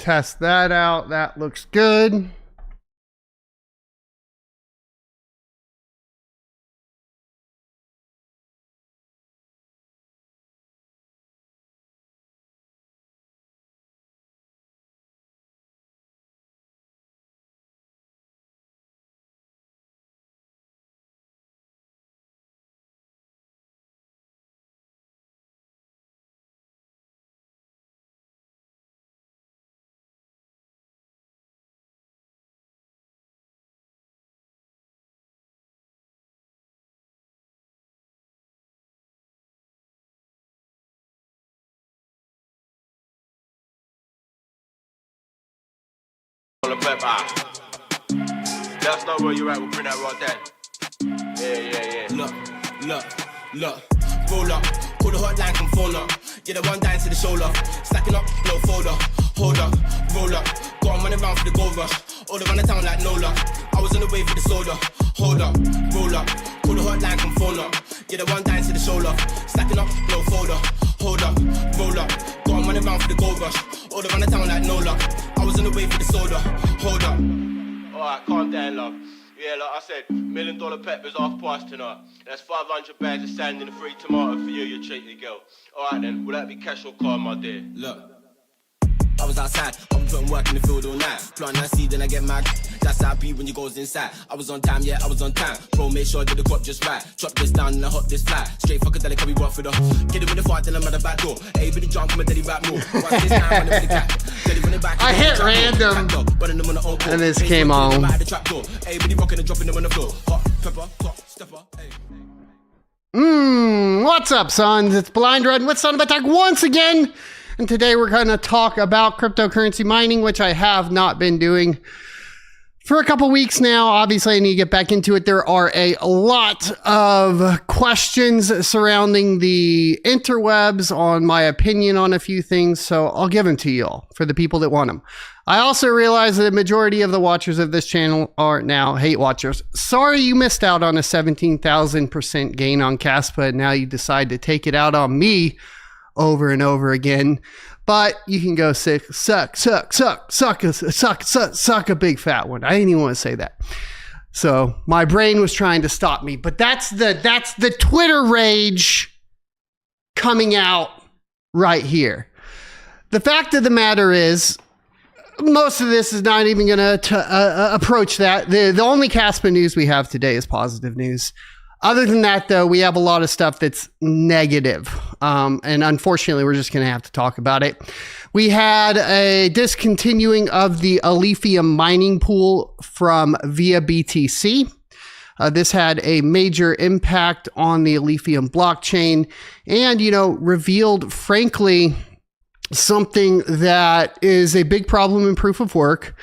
test that out. That looks good. Let us know where you're at, we'll bring that right then. Yeah. Look, roll up, call the hotline, come phone up. Yeah, the one down to the shoulder, stacking up, no folder. Hold up, roll up, go on running around for the gold rush. All around the town like no luck. I was on the way for the soda. Hold up, roll up, call the hotline, come phone up. Yeah, the one down to the shoulder, stacking up, no folder. Hold up, roll up, go on running around for the gold rush. All around the town like no luck. I was on the way for the soda. Hold up. Alright, calm down, love. Yeah, like I said, $1 million peppers off price tonight. That's 500 bags of sand and a free tomato for you cheeky girl. Alright then, will that be cash or card, my dear? Look, I was outside, I'm putting work in the field all night. Planting that seed, then I get mad. That's how I be when you goes inside. I was on time, yeah, I was on time. Bro, make sure I did the crop just right. Drop this down and I hop this fly. Straight fuckadelic, can we work for the get it with the fight, then I'm at the back door. Hey, really jump, I'm a daddy back more. Watch this time, running with the cat. I hit random and this came on. What's up, sons? It's Blind Red with Son of a Tech once again. And today we're going to talk about cryptocurrency mining, which I have not been doing for a couple weeks now. Obviously, I need to get back into it. There are a lot of questions surrounding the interwebs on my opinion on a few things, so I'll give them to you all for the people that want them. I also realize that the majority of the watchers of this channel are now hate watchers. Sorry you missed out on a 17,000% gain on Caspa, and now you decide to take it out on me over and over again. But you can go suck a big fat one. I didn't even want to say that. So my brain was trying to stop me, but that's the Twitter rage coming out right here. The fact of the matter is, most of this is not even going to approach that. The only Caspa news we have today is positive news. Other than that, though, we have a lot of stuff that's negative. And unfortunately, we're just going to have to talk about it. We had a discontinuing of the Alphium mining pool from via BTC. This had a major impact on the Alphium blockchain and, revealed, frankly, something that is a big problem in proof of work.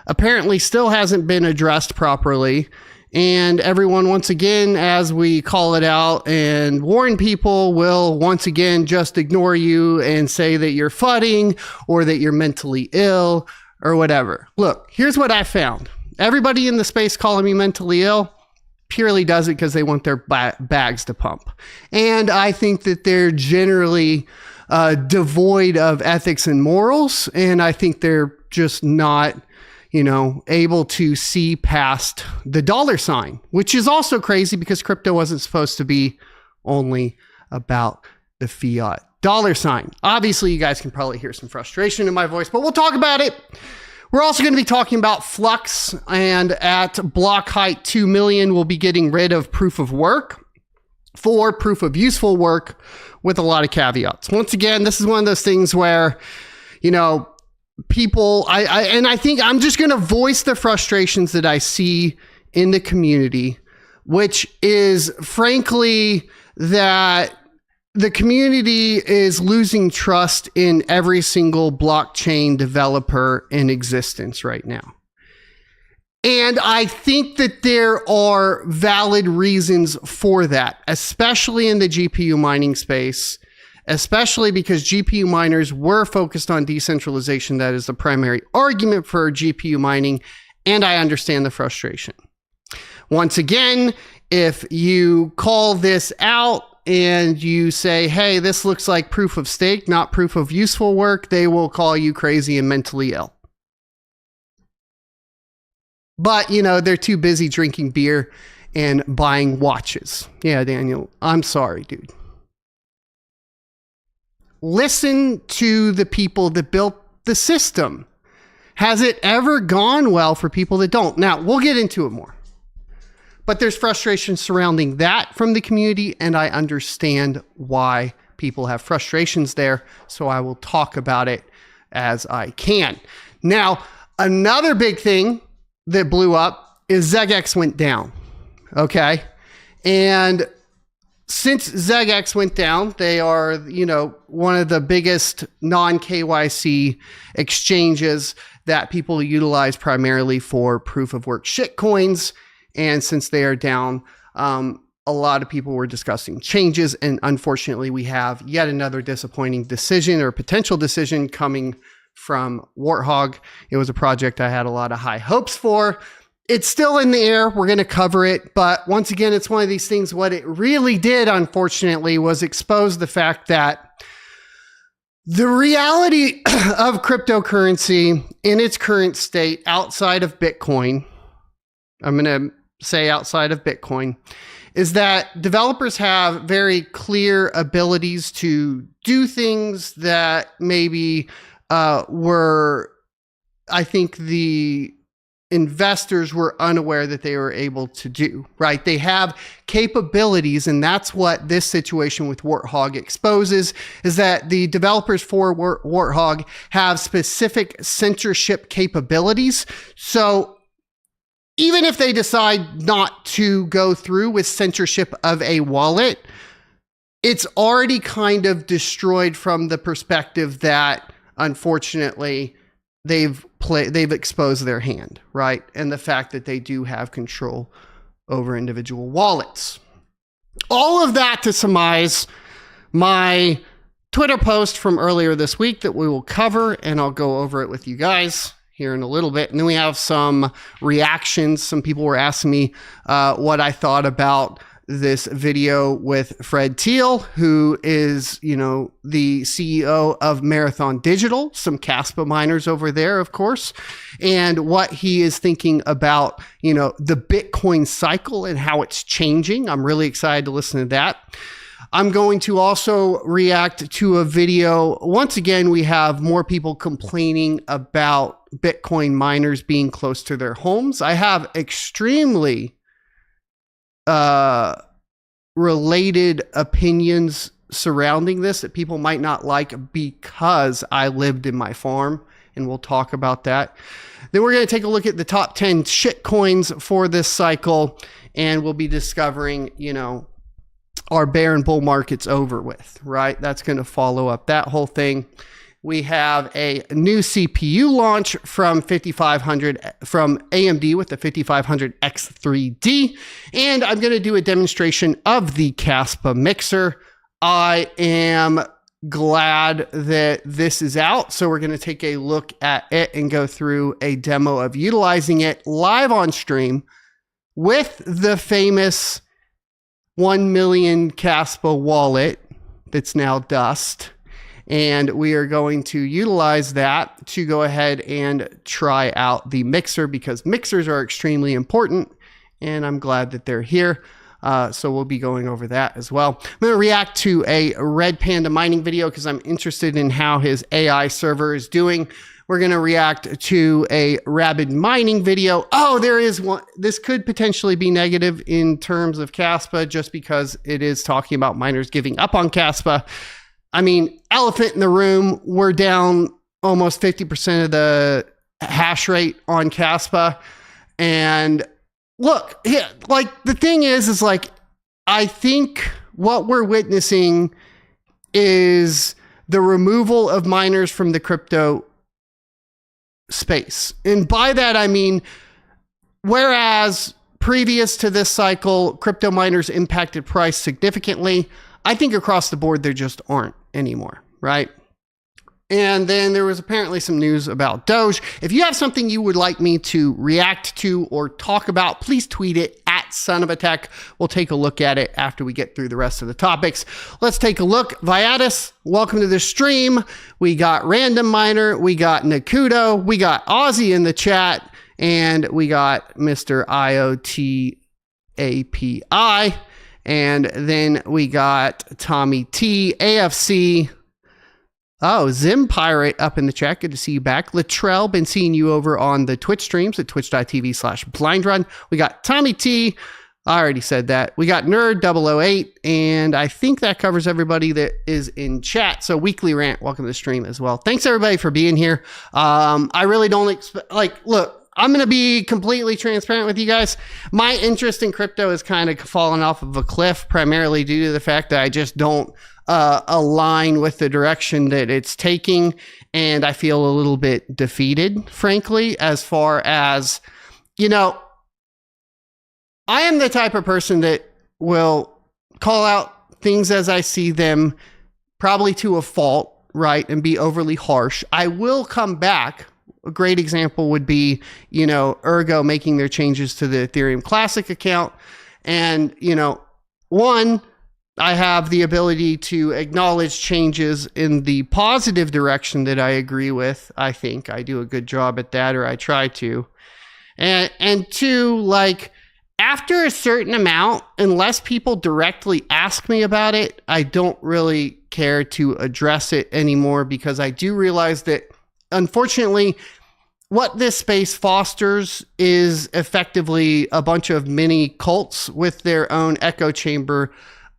Apparently still hasn't been addressed properly. And everyone, once again, as we call it out and warn people, will once again just ignore you and say that you're fudding or that you're mentally ill or whatever. Look, here's what I found. Everybody in the space calling me mentally ill purely does it because they want their bags to pump. And I think that they're generally devoid of ethics and morals. And I think they're just not able to see past the dollar sign, which is also crazy because crypto wasn't supposed to be only about the fiat dollar sign. Obviously, you guys can probably hear some frustration in my voice, but we'll talk about it. We're also going to be talking about Flux, and at block height 2 million, we'll be getting rid of proof of work for proof of useful work with a lot of caveats. Once again, this is one of those things where, people, I think I'm just going to voice the frustrations that I see in the community, which is frankly that the community is losing trust in every single blockchain developer in existence right now. And I think that there are valid reasons for that, especially in the GPU mining space. Especially because GPU miners were focused on decentralization. That is the primary argument for GPU mining, and I understand the frustration. Once again, if you call this out and you say, hey, this looks like proof of stake, not proof of useful work, they will call you crazy and mentally ill. But, they're too busy drinking beer and buying watches. Yeah, Daniel, I'm sorry, dude. Listen to the people that built the system. Has it ever gone well for people that don't? Now, we'll get into it more. But there's frustration surrounding that from the community, and I understand why people have frustrations there, so I will talk about it as I can. Now, another big thing that blew up is ZegX went down, okay? And since ZegX went down, they are, one of the biggest non-KYC exchanges that people utilize primarily for proof of work shitcoins. And since they are down, a lot of people were discussing changes. And unfortunately, we have yet another disappointing decision or potential decision coming from Warthog. It was a project I had a lot of high hopes for. It's still in the air. We're going to cover it. But once again, it's one of these things. What it really did, unfortunately, was expose the fact that the reality of cryptocurrency in its current state outside of Bitcoin, I'm going to say outside of Bitcoin, is that developers have very clear abilities to do things that maybe I think the investors were unaware that they were able to do, right? They have capabilities, and that's what this situation with Warthog exposes, is that the developers for Warthog have specific censorship capabilities. So even if they decide not to go through with censorship of a wallet, it's already kind of destroyed from the perspective that, unfortunately, they've exposed their hand, right? And the fact that they do have control over individual wallets. All of that to surmise my Twitter post from earlier this week that we will cover, and I'll go over it with you guys here in a little bit. And then we have some reactions. Some people were asking me what I thought about this video with Fred Teal, who is, the CEO of Marathon Digital, some Caspa miners over there, of course, and what he is thinking about, the Bitcoin cycle and how it's changing. I'm really excited to listen to that. I'm going to also react to a video. Once again, we have more people complaining about Bitcoin miners being close to their homes. I have extremely related opinions surrounding this that people might not like because I lived in my farm, and we'll talk about that. Then we're going to take a look at the top 10 shit coins for this cycle, and we'll be discovering, our bear and bull market's over with, right? That's going to follow up that whole thing. We have a new CPU launch from AMD with the 5500 X3D. And I'm going to do a demonstration of the Caspa mixer. I am glad that this is out. So we're going to take a look at it and go through a demo of utilizing it live on stream with the famous 1 million Caspa wallet that's now dust. And we are going to utilize that to go ahead and try out the mixer, because mixers are extremely important, and I'm glad that they're here. So we'll be going over that as well. I'm going to react to a Red Panda mining video because I'm interested in how his AI server is doing. We're going to react to a Rabid mining video. Oh, there is one. This could potentially be negative in terms of Caspa just because it is talking about miners giving up on Caspa. I mean, elephant in the room, we're down almost 50% of the hash rate on Caspa. And look, yeah, the thing is I think what we're witnessing is the removal of miners from the crypto space. And by that, I mean, whereas previous to this cycle, crypto miners impacted price significantly, I think across the board, there just aren't anymore, right? And then there was apparently some news about Doge. If you have something you would like me to react to or talk about, please tweet it at that son of a tech. We'll take a look at it after we get through the rest of the topics. Let's take a look. Viatus, welcome to the stream. We got Random Miner, we got Nakudo, we got Ozzy in the chat, and we got Mr. IoT API. And then we got Tommy T, AFC. Oh, Zim Pirate up in the chat. Good to see you back. Latrell, been seeing you over on the Twitch streams at twitch.tv/blindrun. We got Tommy T. I already said that. We got Nerd 008. And I think that covers everybody that is in chat. So Weekly Rant, welcome to the stream as well. Thanks everybody for being here. I really don't expect, look, I'm going to be completely transparent with you guys. My interest in crypto has kind of fallen off of a cliff, primarily due to the fact that I just don't align with the direction that it's taking. And I feel a little bit defeated, frankly, as far as, I am the type of person that will call out things as I see them, probably to a fault, right? And be overly harsh. I will come back. A great example would be, Ergo making their changes to the Ethereum Classic account. And, one, I have the ability to acknowledge changes in the positive direction that I agree with. I think I do a good job at that, or I try to. And two, after a certain amount, unless people directly ask me about it, I don't really care to address it anymore, because I do realize that, unfortunately, what this space fosters is effectively a bunch of mini cults with their own echo chamber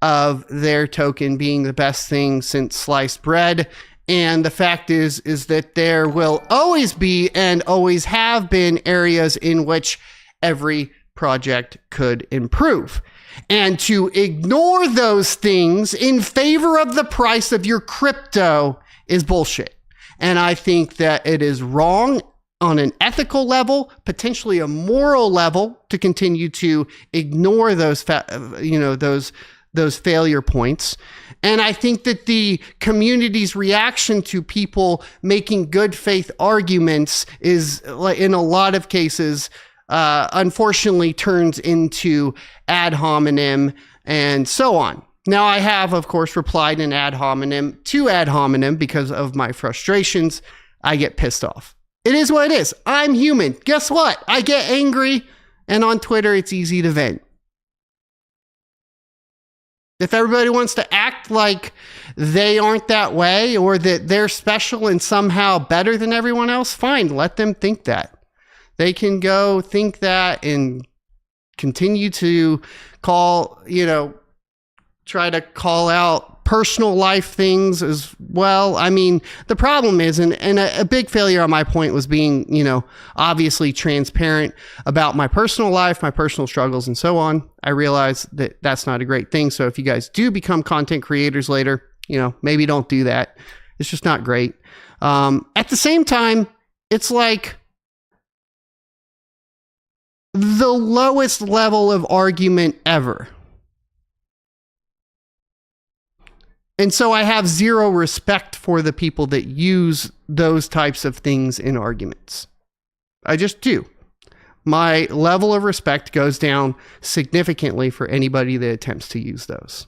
of their token being the best thing since sliced bread. And the fact is that there will always be and always have been areas in which every project could improve. And to ignore those things in favor of the price of your crypto is bullshit. And I think that it is wrong on an ethical level, potentially a moral level, to continue to ignore those, those failure points. And I think that the community's reaction to people making good faith arguments is, in a lot of cases, unfortunately turns into ad hominem and so on. Now, I have, of course, replied in ad hominem to ad hominem because of my frustrations. I get pissed off. It is what it is. I'm human. Guess what? I get angry, and on Twitter, it's easy to vent. If everybody wants to act like they aren't that way, or that they're special and somehow better than everyone else, fine, let them think that. They can go think that and continue to try to call out personal life things as well. I mean, the problem is, and a big failure on my point was being, obviously transparent about my personal life, my personal struggles, and so on. I realize that that's not a great thing. So if you guys do become content creators later, maybe don't do that. It's just not great. At the same time, it's like the lowest level of argument ever. And so I have zero respect for the people that use those types of things in arguments. I just do. My level of respect goes down significantly for anybody that attempts to use those.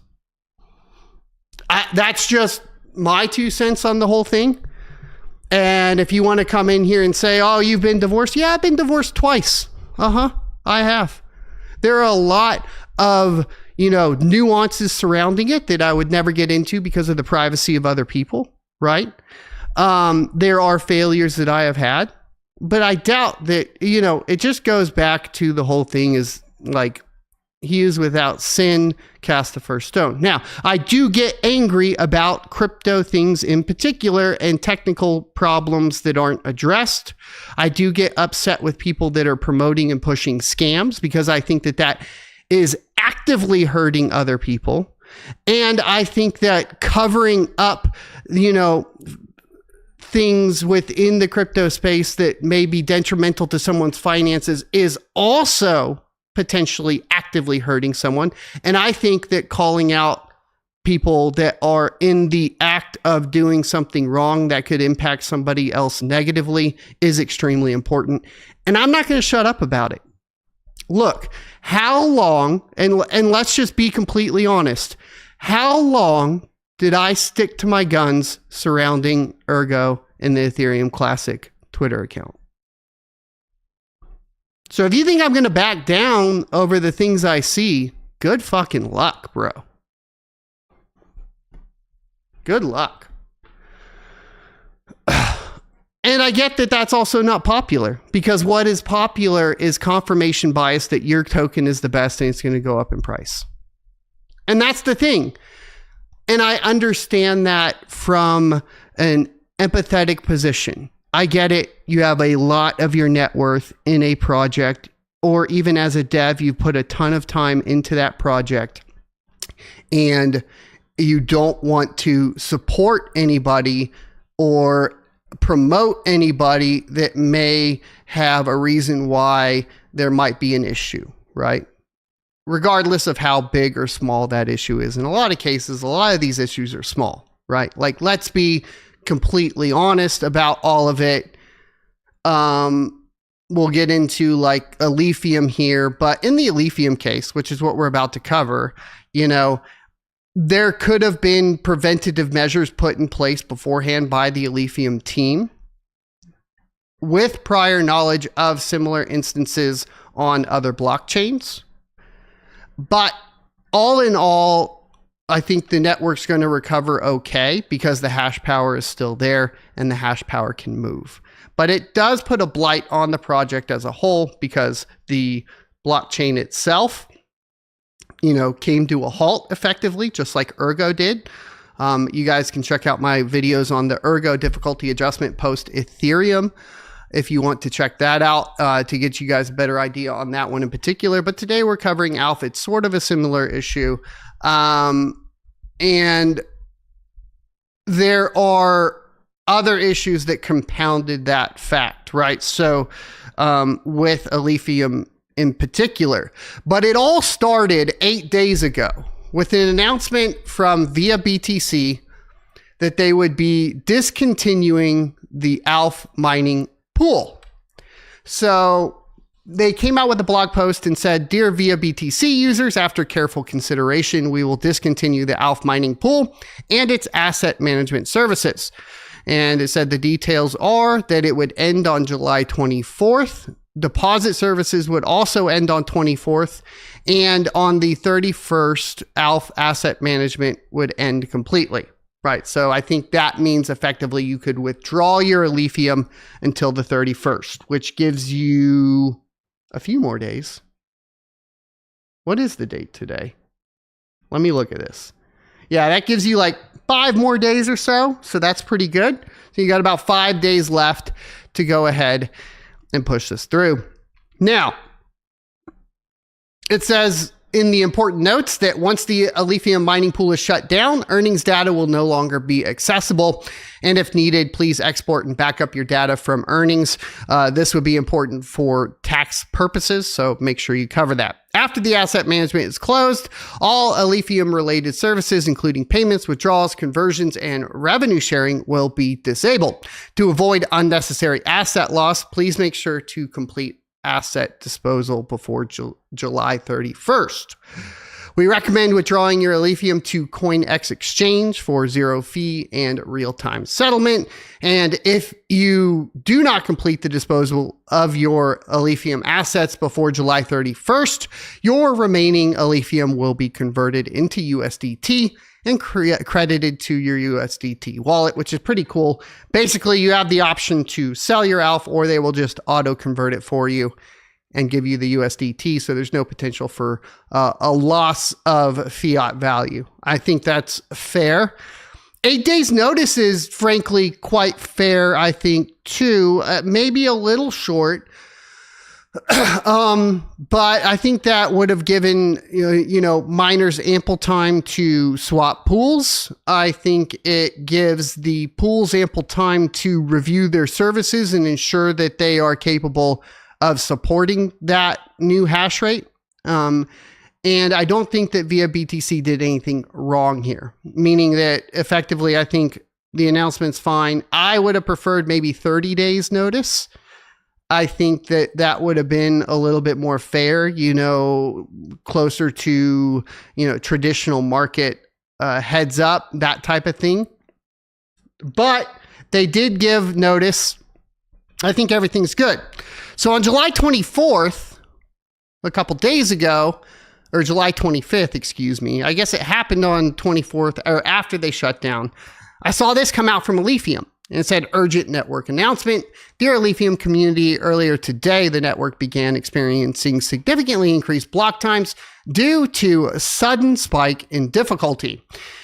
That's just my 2 cents on the whole thing. And if you want to come in here and say, oh, you've been divorced. Yeah, I've been divorced twice. I have. There are a lot of nuances surrounding it that I would never get into because of the privacy of other people, right? There are failures that I have had, but I doubt that, it just goes back to the whole thing is he is without sin, cast the first stone. Now, I do get angry about crypto things in particular and technical problems that aren't addressed. I do get upset with people that are promoting and pushing scams because I think that is actively hurting other people. And I think that covering up, things within the crypto space that may be detrimental to someone's finances is also potentially actively hurting someone. And I think that calling out people that are in the act of doing something wrong that could impact somebody else negatively is extremely important. And I'm not going to shut up about it. look, how long, and let's just be completely honest, how long did I stick to my guns surrounding Ergo and the Ethereum Classic Twitter account? So if you think I'm going to back down over the things I see, good fucking luck, bro. Good luck. And I get that that's also not popular, because what is popular is confirmation bias that your token is the best and it's going to go up in price. And that's the thing. And I understand that from an empathetic position. I get it. You have a lot of your net worth in a project, or even as a dev, you put a ton of time into that project and you don't want to support anybody or promote anybody that may have a reason why there might be an issue, right? Regardless of how big or small that issue is. In a lot of cases, a lot of these issues are small, right? Like, let's be completely honest about all of it. We'll get into like Alphium here, but in the Alphium case, which is what we're about to cover, you know, there could have been preventative measures put in place beforehand by the Alphium team with prior knowledge of similar instances on other blockchains. But all in all, I think the network's going to recover okay because the hash power is still there and the hash power can move. But it does put a blight on the project as a whole because the blockchain itself, you know, came to a halt effectively, just like Ergo did. You guys can check out my videos on the Ergo difficulty adjustment post Ethereum if you want to check that out to get you guys a better idea on that one in particular. But today we're covering Alpha. It's sort of a similar issue. And there are other issues that compounded that fact, right? So with Alphium in particular. But it all started 8 days ago with an announcement from Via BTC that they would be discontinuing the Alph mining pool. So they came out with a blog post and said, "Dear Via BTC users, after careful consideration, we will discontinue the Alph mining pool and its asset management services." And it said the details are that it would end on July 24th. Deposit services would also end on 24th. And on the 31st, Alph asset management would end completely. Right. So I think that means effectively you could withdraw your Alphium until the 31st, which gives you a few more days. What is the date today? Let me look at this. Yeah, that gives you like 5 more days or so. So that's pretty good. So you got about 5 days left to go ahead and push this through. Now, it says in the important notes that once the Alphium mining pool is shut down, earnings data will no longer be accessible. And if needed, please export and back up your data from earnings. This would be important for tax purposes, so make sure you cover that. After the asset management is closed, all Alphium related services, including payments, withdrawals, conversions, and revenue sharing will be disabled. To avoid unnecessary asset loss, please make sure to complete asset disposal before July 31st. We recommend withdrawing your Alphium to CoinX Exchange for 0 fee and real-time settlement. And if you do not complete the disposal of your Alphium assets before July 31st, your remaining Alphium will be converted into USDT and credited to your USDT wallet, which is pretty cool. Basically, you have the option to sell your Alpha, or they will just auto-convert it for you and give you the USDT, so there's no potential for a loss of fiat value. I think that's fair. 8 days notice is frankly quite fair, I think, too. Maybe a little short. But I think that would have given, miners ample time to swap pools. I think it gives the pools ample time to review their services and ensure that they are capable of supporting that new hash rate. And I don't think that Via BTC did anything wrong here, meaning that effectively, I think the announcement's fine. I would have preferred maybe 30 days notice. I think that would have been a little bit more fair, closer to, traditional market heads up, that type of thing. But they did give notice. I think everything's good. So on July 24th, a couple days ago, or July 25th, excuse me, I guess it happened on 24th or after they shut down, I saw this come out from Alphium. And it said, urgent network announcement. Dear Alphium community, earlier today, the network began experiencing significantly increased block times due to a sudden spike in difficulty.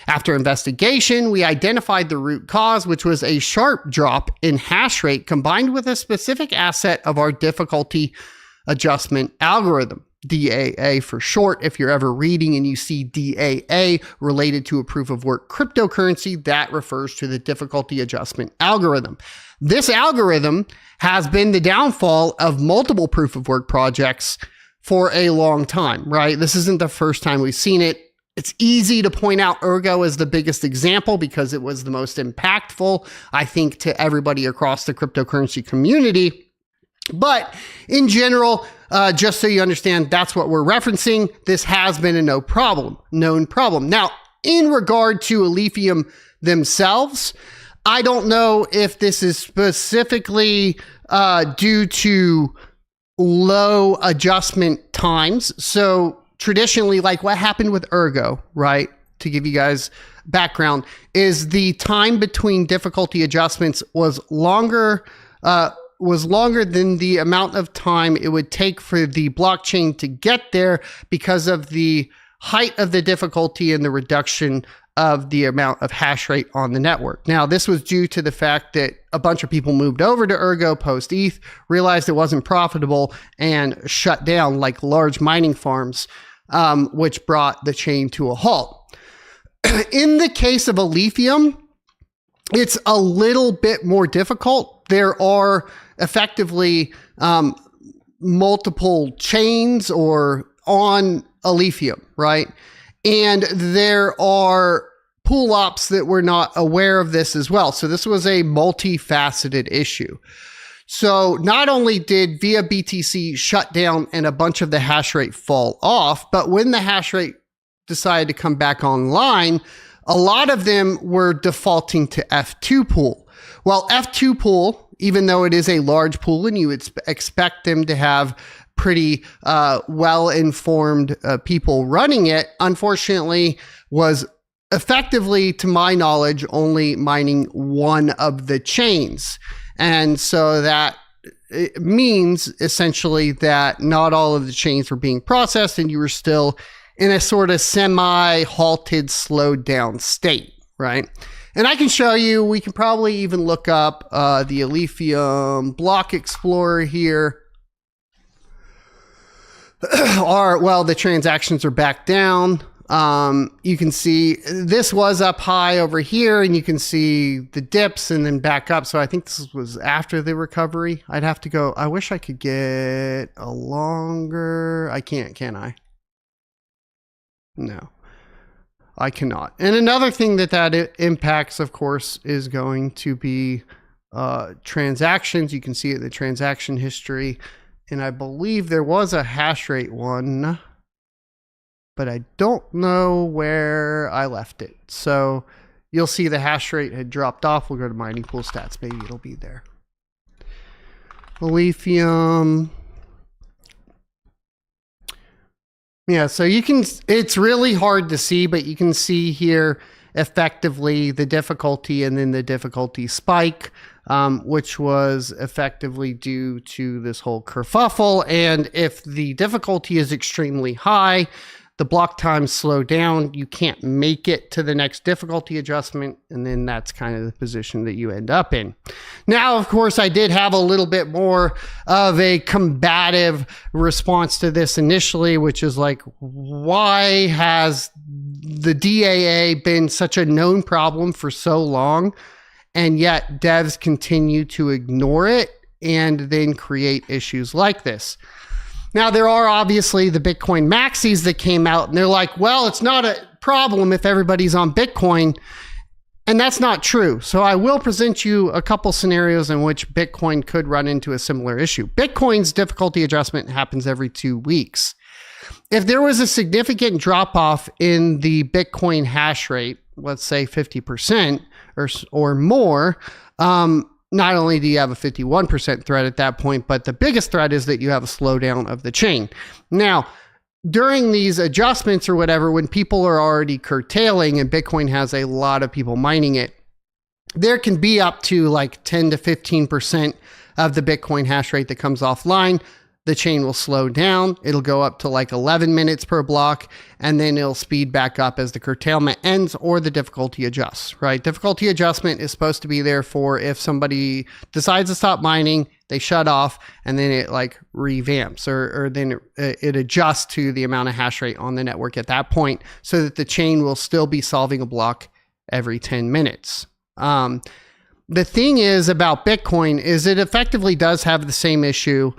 After investigation, we identified the root cause, which was a sharp drop in hash rate combined with a specific asset of our difficulty adjustment algorithm. DAA for short. If you're ever reading and you see DAA related to a proof of work cryptocurrency, that refers to the difficulty adjustment algorithm. This algorithm has been the downfall of multiple proof of work projects for a long time, right? This isn't the first time we've seen it. It's easy to point out Ergo as the biggest example because it was the most impactful, I think, to everybody across the cryptocurrency community. But in general, just so you understand, that's what we're referencing. This has been a known problem. Now, in regard to Alphium themselves, I don't know if this is specifically due to low adjustment times. So traditionally, like what happened with Ergo, right? To give you guys background, is the time between difficulty adjustments was longer than the amount of time it would take for the blockchain to get there because of the height of the difficulty and the reduction of the amount of hash rate on the network. Now, this was due to the fact that a bunch of people moved over to Ergo post-ETH, realized it wasn't profitable, and shut down like large mining farms, which brought the chain to a halt. In the case of Alphium, it's a little bit more difficult. There are effectively multiple chains or on Alphium, right? And there are pool ops that were not aware of this as well. So this was a multifaceted issue. So not only did Via BTC shut down and a bunch of the hash rate fall off, but when the hash rate decided to come back online, a lot of them were defaulting to F2 pool. Well, F2 pool, even though it is a large pool and you would expect them to have pretty well-informed people running it, unfortunately was effectively, to my knowledge, only mining one of the chains. And so that it means essentially that not all of the chains were being processed and you were still in a sort of semi-halted, slowed down state, right? And I can show you, we can probably even look up the Alphium block explorer here. The transactions are back down. You can see this was up high over here and you can see the dips and then back up. So I think this was after the recovery. I'd have to go. I wish I could get a longer. I can't, can I? No. I cannot. And another thing that impacts, of course, is going to be transactions. You can see it in the transaction history. And I believe there was a hash rate one, but I don't know where I left it. So you'll see the hash rate had dropped off. We'll go to mining pool stats. Maybe it'll be there. Alphium. Yeah, so you can, it's really hard to see, but you can see here effectively the difficulty and then the difficulty spike, which was effectively due to this whole kerfuffle. And if the difficulty is extremely high, the block times slow down, you can't make it to the next difficulty adjustment, and then that's kind of the position that you end up in. Now, of course, I did have a little bit more of a combative response to this initially, which is like, why has the DAA been such a known problem for so long, and yet devs continue to ignore it and then create issues like this? Now, there are obviously the Bitcoin maxis that came out and they're like, well, it's not a problem if everybody's on Bitcoin. And that's not true. So I will present you a couple scenarios in which Bitcoin could run into a similar issue. Bitcoin's difficulty adjustment happens every 2 weeks. If there was a significant drop off in the Bitcoin hash rate, let's say 50% or more, not only do you have a 51% threat at that point, but the biggest threat is that you have a slowdown of the chain. Now, during these adjustments or whatever, when people are already curtailing and Bitcoin has a lot of people mining it, there can be up to like 10 to 15% of the Bitcoin hash rate that comes offline. The chain will slow down. It'll go up to like 11 minutes per block, and then it'll speed back up as the curtailment ends or the difficulty adjusts, right? Difficulty adjustment is supposed to be there for if somebody decides to stop mining, they shut off, and then it like revamps or then it adjusts to the amount of hash rate on the network at that point so that the chain will still be solving a block every 10 minutes. The thing is about Bitcoin is it effectively does have the same issue,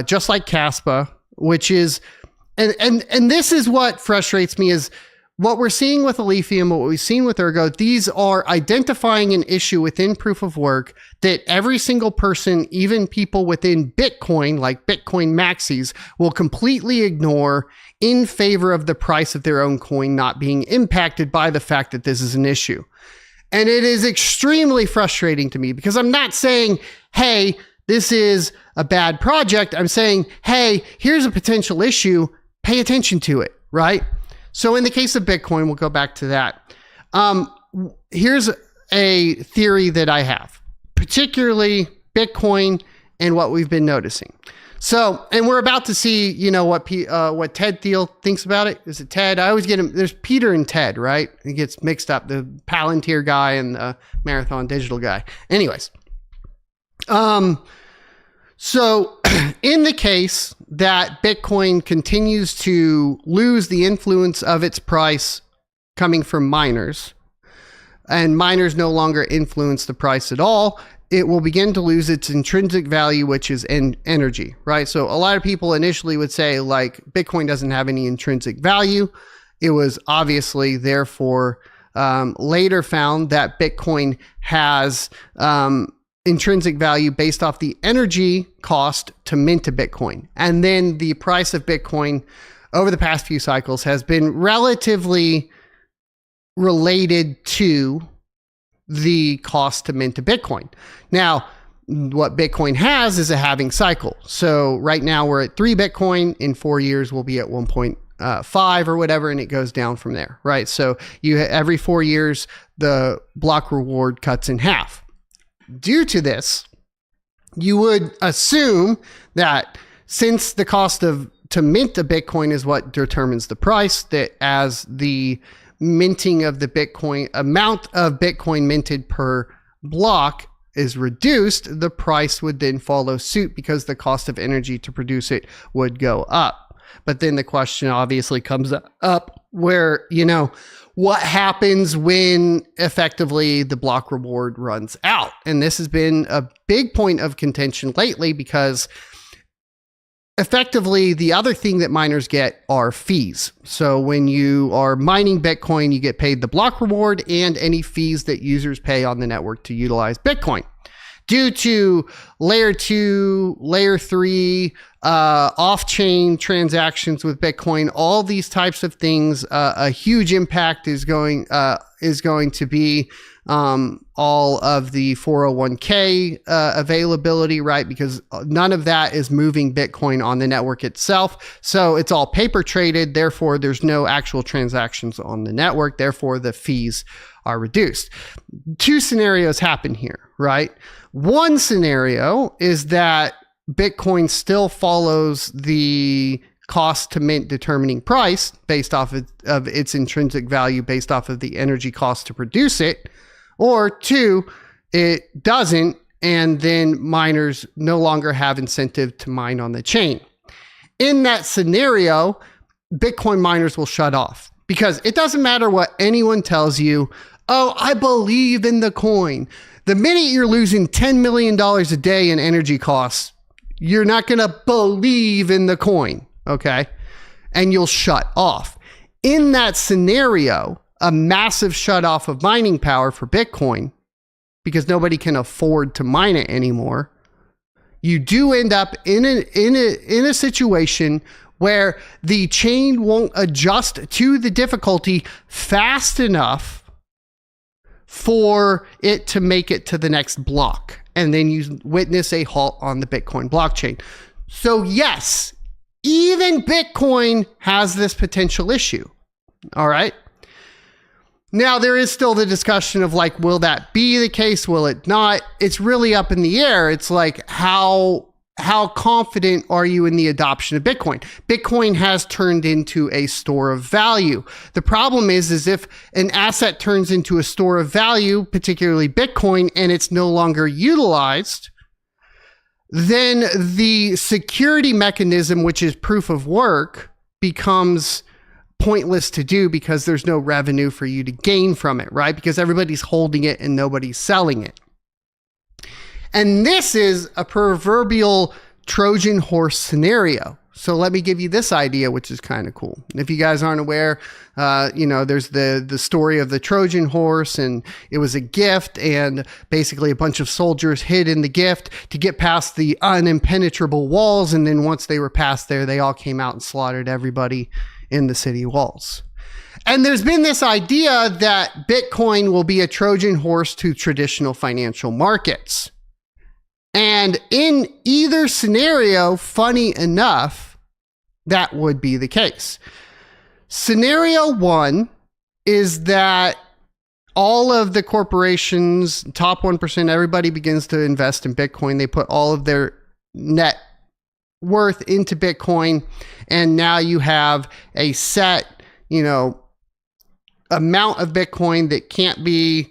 just like Caspa, which is, and this is what frustrates me is what we're seeing with Alphium, what we've seen with Ergo. These are identifying an issue within proof of work that every single person, even people within Bitcoin, like Bitcoin maxis, will completely ignore in favor of the price of their own coin not being impacted by the fact that this is an issue. And it is extremely frustrating to me because I'm not saying, hey, this is a bad project. I'm saying, hey, here's a potential issue. Pay attention to it, right? So in the case of Bitcoin, we'll go back to that. Here's a theory that I have, particularly Bitcoin and what we've been noticing. So, and we're about to see, you know, what Ted Teal thinks about it. Is it Ted? I always get him. There's Peter and Ted, right? He gets mixed up, the Palantir guy and the Marathon Digital guy. Anyways. So in the case that Bitcoin continues to lose the influence of its price coming from miners, and miners no longer influence the price at all, it will begin to lose its intrinsic value, which is energy, right? So a lot of people initially would say like Bitcoin doesn't have any intrinsic value. It was obviously therefore later found that Bitcoin has intrinsic value based off the energy cost to mint a Bitcoin. And then the price of Bitcoin over the past few cycles has been relatively related to the cost to mint a Bitcoin. Now, what Bitcoin has is a halving cycle. So right now we're at 3 Bitcoin. In 4 years, we'll be at 1.5 or whatever, and it goes down from there, right? So every 4 years, the block reward cuts in half. Due to this, you would assume that since the cost to mint a Bitcoin is what determines the price, that as the minting of the Bitcoin amount of Bitcoin minted per block is reduced, the price would then follow suit because the cost of energy to produce it would go up. But then the question obviously comes up where, you know, what happens when effectively the block reward runs out? And this has been a big point of contention lately because effectively the other thing that miners get are fees. So when you are mining Bitcoin, you get paid the block reward and any fees that users pay on the network to utilize Bitcoin. Due to layer 2, layer 3, off-chain transactions with Bitcoin, all these types of things, a huge impact is going to be all of the 401k availability, right? Because none of that is moving Bitcoin on the network itself. So it's all paper traded. Therefore, there's no actual transactions on the network. Therefore, the fees are reduced. 2 scenarios happen here, right? One scenario is that Bitcoin still follows the cost to mint determining price based off of its intrinsic value based off of the energy cost to produce it. Or 2, it doesn't, and then miners no longer have incentive to mine on the chain. In that scenario, Bitcoin miners will shut off because it doesn't matter what anyone tells you. Oh, I believe in the coin. The minute you're losing $10 million a day in energy costs, you're not going to believe in the coin, okay? And you'll shut off. In that scenario, a massive shut off of mining power for Bitcoin because nobody can afford to mine it anymore, you do end up in a situation where the chain won't adjust to the difficulty fast enough for it to make it to the next block. And then you witness a halt on the Bitcoin blockchain. So yes, even Bitcoin has this potential issue. All right. Now there is still the discussion of like, will that be the case? Will it not? It's really up in the air. It's like, how confident are you in the adoption of Bitcoin? Bitcoin has turned into a store of value. The problem is if an asset turns into a store of value, particularly Bitcoin, and it's no longer utilized, then the security mechanism, which is proof of work, becomes pointless to do because there's no revenue for you to gain from it, right? Because everybody's holding it and nobody's selling it. And this is a proverbial Trojan horse scenario. So let me give you this idea, which is kind of cool. If you guys aren't aware, there's the story of the Trojan horse, and it was a gift, and basically a bunch of soldiers hid in the gift to get past the unimpenetrable walls. And then once they were past there, they all came out and slaughtered everybody in the city walls. And there's been this idea that Bitcoin will be a Trojan horse to traditional financial markets. And in either scenario, funny enough, that would be the case. Scenario one is that all of the corporations, top 1%, everybody begins to invest in Bitcoin. They put all of their net worth into Bitcoin. And now you have a set, amount of Bitcoin that can't be,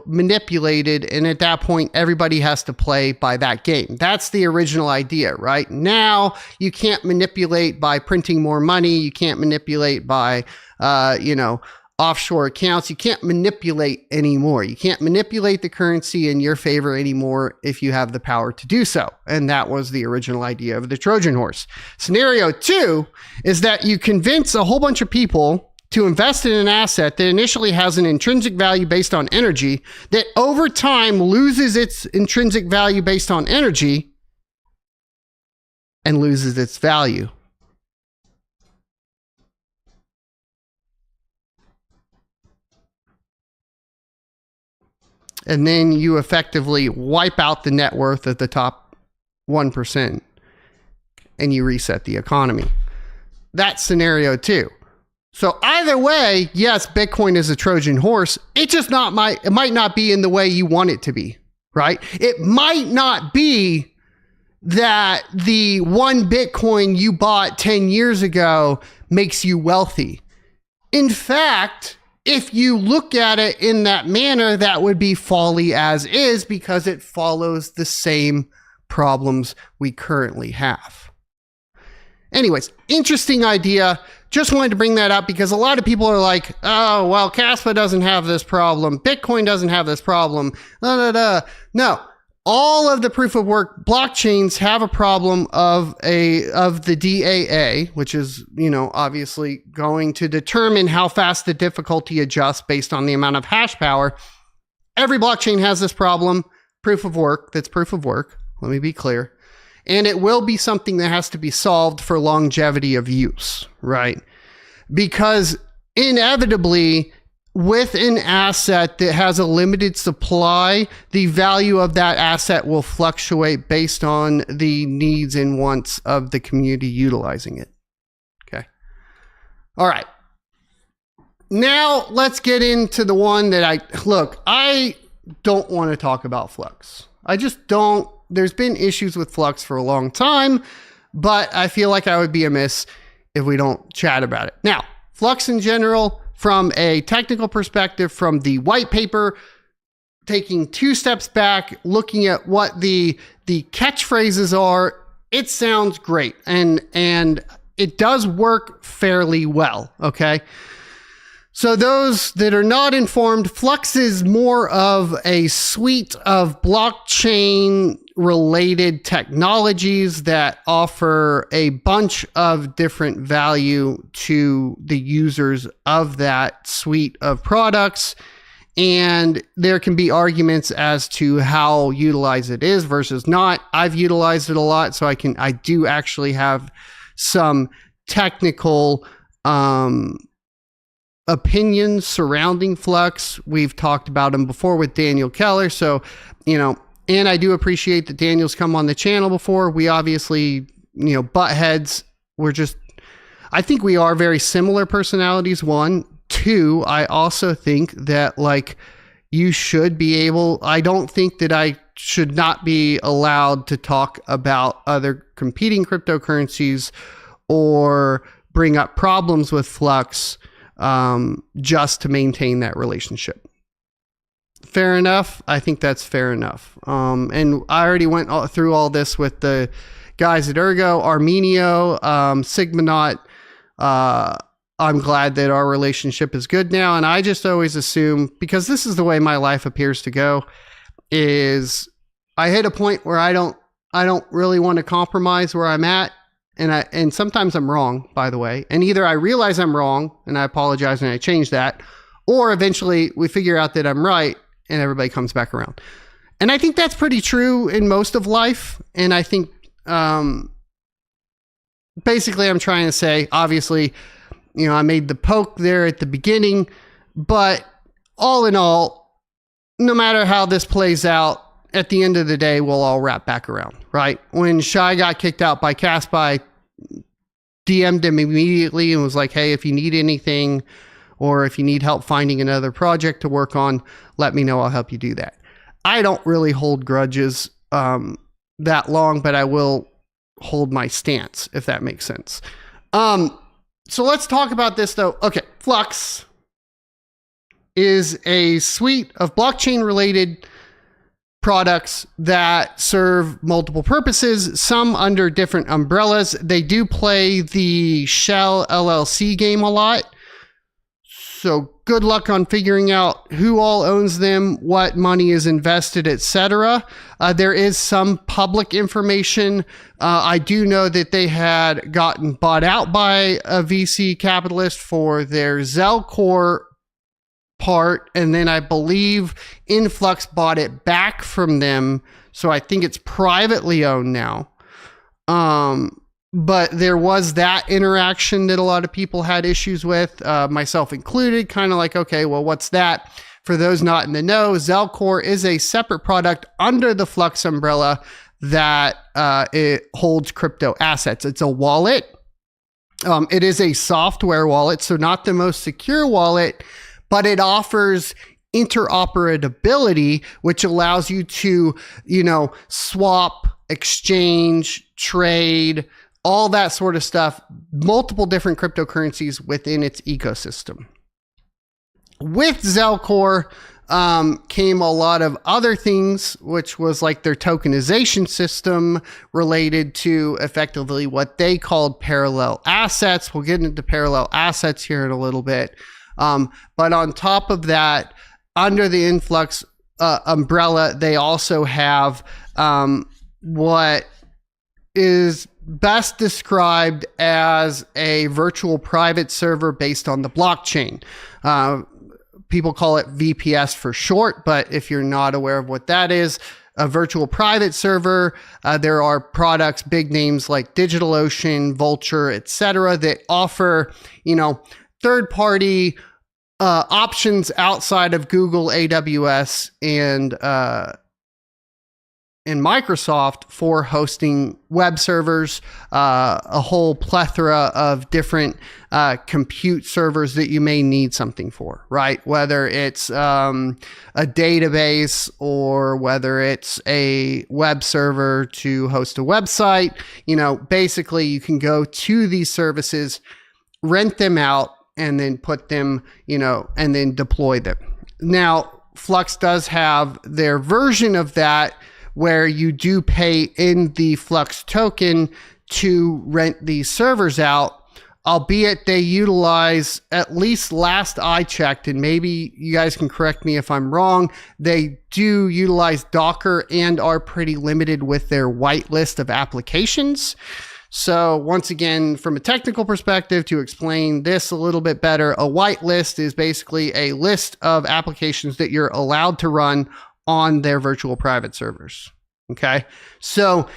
manipulated. And at that point, everybody has to play by that game. That's the original idea, right? Now you can't manipulate by printing more money. You can't manipulate by, offshore accounts. You can't manipulate anymore. You can't manipulate the currency in your favor anymore if you have the power to do so. And that was the original idea of the Trojan horse. Scenario two is that you convince a whole bunch of people to invest in an asset that initially has an intrinsic value based on energy, that over time loses its intrinsic value based on energy and loses its value. And then you effectively wipe out the net worth of the top 1% and you reset the economy. That's scenario two. So either way, yes, Bitcoin is a Trojan horse. It might not be in the way you want it to be, right? It might not be that the one Bitcoin you bought 10 years ago makes you wealthy. In fact, if you look at it in that manner, that would be folly as is because it follows the same problems we currently have. Anyways, interesting idea. Just wanted to bring that up because a lot of people are like, oh, well, Caspa doesn't have this problem. Bitcoin doesn't have this problem. No, all of the proof of work blockchains have a problem of the DAA, which is, obviously going to determine how fast the difficulty adjusts based on the amount of hash power. Every blockchain has this problem. Proof of work. That's proof of work. Let me be clear. And it will be something that has to be solved for longevity of use, right? Because inevitably, with an asset that has a limited supply, the value of that asset will fluctuate based on the needs and wants of the community utilizing it. Okay. All right. Now let's get into the one that I don't want to talk about Flux. I just don't. There's been issues with Flux for a long time, but I feel like I would be amiss if we don't chat about it. Now, Flux in general, from a technical perspective, from the white paper, taking two steps back, looking at what the catchphrases are, it sounds great. And it does work fairly well, okay? So those that are not informed, Flux is more of a suite of blockchain related technologies that offer a bunch of different value to the users of that suite of products. And there can be arguments as to how utilized it is versus not. I've utilized it a lot, so I do actually have some technical opinions surrounding Flux. We've talked about them before with Daniel Keller. So, and I do appreciate that Daniel's come on the channel before. We obviously, butt heads. I think we are very similar personalities. 1, 2, I also think that you should be able, I don't think that I should not be allowed to talk about other competing cryptocurrencies or bring up problems with Flux just to maintain that relationship. Fair enough. I think that's fair enough. And I already went through all this with the guys at Ergo, Armenio, Sigmanaut. I'm glad that our relationship is good now. And I just always assume, because this is the way my life appears to go, is I hit a point where I don't really want to compromise where I'm at. And sometimes I'm wrong, by the way. And either I realize I'm wrong and I apologize and I change that, or eventually we figure out that I'm right and everybody comes back around. And I think that's pretty true in most of life. And I think basically I'm trying to say, obviously, I made the poke there at the beginning, but all in all, no matter how this plays out, at the end of the day, we'll all wrap back around, right? When Shai got kicked out by CastBuy, DM'd him immediately and was like, hey, if you need anything or if you need help finding another project to work on, let me know. I'll help you do that. I don't really hold grudges that long, but I will hold my stance, if that makes sense. So let's talk about this though. Okay, Flux is a suite of blockchain related products that serve multiple purposes, some under different umbrellas. They do play the Shell LLC game a lot. So good luck on figuring out who all owns them, what money is invested, etc. There is some public information. I do know that they had gotten bought out by a VC capitalist for their Zelcore part, and then I believe Influx bought it back from them, so I think it's privately owned now. But there was that interaction that a lot of people had issues with, myself included, kind of like, okay, well, what's that? For those not in the know, Zelcore is a separate product under the Flux umbrella that it holds crypto assets. It's a wallet. It is a software wallet, so not the most secure wallet, but it offers interoperability, which allows you to, swap, exchange, trade, all that sort of stuff, multiple different cryptocurrencies within its ecosystem. With Zelcore came a lot of other things, which was like their tokenization system related to effectively what they called parallel assets. We'll get into parallel assets here in a little bit. But on top of that, under the Influx umbrella, they also have what is best described as a virtual private server based on the blockchain. People call it VPS for short, but if you're not aware of what that is, a virtual private server, there are products, big names like DigitalOcean, Vultr, etc., that offer, third-party options outside of Google, AWS, and Microsoft for hosting web servers, a whole plethora of different compute servers that you may need something for, right? Whether it's a database or whether it's a web server to host a website, basically you can go to these services, rent them out, and then put them, and then deploy them. Now, Flux does have their version of that where you do pay in the Flux token to rent these servers out. albeit they utilize, at least last I checked, and maybe you guys can correct me if I'm wrong, they do utilize Docker and are pretty limited with their whitelist of applications. So once again, from a technical perspective, to explain this a little bit better, a whitelist is basically a list of applications that you're allowed to run on their virtual private servers. Okay. So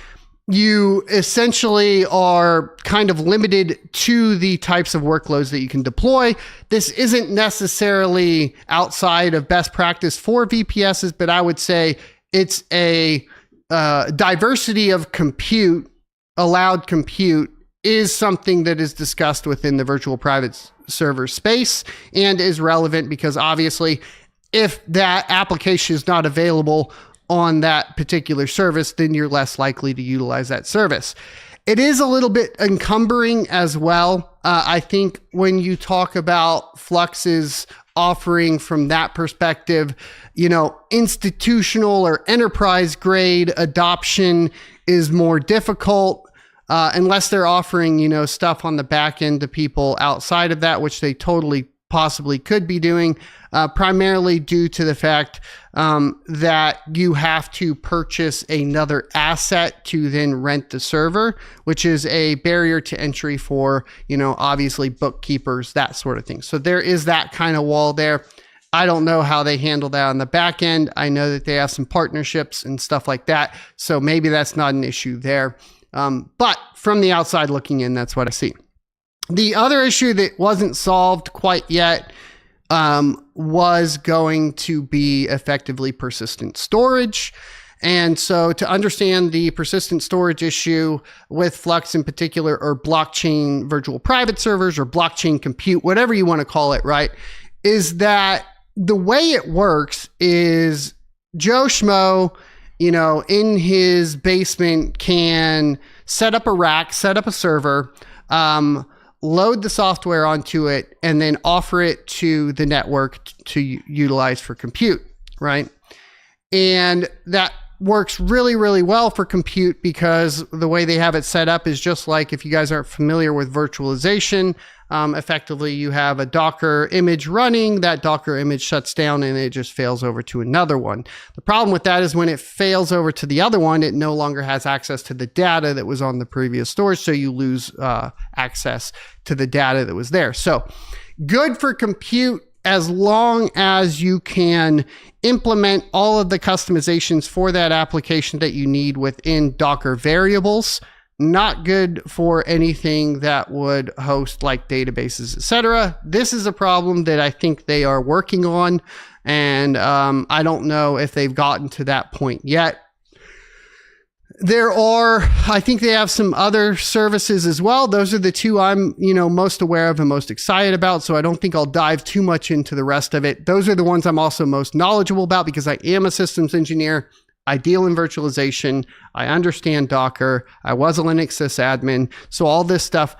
you essentially are kind of limited to the types of workloads that you can deploy. This isn't necessarily outside of best practice for VPSs, but I would say it's a diversity of compute, allowed compute, is something that is discussed within the virtual private server space and is relevant because obviously if that application is not available on that particular service, then you're less likely to utilize that service. It is a little bit encumbering as well. I think when you talk about Flux's offering from that perspective, institutional or enterprise grade adoption is more difficult unless they're offering, stuff on the back end to people outside of that, which they totally possibly could be doing, primarily due to the fact that you have to purchase another asset to then rent the server, which is a barrier to entry for, obviously bookkeepers, that sort of thing. So there is that kind of wall there. I don't know how they handle that on the back end. I know that they have some partnerships and stuff like that. So maybe that's not an issue there. But from the outside looking in, that's what I see. The other issue that wasn't solved quite yet was going to be effectively persistent storage. And so to understand the persistent storage issue with Flux in particular, or blockchain virtual private servers or blockchain compute, whatever you want to call it, right, is that the way it works is Joe Schmo, in his basement can set up a rack, set up a server, load the software onto it, and then offer it to the network to utilize for compute, right? And that works really, really well for compute because the way they have it set up is just like, if you guys aren't familiar with virtualization, effectively you have a Docker image running, that Docker image shuts down and it just fails over to another one. The problem with that is when it fails over to the other one, it no longer has access to the data that was on the previous storage, so you lose access to the data that was there. So good for compute as long as you can implement all of the customizations for that application that you need within Docker variables. Not good for anything that would host like databases, etc. This is a problem that I think they are working on, and I don't know if they've gotten to that point yet. I think they have some other services as well. Those are the two I'm, most aware of and most excited about. So I don't think I'll dive too much into the rest of it. Those are the ones I'm also most knowledgeable about because I am a systems engineer. I deal in virtualization. I understand Docker. I was a Linux sysadmin. So all this stuff,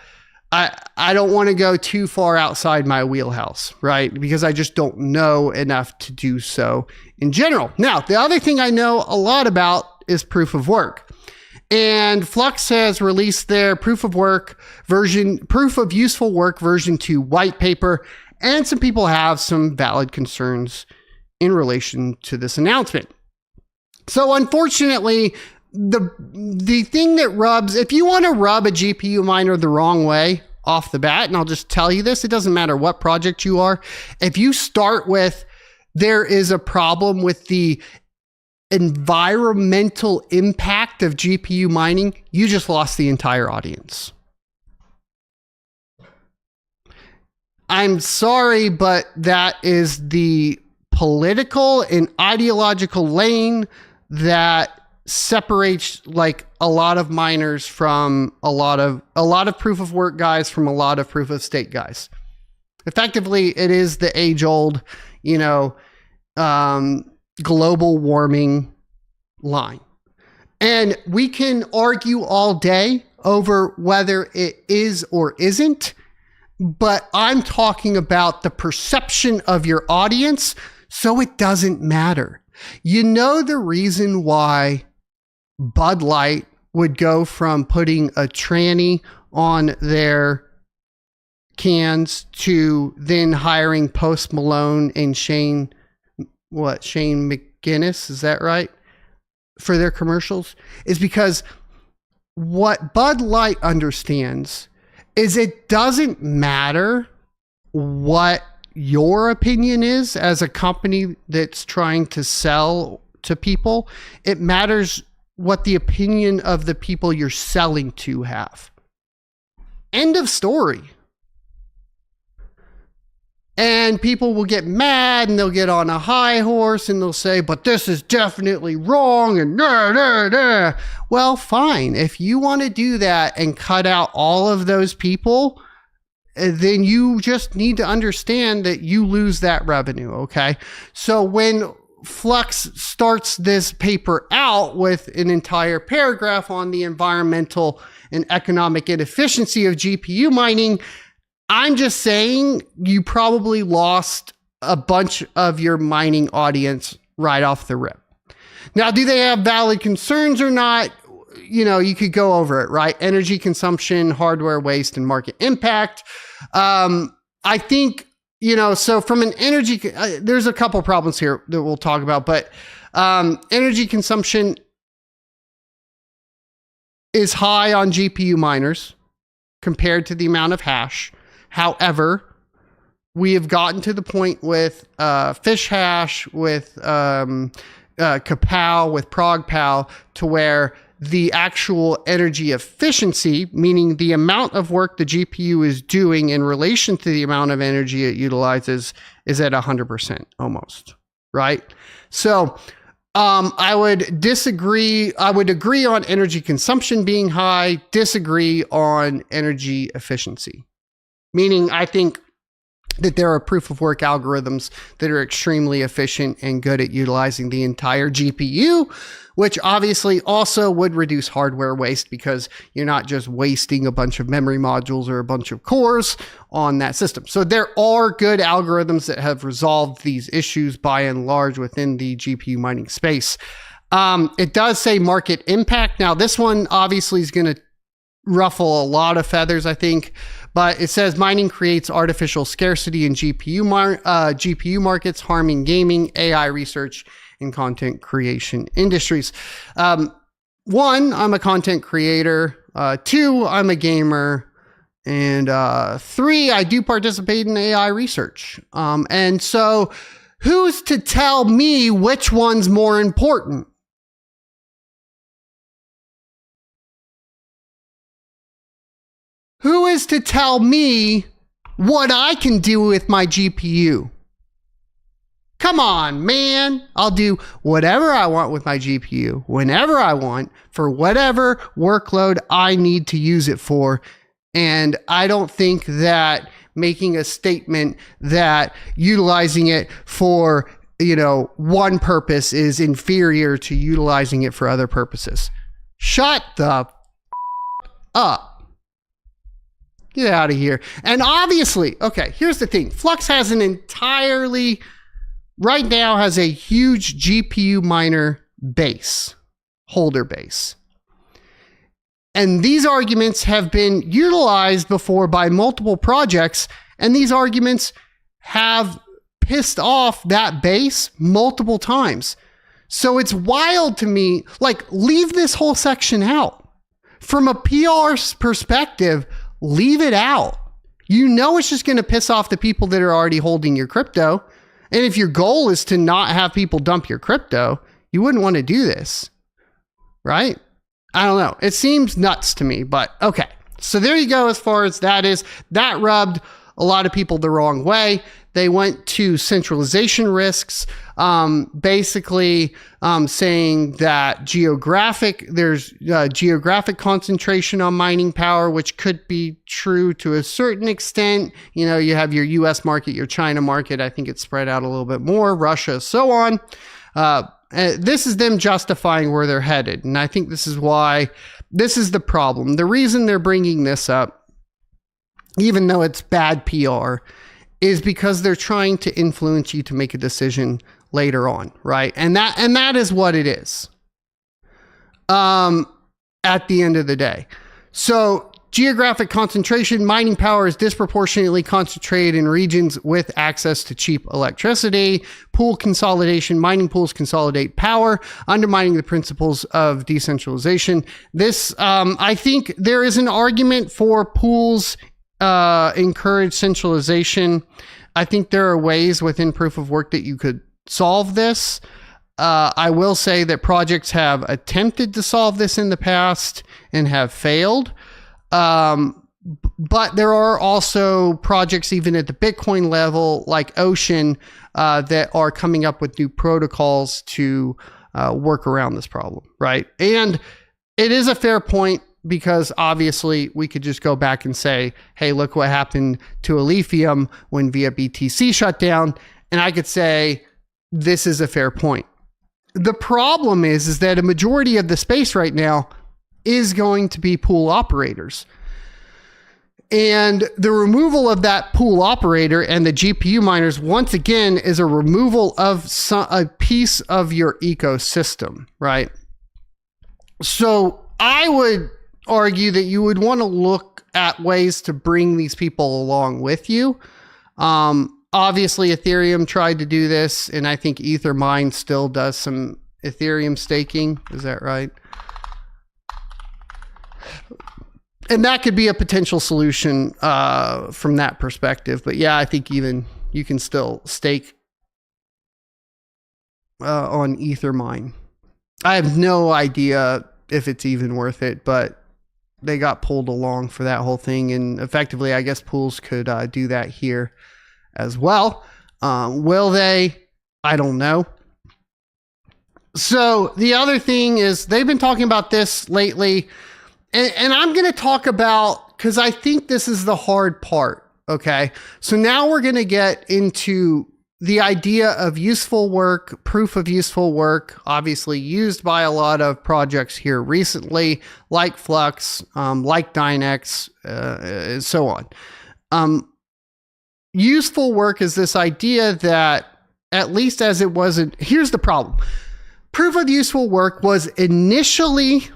I don't want to go too far outside my wheelhouse, right? Because I just don't know enough to do so in general. Now, the other thing I know a lot about is proof of work. And Flux has released their proof of useful work version 2 white paper. And some people have some valid concerns in relation to this announcement. So unfortunately, the thing that rubs, if you want to rub a GPU miner the wrong way off the bat, and I'll just tell you this, it doesn't matter what project you are. If you start with, there is a problem with the environmental impact of GPU mining, you just lost the entire audience. I'm sorry, but that is the political and ideological lane that separates like a lot of miners from a lot of proof of work guys from a lot of proof of stake guys. Effectively, it is the age old, global warming line. And we can argue all day over whether it is or isn't, but I'm talking about the perception of your audience, so it doesn't matter. The reason why Bud Light would go from putting a tranny on their cans to then hiring Post Malone and Shane McGinnis, is that right? For their commercials, is because what Bud Light understands is it doesn't matter what your opinion is as a company that's trying to sell to people. It matters what the opinion of the people you're selling to have. End of story. And people will get mad and they'll get on a high horse and they'll say, but this is definitely wrong and nah, nah, nah. Well, fine. If you want to do that and cut out all of those people, then you just need to understand that you lose that revenue, okay? So when Flux starts this paper out with an entire paragraph on the environmental and economic inefficiency of GPU mining, I'm just saying you probably lost a bunch of your mining audience right off the rip. Now, do they have valid concerns or not? You know, you could go over it, right? Energy consumption, hardware waste, and market impact. I think, you know, so from an energy, there's a couple problems here that we'll talk about, but energy consumption is high on GPU miners compared to the amount of hash. However, we have gotten to the point with Fish Hash, with Kapow, with ProgPow, to where the actual energy efficiency, meaning the amount of work the GPU is doing in relation to the amount of energy it utilizes, is at 100% almost, right? So I would disagree. I would agree on energy consumption being high, disagree on energy efficiency. Meaning, I think that there are proof of work algorithms that are extremely efficient and good at utilizing the entire GPU, which obviously also would reduce hardware waste because you're not just wasting a bunch of memory modules or a bunch of cores on that system. So there are good algorithms that have resolved these issues by and large within the GPU mining space. It does say market impact. Now, this one obviously is going to ruffle a lot of feathers, I think. But it says mining creates artificial scarcity in GPU markets, harming gaming, AI research, and content creation industries. One, I'm a content creator. Two, I'm a gamer. And three, I do participate in AI research. And so who's to tell me which one's more important? Who is to tell me what I can do with my GPU? Come on, man. I'll do whatever I want with my GPU, whenever I want, for whatever workload I need to use it for. And I don't think that making a statement that utilizing it for, you know, one purpose is inferior to utilizing it for other purposes. Shut the up. Get out of here. And obviously, okay, here's the thing. Flux has right now has a huge GPU miner base, holder base. And these arguments have been utilized before by multiple projects, and these arguments have pissed off that base multiple times. So it's wild to me, like, leave this whole section out. From a PR perspective, leave it out. You know it's just going to piss off the people that are already holding your crypto. And if your goal is to not have people dump your crypto, you wouldn't want to do this, right? I don't know. It seems nuts to me, but okay. So there you go as far as that is. That rubbed a lot of people the wrong way. They went to centralization risks, basically saying that there's geographic concentration on mining power, which could be true to a certain extent. You know, you have your US market, your China market. I think it's spread out a little bit more, Russia, so on. This is them justifying where they're headed. And I think this is the problem. The reason they're bringing this up, even though it's bad PR, is because they're trying to influence you to make a decision later on, right? And that is what it is. At the end of the day. So geographic concentration, mining power is disproportionately concentrated in regions with access to cheap electricity. Pool consolidation, mining pools consolidate power, undermining the principles of decentralization. This, I think there is an argument for pools encourage centralization. I think there are ways within proof of work that you could solve this. I will say that projects have attempted to solve this in the past and have failed. But there are also projects even at the Bitcoin level, like Ocean, that are coming up with new protocols to work around this problem, right? And it is a fair point, because obviously we could just go back and say, hey, look what happened to Alphium when via BTC shut down. And I could say, this is a fair point. The problem is that a majority of the space right now is going to be pool operators. And the removal of that pool operator and the GPU miners, once again, is a removal of a piece of your ecosystem, right? So I would argue that you would want to look at ways to bring these people along with you. Obviously, Ethereum tried to do this, and I think Ethermine still does some Ethereum staking. Is that right? And that could be a potential solution from that perspective. But yeah, I think even you can still stake on Ethermine. I have no idea if it's even worth it, but they got pulled along for that whole thing. And effectively, I guess pools could do that here as well. Will they? I don't know. So the other thing is they've been talking about this lately. And I'm going to talk about, because I think this is the hard part. Okay. So now we're going to get into the idea of useful work, proof of useful work, obviously used by a lot of projects here recently, like Flux, like Dynex, and so on. Useful work is this idea that, at least as it wasn't, here's the problem. Proof of useful work was initially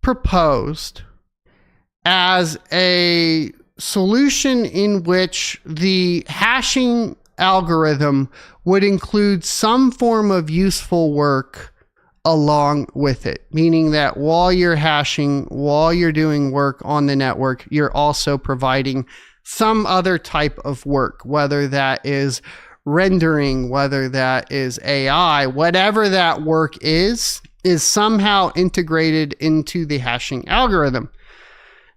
proposed as a solution in which the hashing algorithm would include some form of useful work along with it, meaning that while you're hashing, while you're doing work on the network, you're also providing some other type of work, whether that is rendering, whether that is AI, whatever that work is somehow integrated into the hashing algorithm.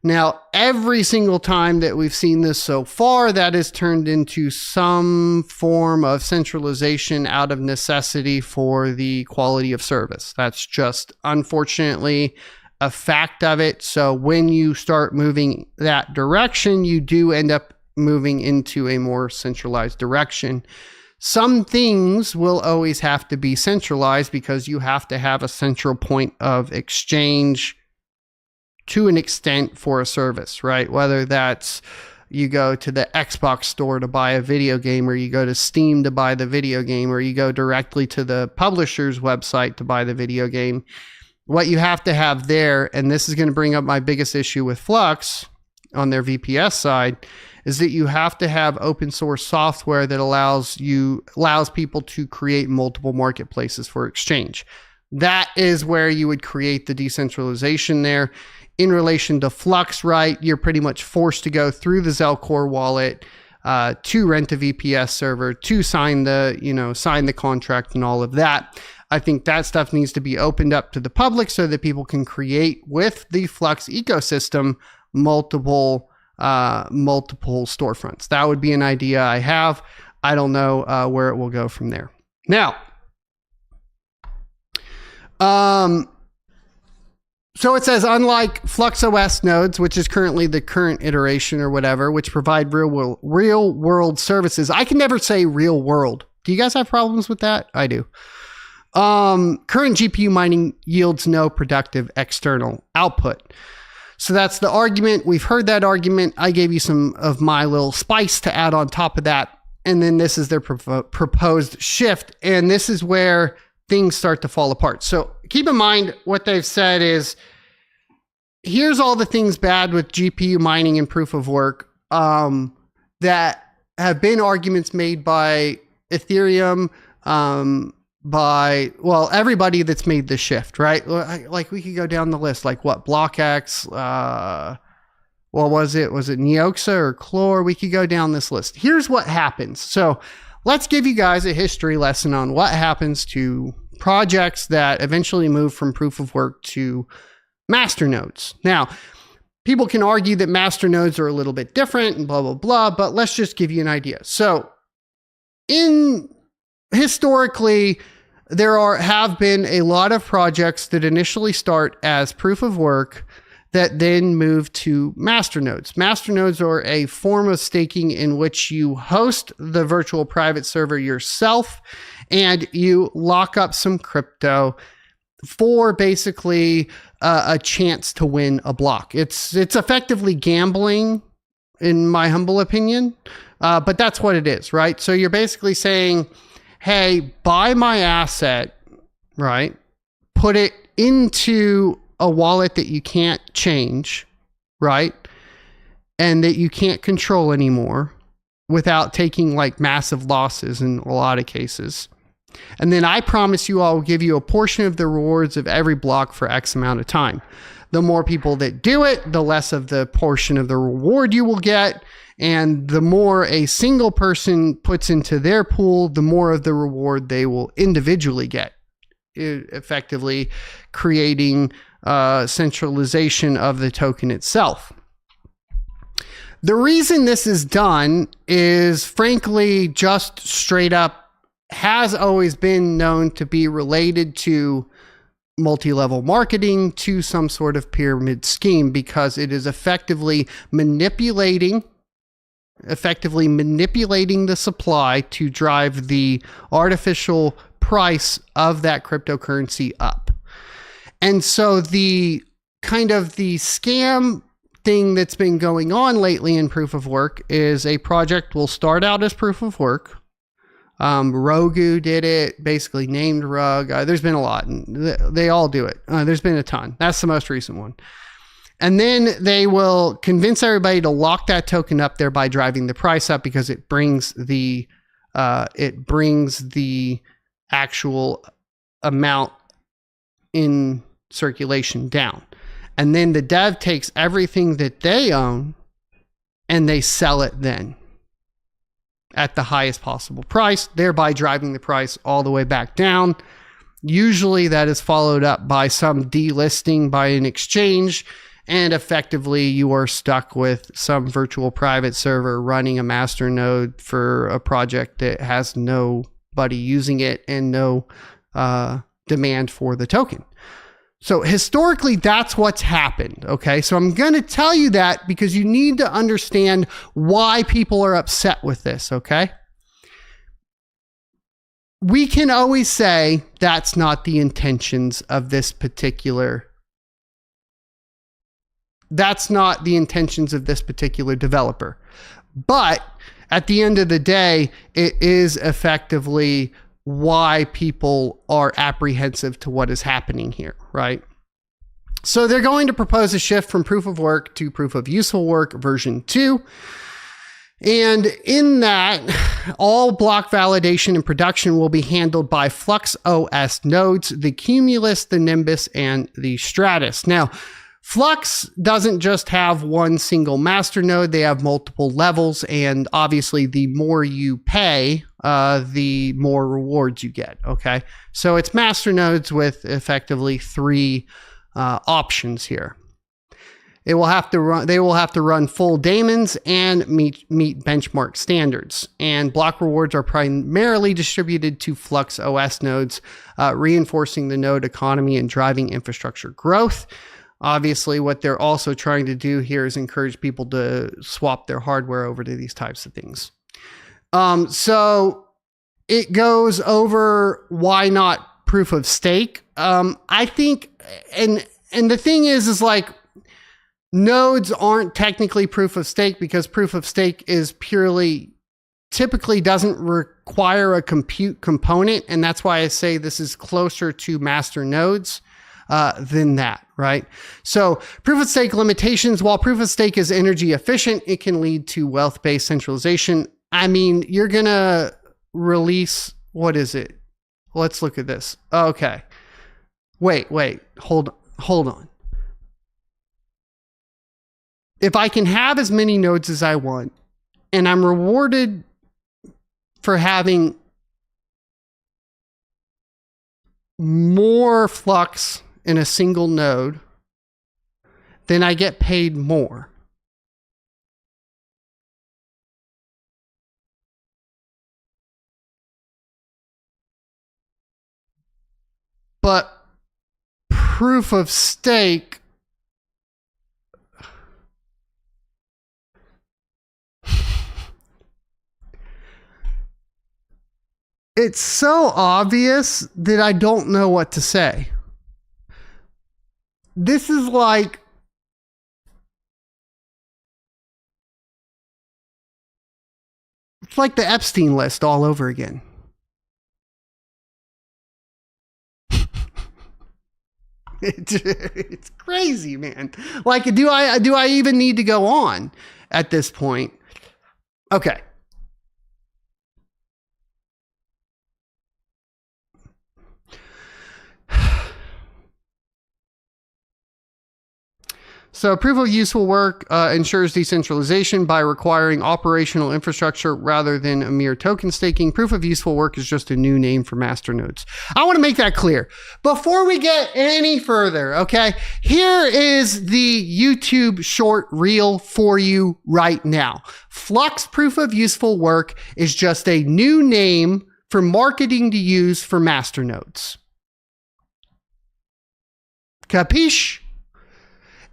Now, every single time that we've seen this so far, that has turned into some form of centralization out of necessity for the quality of service. That's just unfortunately a fact of it. So when you start moving that direction, you do end up moving into a more centralized direction. Some things will always have to be centralized because you have to have a central point of exchange to an extent for a service, right? Whether that's you go to the Xbox store to buy a video game, or you go to Steam to buy the video game, or you go directly to the publisher's website to buy the video game. What you have to have there, and this is going to bring up my biggest issue with Flux on their VPS side, is that you have to have open source software that allows people to create multiple marketplaces for exchange. That is where you would create the decentralization there. In relation to Flux, right, you're pretty much forced to go through the Zelcore wallet to rent a VPS server, to sign the contract and all of that. I think that stuff needs to be opened up to the public so that people can create with the Flux ecosystem multiple storefronts. That would be an idea I have. I don't know where it will go from there. Now, so it says, unlike FluxOS nodes, which is currently the current iteration or whatever, which provide real world services. I can never say real world. Do you guys have problems with that? I do. Current GPU mining yields no productive external output. So that's the argument. We've heard that argument. I gave you some of my little spice to add on top of that. And then this is their proposed shift. And this is where things start to fall apart. So keep in mind what they've said is here's all the things bad with GPU mining and proof of work that have been arguments made by Ethereum, by, well, everybody that's made the shift, right? Like we could go down the list, like what, BlockX, what was it? Was it Neoxa or Chlor? We could go down this list. Here's what happens. So let's give you guys a history lesson on what happens to projects that eventually move from proof of work to master nodes. Now, people can argue that master nodes are a little bit different and blah, blah, blah, but let's just give you an idea. So historically, there have been a lot of projects that initially start as proof of work that then move to master nodes. Master nodes are a form of staking in which you host the virtual private server yourself and you lock up some crypto for basically a chance to win a block. It's effectively gambling, in my humble opinion, but that's what it is, right? So you're basically saying, hey, buy my asset, right? Put it into a wallet that you can't change, right? And that you can't control anymore without taking like massive losses in a lot of cases. And then I promise you, I'll give you a portion of the rewards of every block for X amount of time. The more people that do it, the less of the portion of the reward you will get. And the more a single person puts into their pool, the more of the reward they will individually get, effectively creating centralization of the token itself. The reason this is done is frankly just straight up has always been known to be related to multi-level marketing, to some sort of pyramid scheme, because it is effectively manipulating the supply to drive the artificial price of that cryptocurrency up. And so the kind of the scam thing that's been going on lately in proof of work is a project will start out as proof of work. Rogu did it, basically named Rug. There's been a lot, and they all do it. There's been a ton. That's the most recent one. And then they will convince everybody to lock that token up, thereby driving the price up because it brings the actual amount in circulation down. And then the dev takes everything that they own and they sell it then at the highest possible price, thereby driving the price all the way back down. Usually that is followed up by some delisting by an exchange, and effectively you are stuck with some virtual private server running a master node for a project that has nobody using it and no demand for the token. So historically, that's what's happened. Okay. So I'm going to tell you that because you need to understand why people are upset with this. Okay. We can always say that's not the intentions of this particular developer. But at the end of the day, it is effectively why people are apprehensive to what is happening here, right? So they're going to propose a shift from proof of work to proof of useful work version 2. And in that, all block validation and production will be handled by Flux OS nodes, the Cumulus, the Nimbus, and the Stratus. Now, Flux doesn't just have one single master node, they have multiple levels, and obviously the more you pay, the more rewards you get, okay? So it's master nodes with effectively 3 options here. They will have to run full daemons and meet benchmark standards. And block rewards are primarily distributed to Flux OS nodes, reinforcing the node economy and driving infrastructure growth. Obviously, what they're also trying to do here is encourage people to swap their hardware over to these types of things. So it goes over why not proof of stake. I think, and the thing is like, nodes aren't technically proof of stake because proof of stake is typically doesn't require a compute component. And that's why I say this is closer to master nodes than that, right? So proof of stake limitations, while proof of stake is energy efficient, it can lead to wealth-based centralization. I mean, you're going to release, what is it? Let's look at this. Okay. Wait, hold on. If I can have as many nodes as I want, and I'm rewarded for having more flux in a single node, then I get paid more. But proof of stake, it's so obvious that I don't know what to say. This is like, it's like the Epstein list all over again. It's crazy, man. Like, do I even need to go on at this point? Okay. So proof of useful work ensures decentralization by requiring operational infrastructure rather than a mere token staking. Proof of useful work is just a new name for masternodes. I want to make that clear. Before we get any further, okay, here is the YouTube short reel for you right now. Flux proof of useful work is just a new name for marketing to use for masternodes. Capiche?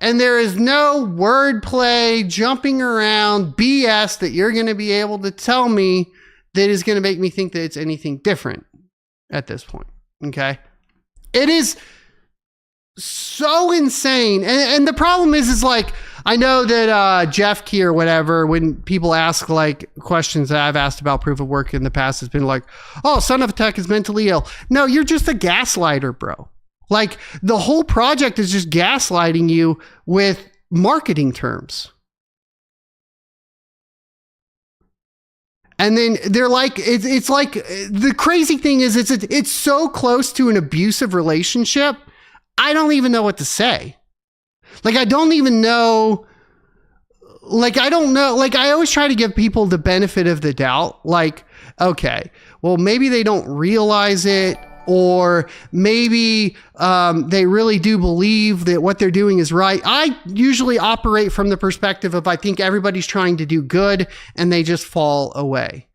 And there is no wordplay, jumping around, BS that you're going to be able to tell me that is going to make me think that it's anything different at this point. Okay? It is so insane. And the problem is like, I know that Jeff Key or whatever, when people ask like questions that I've asked about proof of work in the past, has been like, oh, Son of a Tech is mentally ill. No, you're just a gaslighter, bro. Like, the whole project is just gaslighting you with marketing terms. And then they're like, it's like, the crazy thing is it's so close to an abusive relationship. I don't even know what to say. Like, I don't even know. Like, I don't know. Like, I always try to give people the benefit of the doubt. Like, okay, well, maybe they don't realize it. Or maybe they really do believe that what they're doing is right. I usually operate from the perspective of I think everybody's trying to do good and they just fall away.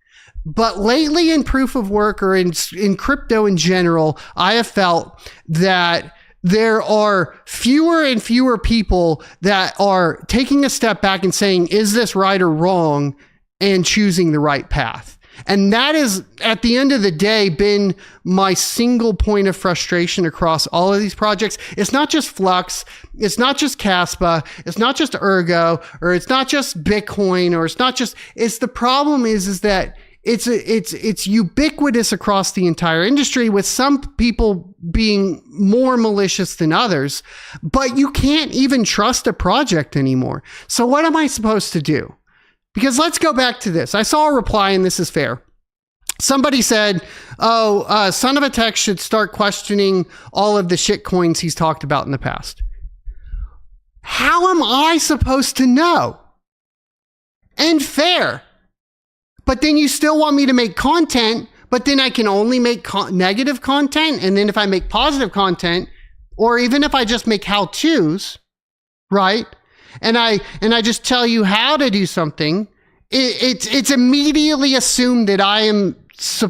But lately in proof of work or in crypto in general, I have felt that there are fewer and fewer people that are taking a step back and saying, is this right or wrong, and choosing the right path. And that is, at the end of the day, been my single point of frustration across all of these projects. It's not just Flux. It's not just Caspa. It's not just Ergo, or it's not just Bitcoin, or it's not just, it's the problem is that it's ubiquitous across the entire industry, with some people being more malicious than others, but you can't even trust a project anymore. So what am I supposed to do? Because let's go back to this. I saw a reply, and this is fair. Somebody said, Son of a Tech should start questioning all of the shit coins he's talked about in the past. How am I supposed to know? And fair. But then you still want me to make content, but then I can only make negative content. And then if I make positive content, or even if I just make how-tos, right? And I just tell you how to do something, it's immediately assumed that I am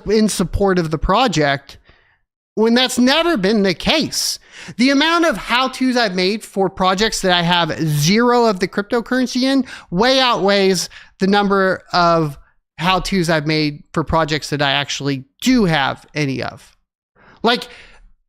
in support of the project, when that's never been the case. The amount of how-tos I've made for projects that I have zero of the cryptocurrency in way outweighs the number of how-tos I've made for projects that I actually do have any of. Like,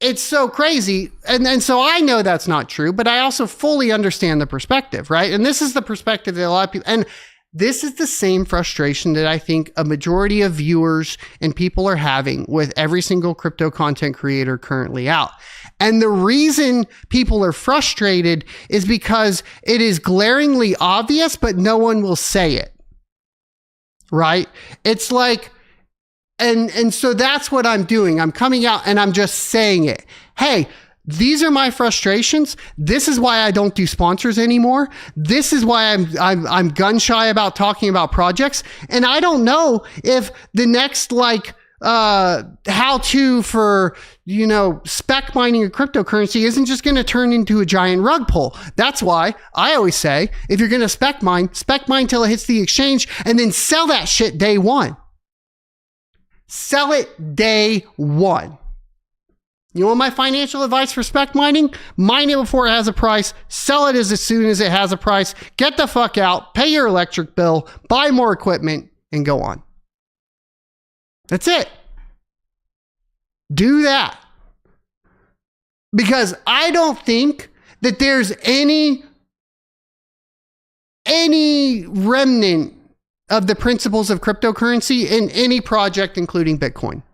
it's so crazy. And so I know that's not true, but I also fully understand the perspective, right? And this is the perspective that a lot of people, and This is the same frustration that I think a majority of viewers and people are having with every single crypto content creator currently out. And the reason people are frustrated is because it is glaringly obvious, but no one will say it. Right? It's like, and so that's what I'm doing. I'm coming out and I'm just saying it. Hey, these are my frustrations. This is why I don't do sponsors anymore. This is why I'm gun shy about talking about projects. And I don't know if the next how to for, spec mining a cryptocurrency isn't just going to turn into a giant rug pull. That's why I always say, if you're going to spec mine till it hits the exchange and then sell that shit day one. Sell it day one. You want my financial advice for spec mining? Mine it before it has a price. Sell it as soon as it has a price. Get the fuck out. Pay your electric bill. Buy more equipment and go on. That's it. Do that. Because I don't think that there's any remnant of the principles of cryptocurrency in any project, including Bitcoin.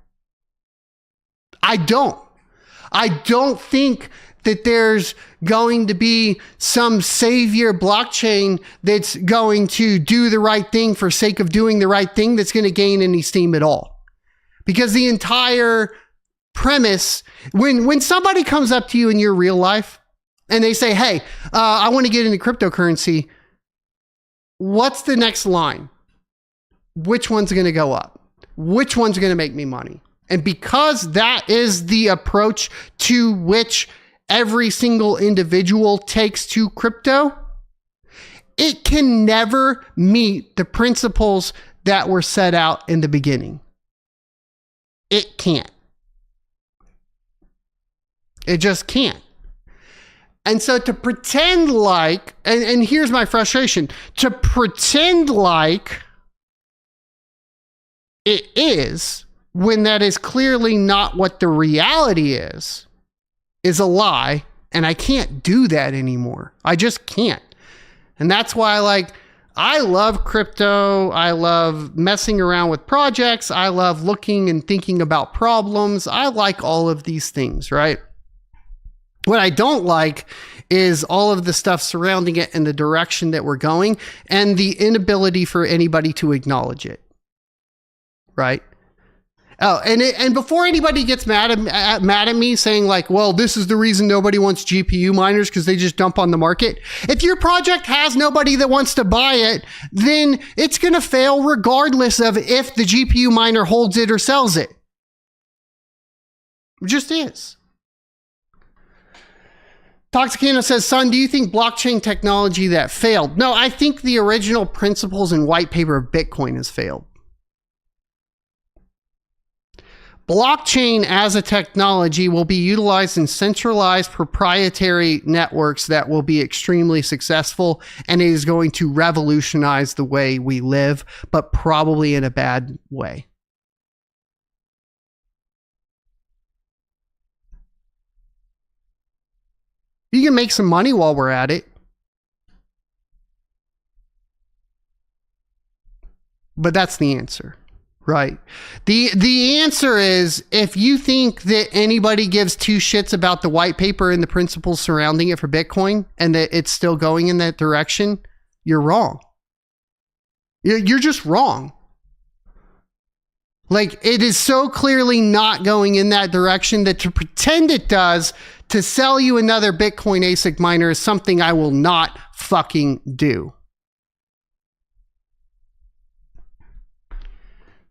I don't think that there's going to be some savior blockchain that's going to do the right thing for sake of doing the right thing that's going to gain any steam at all. Because the entire premise, when somebody comes up to you in your real life and they say, hey, I want to get into cryptocurrency, what's the next line? Which one's going to go up? Which one's going to make me money? And because that is the approach to which every single individual takes to crypto, it can never meet the principles that were set out in the beginning. It can't. It just can't. And so to pretend like, and here's my frustration, to pretend like it is, when that is clearly not what the reality is a lie. And I can't do that anymore. I just can't. And that's why I love crypto. I love messing around with projects. I love looking and thinking about problems. I like all of these things, right? What I don't like is all of the stuff surrounding it and the direction that we're going and the inability for anybody to acknowledge it. Right? Oh, and before anybody gets mad at me saying well, this is the reason nobody wants GPU miners because they just dump on the market. If your project has nobody that wants to buy it, then it's going to fail regardless of if the GPU miner holds it or sells it. It just is. Toxicano says, son, do you think blockchain technology that failed? No, I think the original principles and white paper of Bitcoin has failed. Blockchain as a technology will be utilized in centralized proprietary networks that will be extremely successful, and it is going to revolutionize the way we live, but probably in a bad way. You can make some money while we're at it. But that's the answer. Right. The answer is, if you think that anybody gives two shits about the white paper and the principles surrounding it for Bitcoin and that it's still going in that direction, you're wrong. You're just wrong. It is so clearly not going in that direction that to pretend it does to sell you another Bitcoin ASIC miner is something I will not fucking do.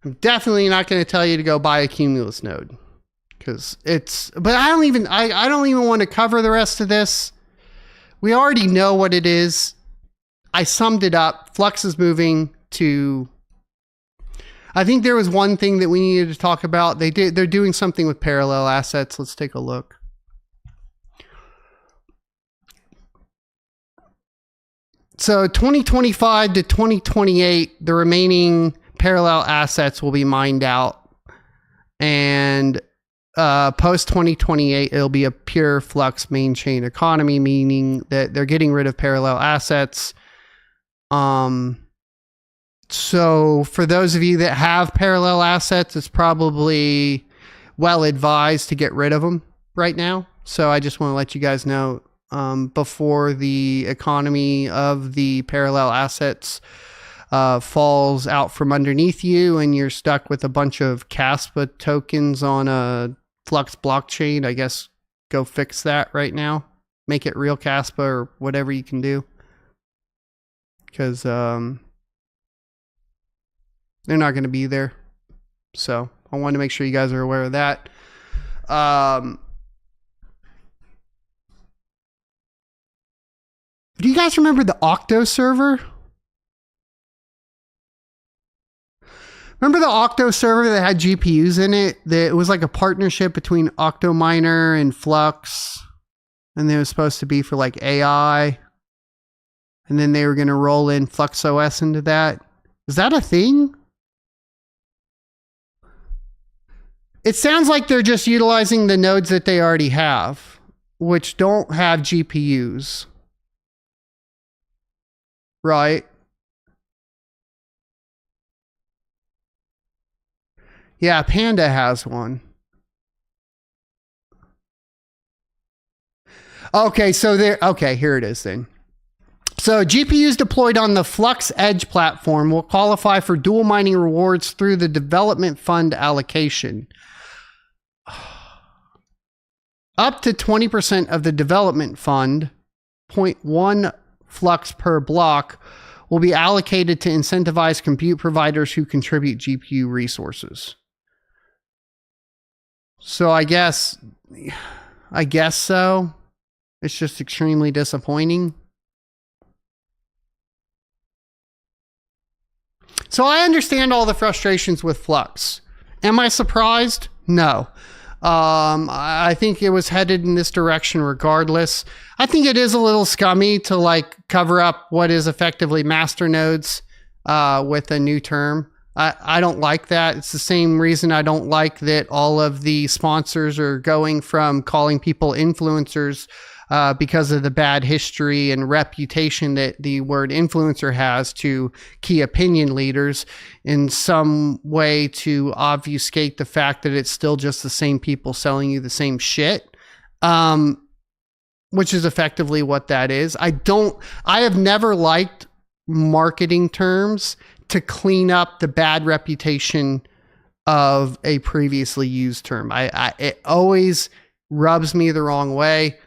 I'm definitely not going to tell you to go buy a Cumulus node because but I don't even want to cover the rest of this. We already know what it is. I summed it up. Flux is moving to, I think there was one thing that we needed to talk about. They're doing something with parallel assets. Let's take a look. So 2025 to 2028, the remaining parallel assets will be mined out, and post 2028 it'll be a pure Flux main chain economy, meaning that they're getting rid of parallel assets. So for those of you that have parallel assets, it's probably well advised to get rid of them right now. So I just want to let you guys know before the economy of the parallel assets falls out from underneath you and you're stuck with a bunch of Caspa tokens on a Flux blockchain. I guess go fix that right now. Make it real Caspa or whatever you can do. Because they're not going to be there. So I wanted to make sure you guys are aware of that. Do you guys remember the Octo server? Remember the Octo server that had GPUs in it? That it was like a partnership between CryptoMiner and Flux. And they were supposed to be for like AI. And then they were going to roll in Flux OS into that. Is that a thing? It sounds like they're just utilizing the nodes that they already have, which don't have GPUs. Right? Yeah, Panda has one. Okay, so here it is then. So GPUs deployed on the Flux Edge platform will qualify for dual mining rewards through the development fund allocation. Up to 20% of the development fund, 0.1 Flux per block, will be allocated to incentivize compute providers who contribute GPU resources. So I guess so. It's just extremely disappointing. So I understand all the frustrations with Flux. Am I surprised? No. I think it was headed in this direction regardless. I think it is a little scummy to like cover up what is effectively master nodes with a new term. I don't like that. It's the same reason I don't like that all of the sponsors are going from calling people influencers because of the bad history and reputation that the word influencer has to key opinion leaders in some way to obfuscate the fact that it's still just the same people selling you the same shit, which is effectively what that is. I have never liked marketing terms to clean up the bad reputation of a previously used term. It always rubs me the wrong way,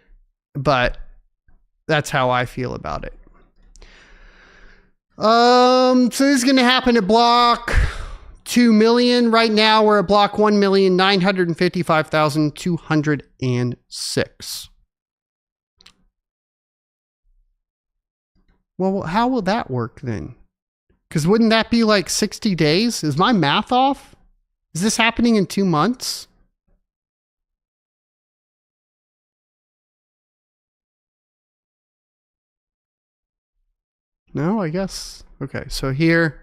but that's how I feel about it. So this is going to happen at block 2 million. Right now we're at block 1,955,206. Well, how will that work then? Because wouldn't that be like 60 days? Is my math off? Is this happening in 2 months? No, I guess. Okay, so here.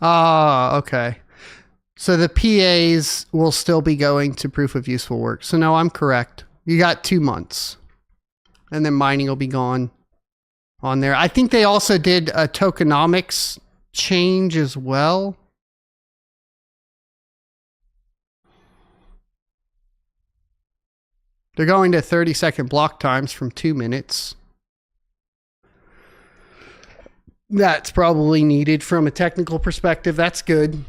Okay. So the PAs will still be going to proof of useful work. So no, I'm correct. You got 2 months. And then mining will be gone on there. I think they also did a tokenomics change as well. They're going to 30-second block times from 2 minutes. That's probably needed from a technical perspective. That's good.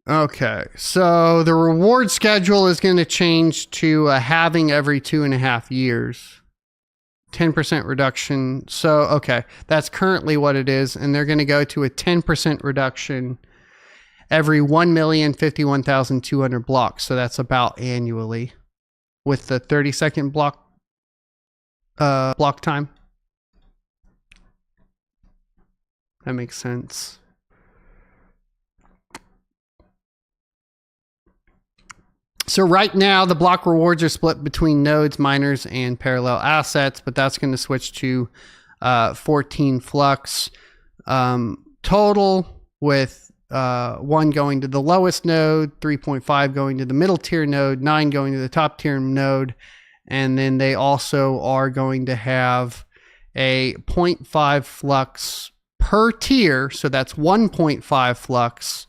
Okay, so the reward schedule is going to change to a halving every 2.5 years. 10% reduction. So, okay, that's currently what it is. And they're going to go to a 10% reduction every 1,051,200 blocks. So that's about annually with the 30-second block time. That makes sense. So right now, the block rewards are split between nodes, miners, and parallel assets, but that's going to switch to 14 Flux. total, with 1 going to the lowest node, 3.5 going to the middle tier node, 9 going to the top tier node. And then they also are going to have a 0.5 flux per tier. So that's 1.5 flux.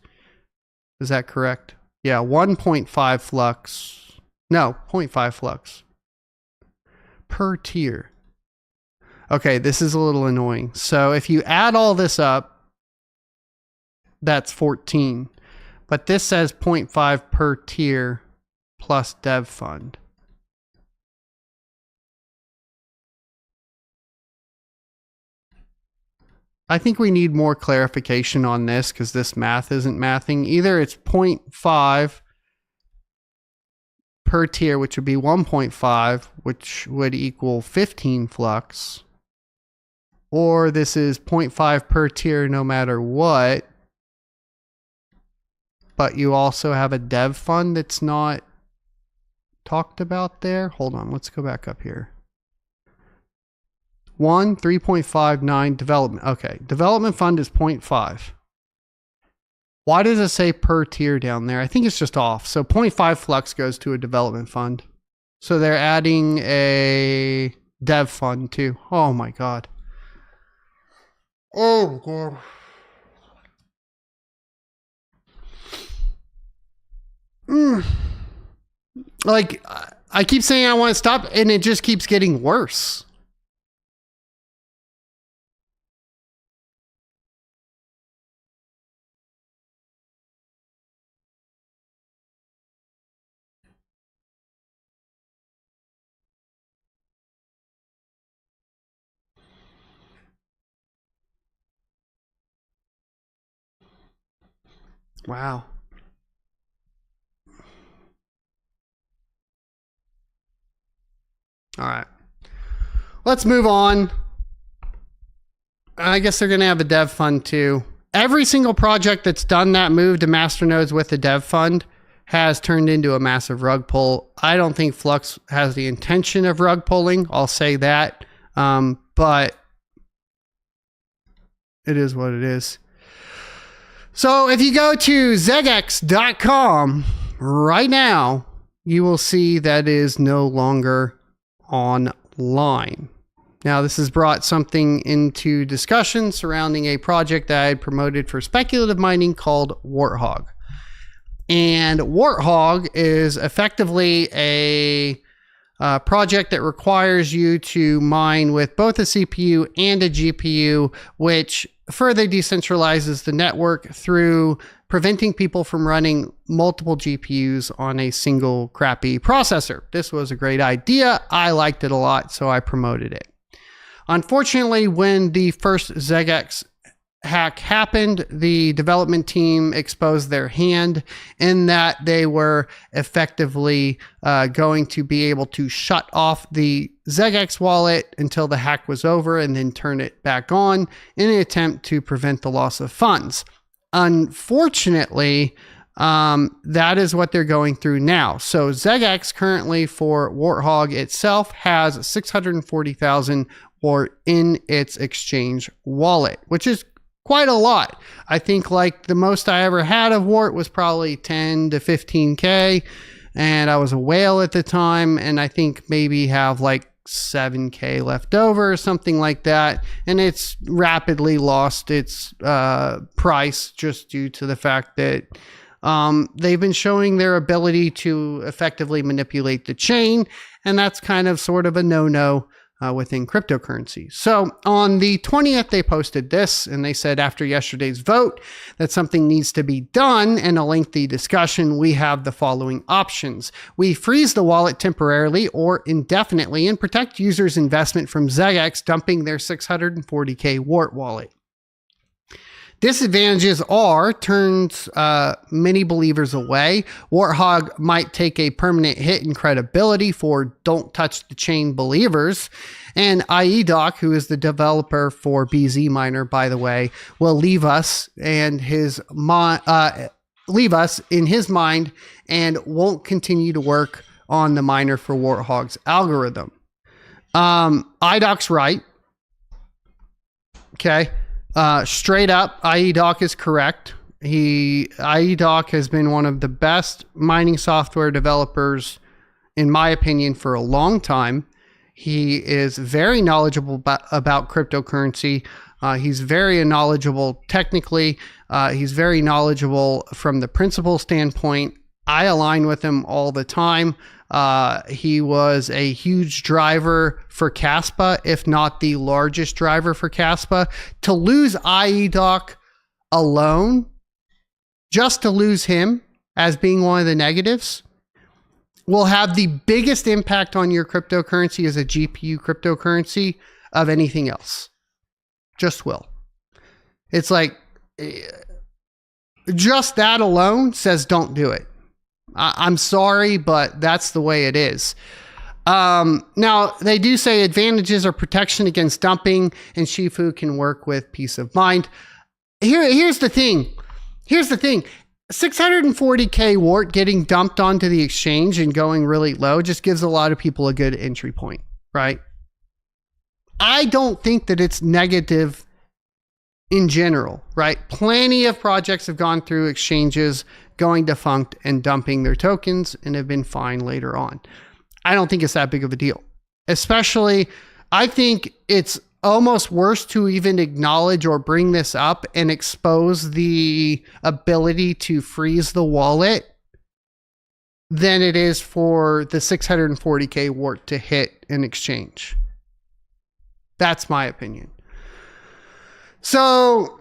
Is that correct? Yeah, 1.5 flux. No, 0.5 flux per tier. Okay, this is a little annoying. So if you add all this up, that's 14. But this says 0.5 per tier plus dev fund. I think we need more clarification on this because this math isn't mathing. Either it's 0.5 per tier, which would be 1.5, which would equal 15 flux. Or this is 0.5 per tier no matter what. But you also have a dev fund that's not talked about there. Hold on, let's go back up here. 3.59 development. Okay, development fund is 0.5. Why does it say per tier down there? I think it's just off. So 0.5 flux goes to a development fund. So they're adding a dev fund too. Oh my God. Oh God. Like, I keep saying I want to stop and it just keeps getting worse. Wow. All right. Let's move on. I guess they're going to have a dev fund too. Every single project that's done that move to masternodes with the dev fund has turned into a massive rug pull. I don't think Flux has the intention of rug pulling. I'll say that. But it is what it is. So if you go to zegx.com right now, you will see that it is no longer online. Now, this has brought something into discussion surrounding a project that I had promoted for speculative mining called Warthog. And Warthog is effectively a project that requires you to mine with both a CPU and a GPU, which further decentralizes the network through preventing people from running multiple GPUs on a single crappy processor. This was a great idea. I liked it a lot, so I promoted it. Unfortunately, when the first ZegX hack happened, the development team exposed their hand in that they were effectively going to be able to shut off the ZegX wallet until the hack was over and then turn it back on in an attempt to prevent the loss of funds. Unfortunately, that is what they're going through now. So ZegX currently for Warthog itself has 640,000 Wart in its exchange wallet, which is quite a lot. I think like the most I ever had of Wart was probably 10 to 15K, and I was a whale at the time, and I think maybe have like 7K left over or something like that, and it's rapidly lost its price just due to the fact that they've been showing their ability to effectively manipulate the chain, and that's kind of sort of a no-no within cryptocurrency. So on the 20th, they posted this and they said after yesterday's vote that something needs to be done. In a lengthy discussion, we have the following options. We freeze the wallet temporarily or indefinitely and protect users' investment from ZegX dumping their 640K Wart wallet. Disadvantages are turns many believers away. Warthog might take a permanent hit in credibility for don't touch the chain believers. And IEDoc, who is the developer for BZ Miner, by the way, will leave us in his mind and won't continue to work on the miner for Warthog's algorithm. IDoc's right. Okay. Straight up, IEDoc is correct. IEDoc has been one of the best mining software developers, in my opinion, for a long time. He is very knowledgeable about cryptocurrency. He's very knowledgeable technically. He's very knowledgeable from the principle standpoint. I align with him all the time. He was a huge driver for Caspa, if not the largest driver for Caspa. To lose IEDoc alone, just to lose him as being one of the negatives, will have the biggest impact on your cryptocurrency as a GPU cryptocurrency of anything else. Just will. It's like, just that alone says don't do it. I'm sorry, but that's the way it is. Now, they do say advantages are protection against dumping, and Shifu can work with peace of mind. Here's the thing. 640K Wart getting dumped onto the exchange and going really low just gives a lot of people a good entry point, right? I don't think that it's negative in general, right? Plenty of projects have gone through exchanges going defunct and dumping their tokens and have been fine later on. I don't think it's that big of a deal. Especially, I think it's almost worse to even acknowledge or bring this up and expose the ability to freeze the wallet than it is for the 640K Wart to hit an exchange. That's my opinion. So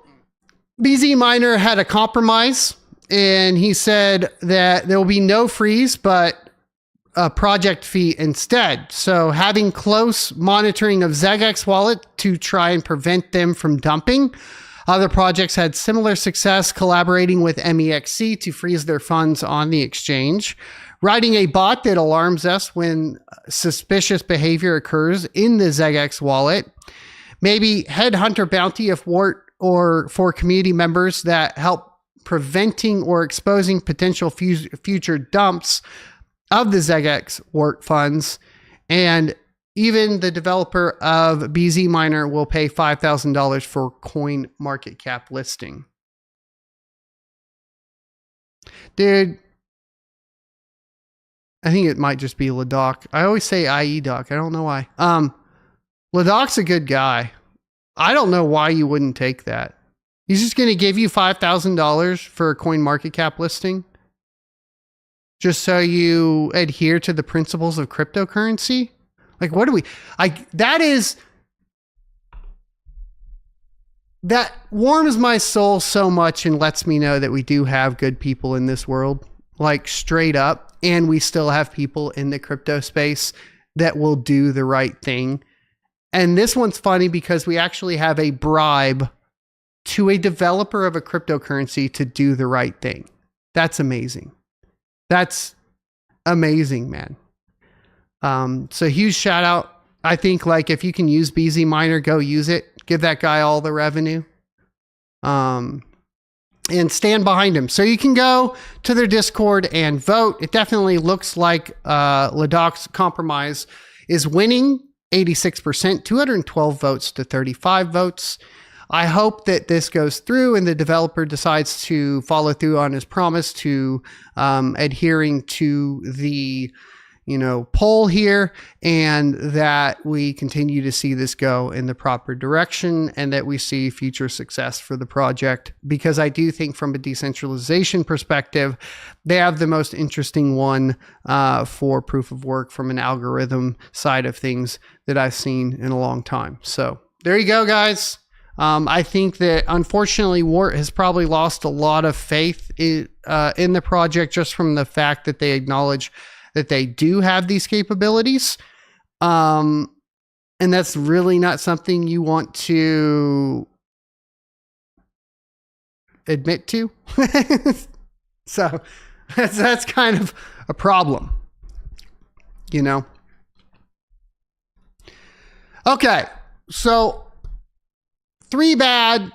BZ Miner had a compromise, and he said that there will be no freeze, but a project fee instead. So having close monitoring of ZegX wallet to try and prevent them from dumping. Other projects had similar success collaborating with MEXC to freeze their funds on the exchange. Writing a bot that alarms us when suspicious behavior occurs in the ZegX wallet. Maybe headhunter bounty if Wart or for community members that help preventing or exposing potential future dumps of the ZegX Wart funds. And even the developer of BZ Miner will pay $5,000 for coin market cap listing. Dude, I think it might just be Ladoc. I always say IEDoc. I don't know why. Ladoc's a good guy. I don't know why you wouldn't take that. He's just going to give you $5,000 for a coin market cap listing just so you adhere to the principles of cryptocurrency. Like, what do we, that warms my soul so much and lets me know that we do have good people in this world, like straight up. And we still have people in the crypto space that will do the right thing. And this one's funny because we actually have a bribe to a developer of a cryptocurrency to do the right thing. That's amazing. That's amazing, man. So huge shout out. I think like if you can use BZ Miner, go use it. Give that guy all the revenue. And stand behind him. So you can go to their Discord and vote. It definitely looks like Ladoc's compromise is winning 86%, 212 votes to 35 votes. I hope that this goes through and the developer decides to follow through on his promise to adhering to the poll here, and that we continue to see this go in the proper direction and that we see future success for the project, because I do think from a decentralization perspective, they have the most interesting one for proof of work from an algorithm side of things that I've seen in a long time. So there you go, guys. I think that unfortunately Wart has probably lost a lot of faith in the project just from the fact that they acknowledge that they do have these capabilities. And that's really not something you want to admit to. So that's kind of a problem, Okay, so 3 bad,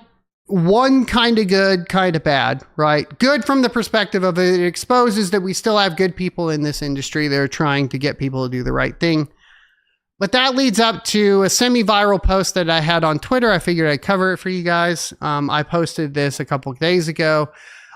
1 kind of good, kind of bad, right? Good from the perspective of it exposes that we still have good people in this industry that are trying to get people to do the right thing. But that leads up to a semi-viral post that I had on Twitter. I figured I'd cover it for you guys. I posted this a couple of days ago.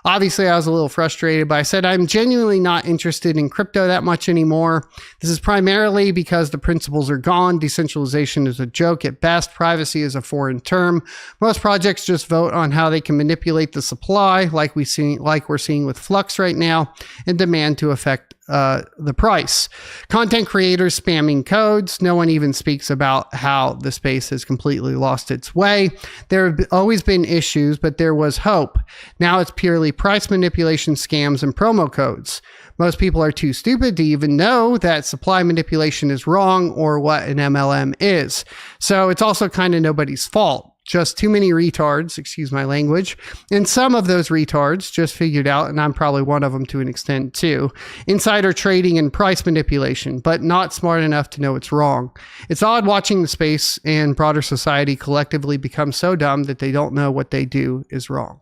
Obviously, I was a little frustrated, but I said I'm genuinely not interested in crypto that much anymore. This is primarily because the principles are gone. Decentralization is a joke at best. Privacy is a foreign term. Most projects just vote on how they can manipulate the supply, like we're seeing with Flux right now, and demand to affect the price. Content creators spamming codes. No one even speaks about how the space has completely lost its way. There have always been issues, but there was hope. Now it's purely price manipulation, scams, and promo codes. Most people are too stupid to even know that supply manipulation is wrong or what an MLM is. So it's also kind of nobody's fault. Just too many retards, excuse my language. And some of those retards just figured out, and I'm probably one of them to an extent too, insider trading and price manipulation, but not smart enough to know it's wrong. It's odd watching the space and broader society collectively become so dumb that they don't know what they do is wrong.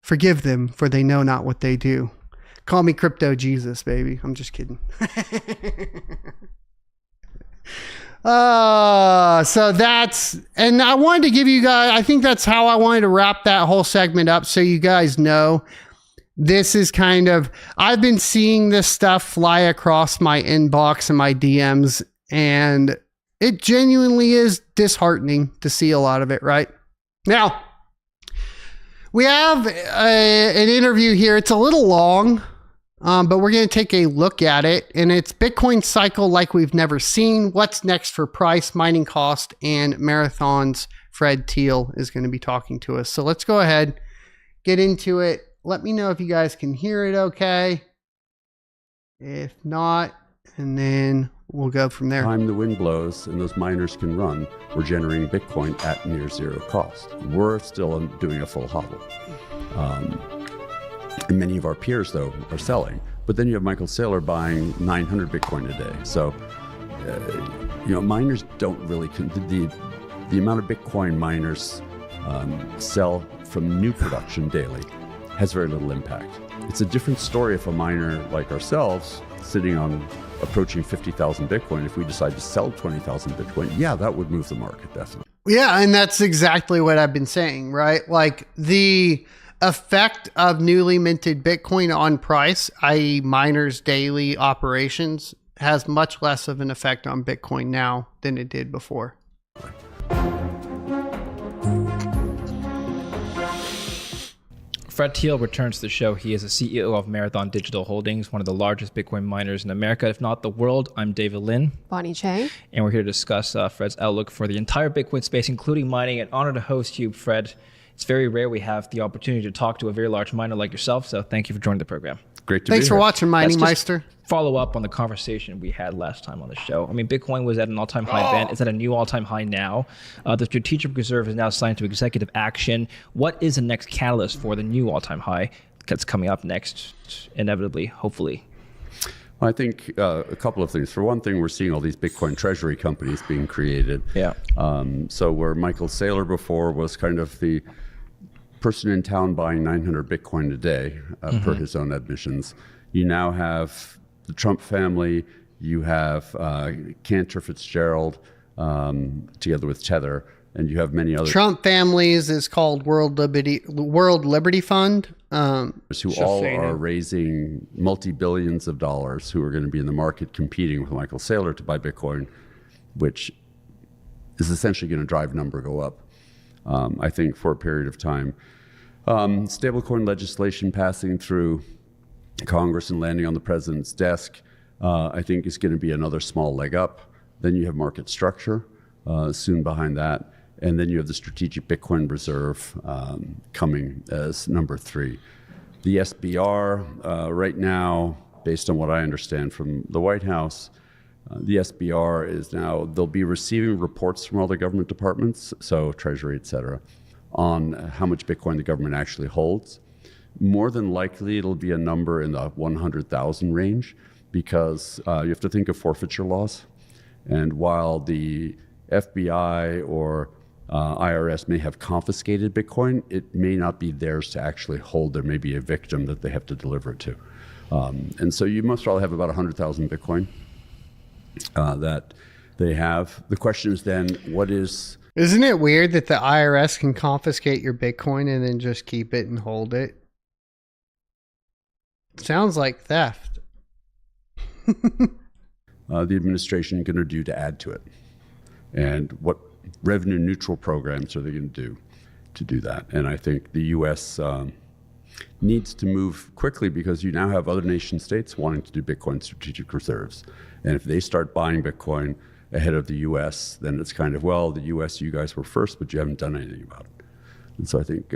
Forgive them, for they know not what they do. Call me Crypto Jesus, baby. I'm just kidding. So that's, and I wanted to give you guys, I think that's how I wanted to wrap that whole segment up. So you guys know, this is kind of, I've been seeing this stuff fly across my inbox and my DMs, and it genuinely is disheartening to see a lot of it, right? Now, we have an interview here. It's a little long. But we're going to take a look at it, and it's Bitcoin cycle like we've never seen. What's next for price, mining cost, and Marathon's Fred Teal is going to be talking to us. So let's go ahead, get into it. Let me know if you guys can hear it okay. If not, and then we'll go from there. Time the wind blows and those miners can run, we're generating Bitcoin at near zero cost. We're still doing a full hodl. And many of our peers, though, are selling. But then you have Michael Saylor buying 900 Bitcoin a day. So, miners don't really, the amount of Bitcoin miners sell from new production daily has very little impact. It's a different story if a miner like ourselves, sitting on approaching 50,000 Bitcoin, if we decide to sell 20,000 Bitcoin, yeah, that would move the market, definitely. Yeah, and that's exactly what I've been saying, right? Like the effect of newly minted Bitcoin on price, i.e. miners' daily operations, has much less of an effect on Bitcoin now than it did before. Fred Teal returns to the show. He is the CEO of Marathon Digital Holdings, one of the largest Bitcoin miners in America, if not the world. I'm David Lin. Bonnie Chang. And we're here to discuss Fred's outlook for the entire Bitcoin space, including mining. An honor to host you, Fred. It's very rare we have the opportunity to talk to a very large miner like yourself, so thank you for joining the program. Great to be here. Thanks for watching, Mining Meister. Follow up on the conversation we had last time on the show. I mean, Bitcoin was at an all-time high then. It's at a new all-time high now. The strategic reserve is now signed to executive action. What is the next catalyst for the new all-time high that's coming up next, inevitably, hopefully? Well, I think a couple of things. For one thing, we're seeing all these Bitcoin treasury companies being created. Yeah. So where Michael Saylor before was kind of the person in town buying 900 Bitcoin a day, per his own admissions, you now have the Trump family, you have Cantor Fitzgerald together with Tether, and you have many other Trump families is called World Liberty Fund, who all are raising multi-billions of dollars, who are going to be in the market competing with Michael Saylor to buy Bitcoin, which is essentially going to drive number go up, I think, for a period of time. Stablecoin legislation passing through Congress and landing on the president's desk, I think is going to be another small leg up. Then you have market structure soon behind that. And then you have the strategic Bitcoin reserve coming as number 3. The SBR right now, based on what I understand from the White House, the SBR is now, they'll be receiving reports from all the government departments, so Treasury, et cetera, on how much Bitcoin the government actually holds. More than likely, it'll be a number in the 100,000 range, because you have to think of forfeiture laws. And while the FBI or IRS may have confiscated Bitcoin, it may not be theirs to actually hold. There may be a victim that they have to deliver it to. And so you most probably have about 100,000 Bitcoin that they have. The question is then, what is... Isn't it weird that the IRS can confiscate your Bitcoin and then just keep it and hold it? Sounds like theft. The administration going to do to add to it? And what revenue neutral programs are they going to do that? And I think the U.S. Needs to move quickly, because you now have other nation states wanting to do Bitcoin strategic reserves. And if they start buying Bitcoin ahead of the U.S., then it's kind of, well, the U.S., you guys were first, but you haven't done anything about it. And so I think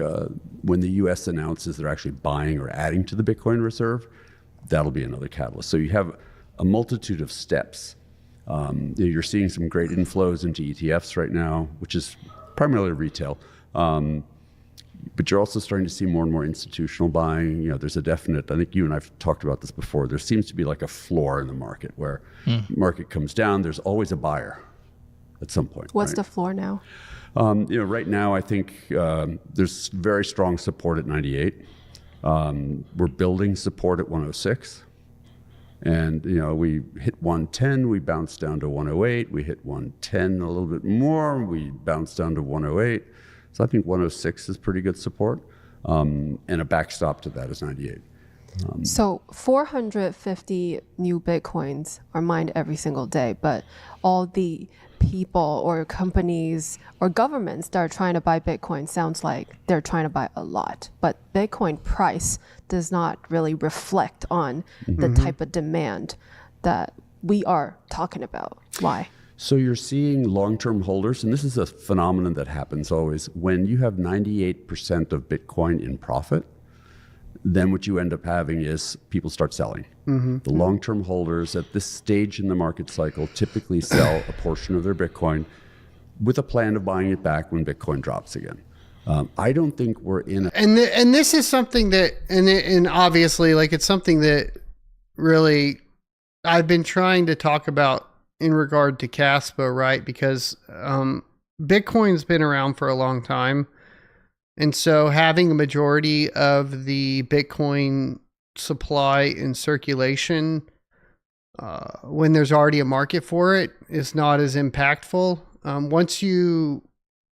when the U.S. announces they're actually buying or adding to the Bitcoin reserve, that'll be another catalyst. So you have a multitude of steps. You're seeing some great inflows into ETFs right now, which is primarily retail. But you're also starting to see more and more institutional buying. There's a definite, I think you and I've talked about this before, there seems to be like a floor in the market where the market comes down, there's always a buyer at some point. What's right? the floor now? Right now, I think there's very strong support at 98. We're building support at 106. And, we hit 110, we bounced down to 108. We hit 110 a little bit more, we bounced down to 108. So I think 106 is pretty good support. And a backstop to that is 98. So 450 new Bitcoins are mined every single day, but all the people or companies or governments that are trying to buy Bitcoin sounds like they're trying to buy a lot. But Bitcoin price does not really reflect on the type of demand that we are talking about. Why? So you're seeing long-term holders, and this is a phenomenon that happens always. When you have 98% of Bitcoin in profit, then what you end up having is people start selling. The long-term holders at this stage in the market cycle typically sell a portion of their Bitcoin with a plan of buying it back when Bitcoin drops again. I don't think we're in a... And this is something that, and obviously, like, it's something that really I've been trying to talk about in regard to Caspa, right? Because Bitcoin's been around for a long time. And so having a majority of the Bitcoin supply in circulation when there's already a market for it is not as impactful. Once you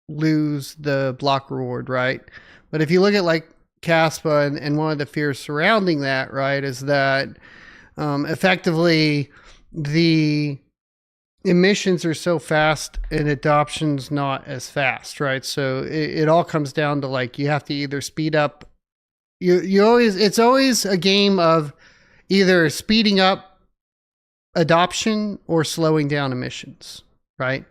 lose the block reward, right? But if you look at like Caspa and one of the fears surrounding that, right, is that effectively the emissions are so fast and adoption's not as fast, right? So it all comes down to, like, you have to either speed up. It's always a game of either speeding up adoption or slowing down emissions, right?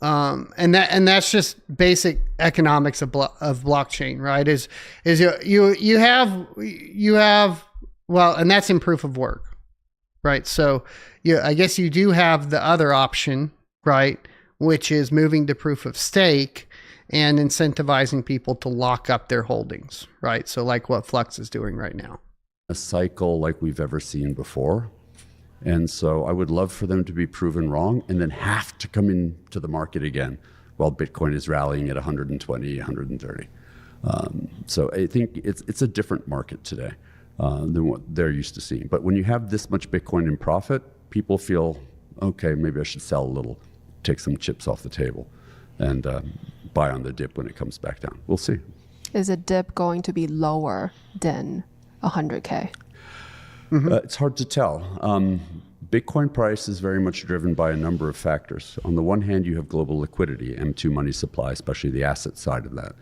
And that's just basic economics of blockchain, right? Is you have well, and that's in proof of work. Right. So I guess you do have the other option, right, which is moving to proof of stake and incentivizing people to lock up their holdings. Right. So like what Flux is doing right now. A cycle like we've ever seen before. And so I would love for them to be proven wrong and then have to come into the market again while Bitcoin is rallying at 120, 130. So I think it's a different market today than what they're used to seeing. But when you have this much Bitcoin in profit, people feel, okay, maybe I should sell a little, take some chips off the table, and buy on the dip when it comes back down. We'll see. Is a dip going to be lower than 100K? It's hard to tell. Bitcoin price is very much driven by a number of factors. On the one hand, you have global liquidity, M2 money supply, especially the asset side of that.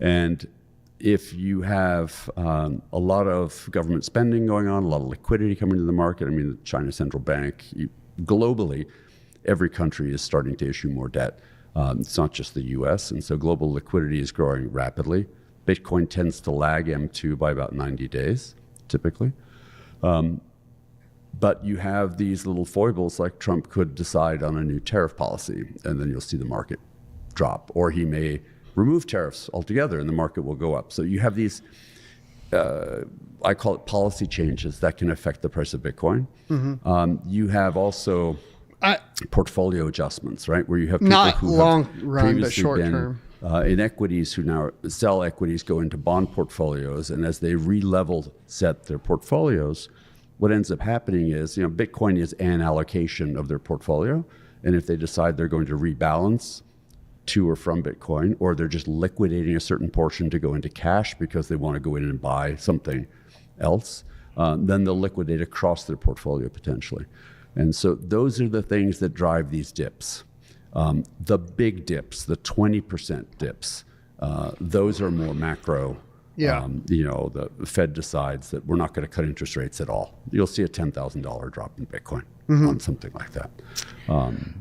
And if you have a lot of government spending going on, a lot of liquidity coming to the market, I mean, the China Central Bank, globally, every country is starting to issue more debt. It's not just the US, and so global liquidity is growing rapidly. Bitcoin tends to lag M2 by about 90 days, typically. But you have these little foibles, like Trump could decide on a new tariff policy, and then you'll see the market drop. Or he may remove tariffs altogether, and the market will go up. So you have these, I call it policy changes that can affect the price of Bitcoin. You have also portfolio adjustments, right? Where you have people not who long have run, but previously short been term. In equities who now sell equities, go into bond portfolios, and as they re-level set their portfolios, what ends up happening is, Bitcoin is an allocation of their portfolio. And if they decide they're going to rebalance to or from Bitcoin, or they're just liquidating a certain portion to go into cash because they want to go in and buy something else, then they'll liquidate across their portfolio potentially. And so those are the things that drive these dips. The big dips, the 20% dips, those are more macro. Yeah. The Fed decides that we're not going to cut interest rates at all. You'll see a $10,000 drop in Bitcoin on something like that.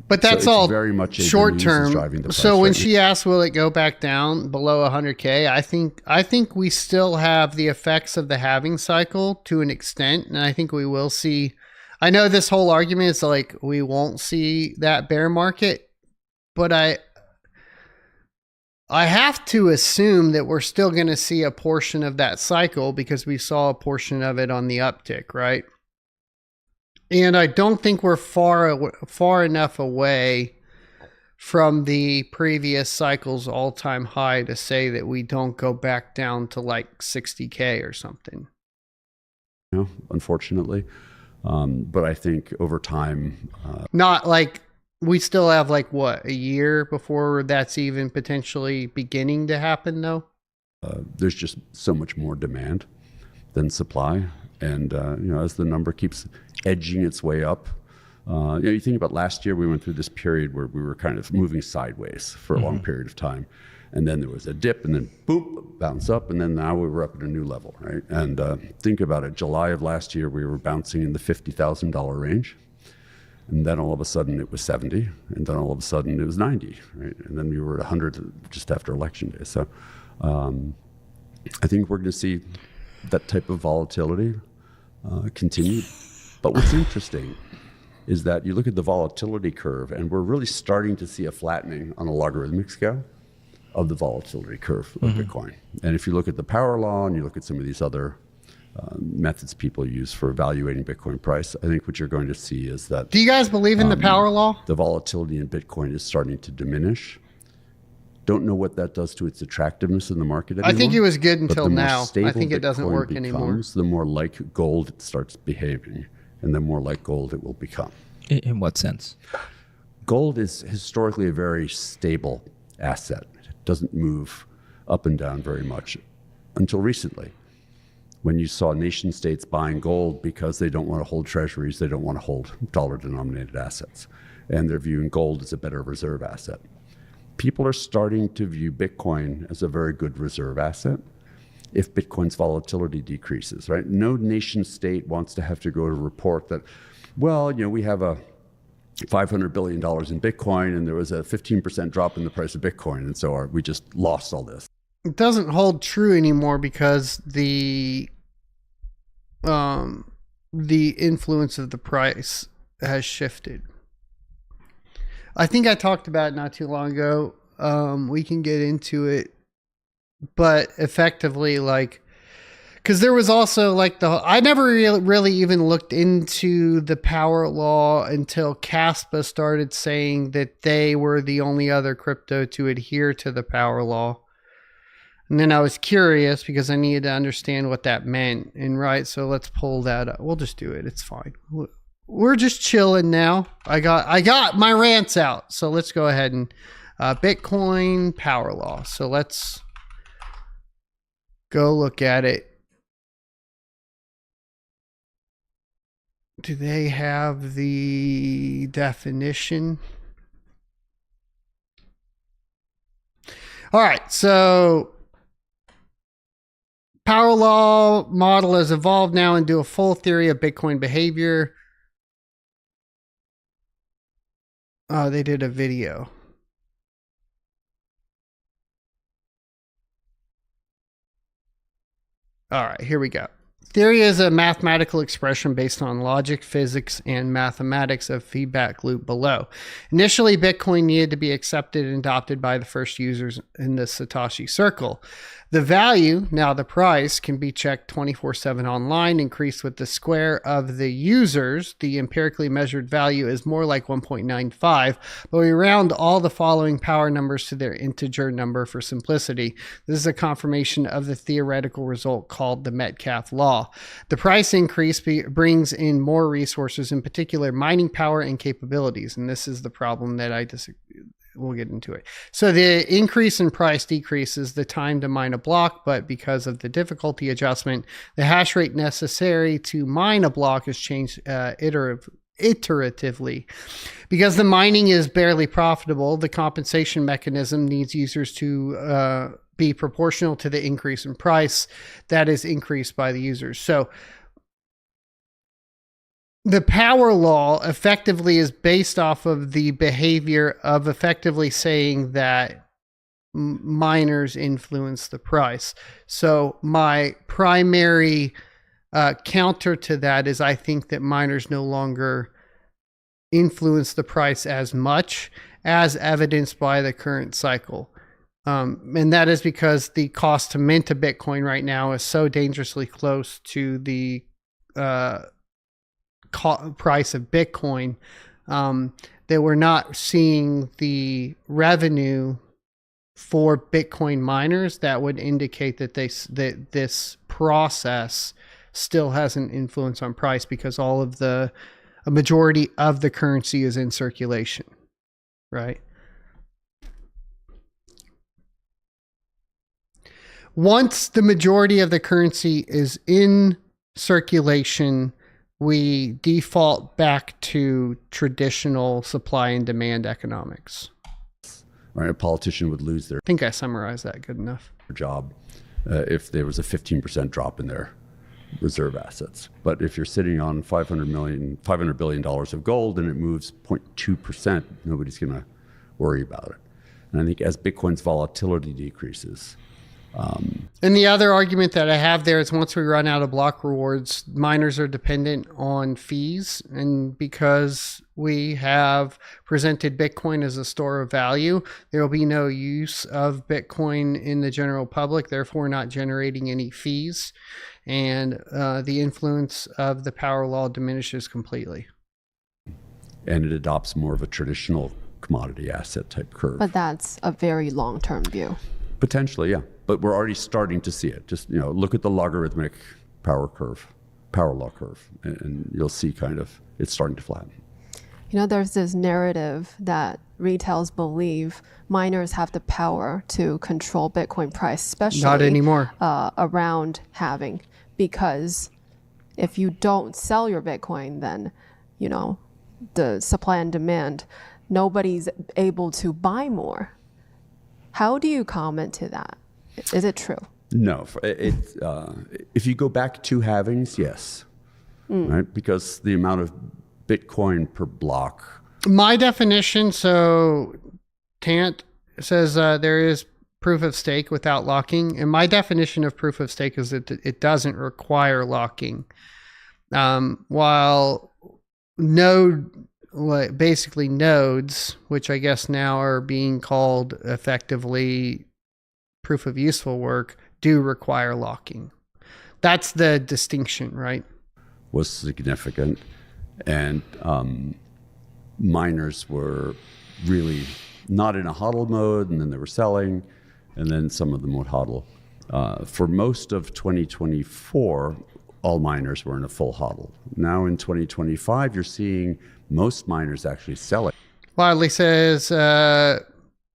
But that's so all very much short term. So when she asked, will it go back down below 100K? I think we still have the effects of the halving cycle to an extent. And I think we will see, I know this whole argument is like, we won't see that bear market, but I have to assume that we're still going to see a portion of that cycle because we saw a portion of it on the uptick, right? And I don't think we're far enough away from the previous cycle's all-time high to say that we don't go back down to like 60K or something. Unfortunately. But I think over time... not like... We still have like what, a year before that's even potentially beginning to happen though? There's just so much more demand than supply. And, as the number keeps edging its way up, you think about last year, we went through this period where we were kind of moving sideways for a long period of time. And then there was a dip and then boop, bounce up. And then now we were up at a new level, right? And think about it. July of last year, we were bouncing in the $50,000 range. And then all of a sudden it was 70, and then all of a sudden it was 90, right? And then we were at 100 just after election day. So I think we're going to see that type of volatility continue. But what's interesting is that you look at the volatility curve, and we're really starting to see a flattening on a logarithmic scale of the volatility curve of Bitcoin. And if you look at the power law and you look at some of these other methods people use for evaluating Bitcoin price, I think what you're going to see is that... Do you guys believe in the power law? The volatility in Bitcoin is starting to diminish. Don't know what that does to its attractiveness in the market anymore. I think it was good until now. I think it Bitcoin doesn't work anymore. The more like gold it starts behaving, and the more like gold it will become. In what sense? Gold is historically a very stable asset. It doesn't move up and down very much until recently, when you saw nation states buying gold because they don't want to hold treasuries, they don't want to hold dollar-denominated assets, and they're viewing gold as a better reserve asset. People are starting to view Bitcoin as a very good reserve asset if Bitcoin's volatility decreases, right? No nation state wants to have to go to report that, well, we have a $500 billion in Bitcoin and there was a 15% drop in the price of Bitcoin, and so we just lost all this. It doesn't hold true anymore because the influence of the price has shifted. I think I talked about it not too long ago. We can get into it, but effectively, like, because there was also like I never really even looked into the power law until Caspa started saying that they were the only other crypto to adhere to the power law. And then I was curious because I needed to understand what that meant. And right, so let's pull that up. We'll just do it. It's fine. We're just chilling now. I got my rants out. So let's go ahead and Bitcoin power law. So let's go look at it. Do they have the definition? All right, so power law model has evolved now into a full theory of Bitcoin behavior. Oh, they did a video. All right, here we go. Theory is a mathematical expression based on logic, physics, and mathematics of feedback loop below. Initially, Bitcoin needed to be accepted and adopted by the first users in the Satoshi circle. The value, now the price, can be checked 24/7 online, increased with the square of the users. The empirically measured value is more like 1.95, but we round all the following power numbers to their integer number for simplicity. This is a confirmation of the theoretical result called the Metcalfe law. law. The price increase brings in more resources, in particular mining power and capabilities. And this is the problem that I disagree. We'll get into it. So the increase in price decreases the time to mine a block, but because of the difficulty adjustment, the hash rate necessary to mine a block is changed iteratively. Because the mining is barely profitable, the compensation mechanism needs users to be proportional to the increase in price that is increased by the users. So the power law effectively is based off of the behavior of effectively saying that miners influence the price. So my primary counter to that is I think that miners no longer influence the price as much, as evidenced by the current cycle. And that is because the cost to mint a Bitcoin right now is so dangerously close to the price of Bitcoin that we're not seeing the revenue for Bitcoin miners that would indicate that that this process still has an influence on price, because a majority of the currency is in circulation, right? Once the majority of the currency is in circulation, we default back to traditional supply and demand economics. Right, a politician would lose their I think I summarized that good enough. job if there was a 15% drop in their reserve assets. But if you're sitting on $500 billion of gold and it moves 0.2%, nobody's going to worry about it. And I think as Bitcoin's volatility decreases. And the other argument that I have there is once we run out of block rewards, miners are dependent on fees. And because we have presented Bitcoin as a store of value, there will be no use of Bitcoin in the general public, therefore not generating any fees. And the influence of the power law diminishes completely. And it adopts more of a traditional commodity asset type curve. But that's a very long-term view. Potentially, yeah. But we're already starting to see it. Just, look at the logarithmic power law curve, and you'll see kind of it's starting to flatten. There's this narrative that retails believe miners have the power to control Bitcoin price, especially not anymore. Around halving, because if you don't sell your Bitcoin, then, the supply and demand, nobody's able to buy more. How do you comment to that? Is it true? No. If you go back to halvings, yes. Right? Because the amount of Bitcoin per block. My definition, so Tant says there is proof of stake without locking. And my definition of proof of stake is that it doesn't require locking. While basically nodes, which I guess now are being called effectively proof of useful work, do require locking. That's the distinction, right? Was significant. And miners were really not in a hodl mode, and then they were selling, and then some of them would hodl. For most of 2024, all miners were in a full hodl. Now in 2025, you're seeing most miners actually selling. Wiley says,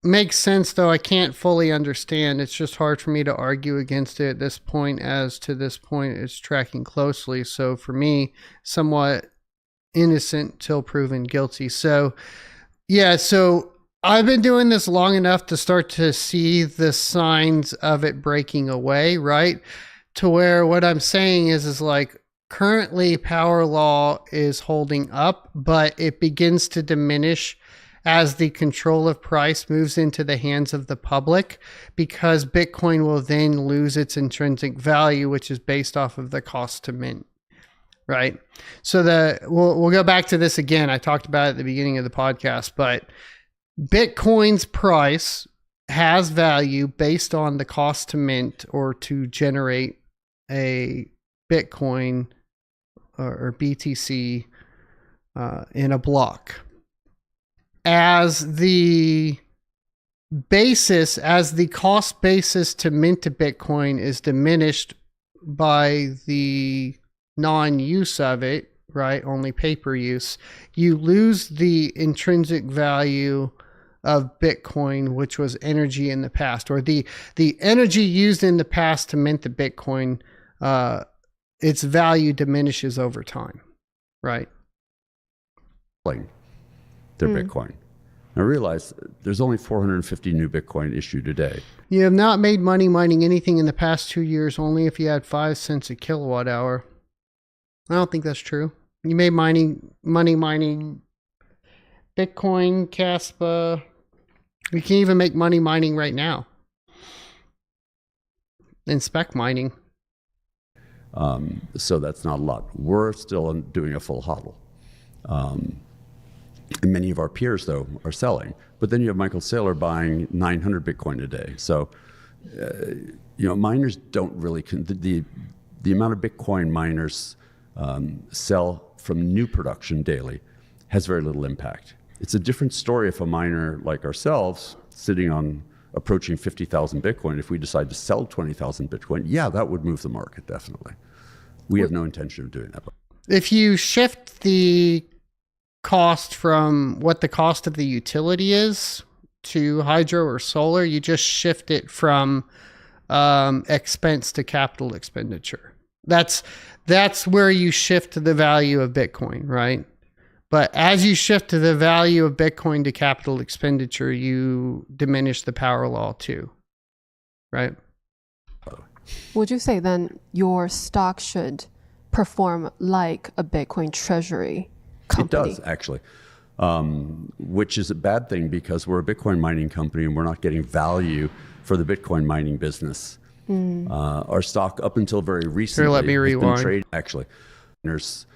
makes sense, though I can't fully understand. It's just hard for me to argue against it at this point, as to this point it's tracking closely. So for me, somewhat innocent till proven guilty. So yeah, so I've been doing this long enough to start to see the signs of it breaking away, right? To where what I'm saying is like currently power law is holding up, but it begins to diminish as the control of price moves into the hands of the public, because Bitcoin will then lose its intrinsic value, which is based off of the cost to mint, right? So we'll go back to this again. I talked about it at the beginning of the podcast, but Bitcoin's price has value based on the cost to mint or to generate a Bitcoin or BTC in a block. As the cost basis to mint a Bitcoin is diminished by the non-use of it, right, only paper use, you lose the intrinsic value of Bitcoin, which was energy in the past, or the energy used in the past to mint the Bitcoin, its value diminishes over time, right? Their Bitcoin. I realize there's only 450 new Bitcoin issued a day. You have not made money mining anything in the past 2 years, only if you had 5 cents a kilowatt hour. I don't think that's true. You made money mining Bitcoin, Caspa. You can even make money mining right now. And spec mining. So that's not a lot. We're still doing a full hodl. And many of our peers, though, are selling. But then you have Michael Saylor buying 900 Bitcoin a day. So, miners don't really, the amount of Bitcoin miners sell from new production daily has very little impact. It's a different story if a miner like ourselves, sitting on approaching 50,000 Bitcoin, if we decide to sell 20,000 Bitcoin, yeah, that would move the market, definitely. We have no intention of doing that. If you shift the cost from what the cost of the utility is to hydro or solar, you just shift it from expense to capital expenditure. That's where you shift the value of Bitcoin, right? But as you shift to the value of Bitcoin to capital expenditure, you diminish the power law too, right? Would you say then your stock should perform like a Bitcoin treasury company? It does, actually, which is a bad thing because we're a Bitcoin mining company and we're not getting value for the Bitcoin mining business. Our stock, up until very recently, let me rewind. has been traded. Actually, miners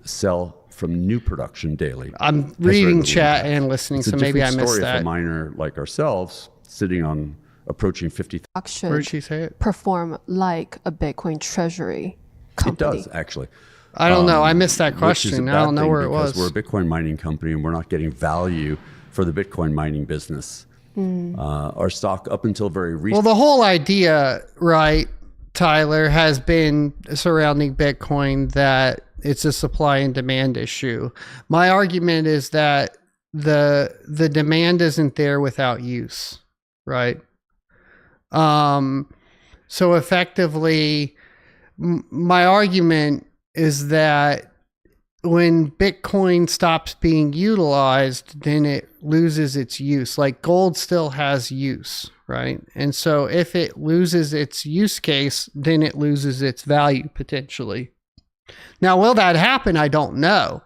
sell from new production daily. I'm reading chat and listening, so maybe I missed that. If a miner like ourselves, sitting on approaching 50,000. Should Where did she say it? perform like a Bitcoin treasury company? It does, actually. I don't know. I missed that Which is a question. bad I don't know thing where it because was. we're a Bitcoin mining company and we're not getting value for the Bitcoin mining business. Our stock, up until very recently. Well, the whole idea, right, Tyler, has been surrounding Bitcoin that it's a supply and demand issue. My argument is that the demand isn't there without use, right? So effectively, my argument is that when Bitcoin stops being utilized, then it loses its use. Like gold still has use, right? And so if it loses its use case, then it loses its value potentially. Now, will that happen? I don't know.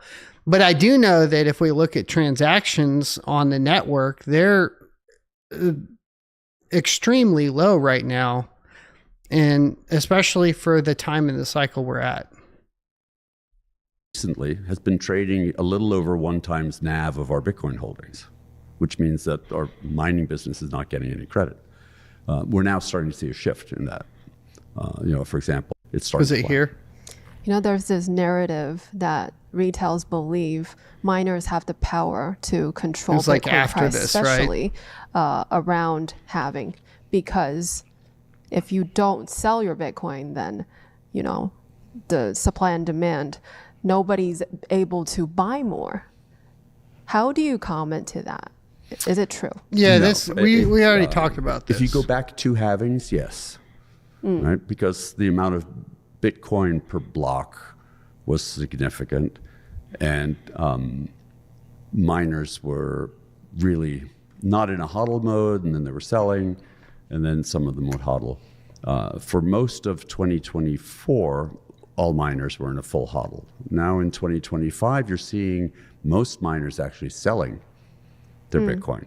But I do know that if we look at transactions on the network, they're extremely low right now. And especially for the time in the cycle we're at. Recently has been trading a little over 1 times NAV of our Bitcoin holdings, which means that our mining business is not getting any credit. We're now starting to see a shift in that. For example, it's starting. Was it here? There's this narrative that retails believe miners have the power to control It was like Bitcoin after price, this, right? especially around halving, because if you don't sell your Bitcoin, then, the supply and demand, nobody's able to buy more. How do you comment to that? Is it true? Yeah, No, we already talked about this. If you go back 2 halvings, yes, right? Because the amount of Bitcoin per block was significant, and miners were really not in a hodl mode, and then they were selling, and then some of them would hodl. For most of 2024, all miners were in a full hodl. Now in 2025, you're seeing most miners actually selling their Bitcoin.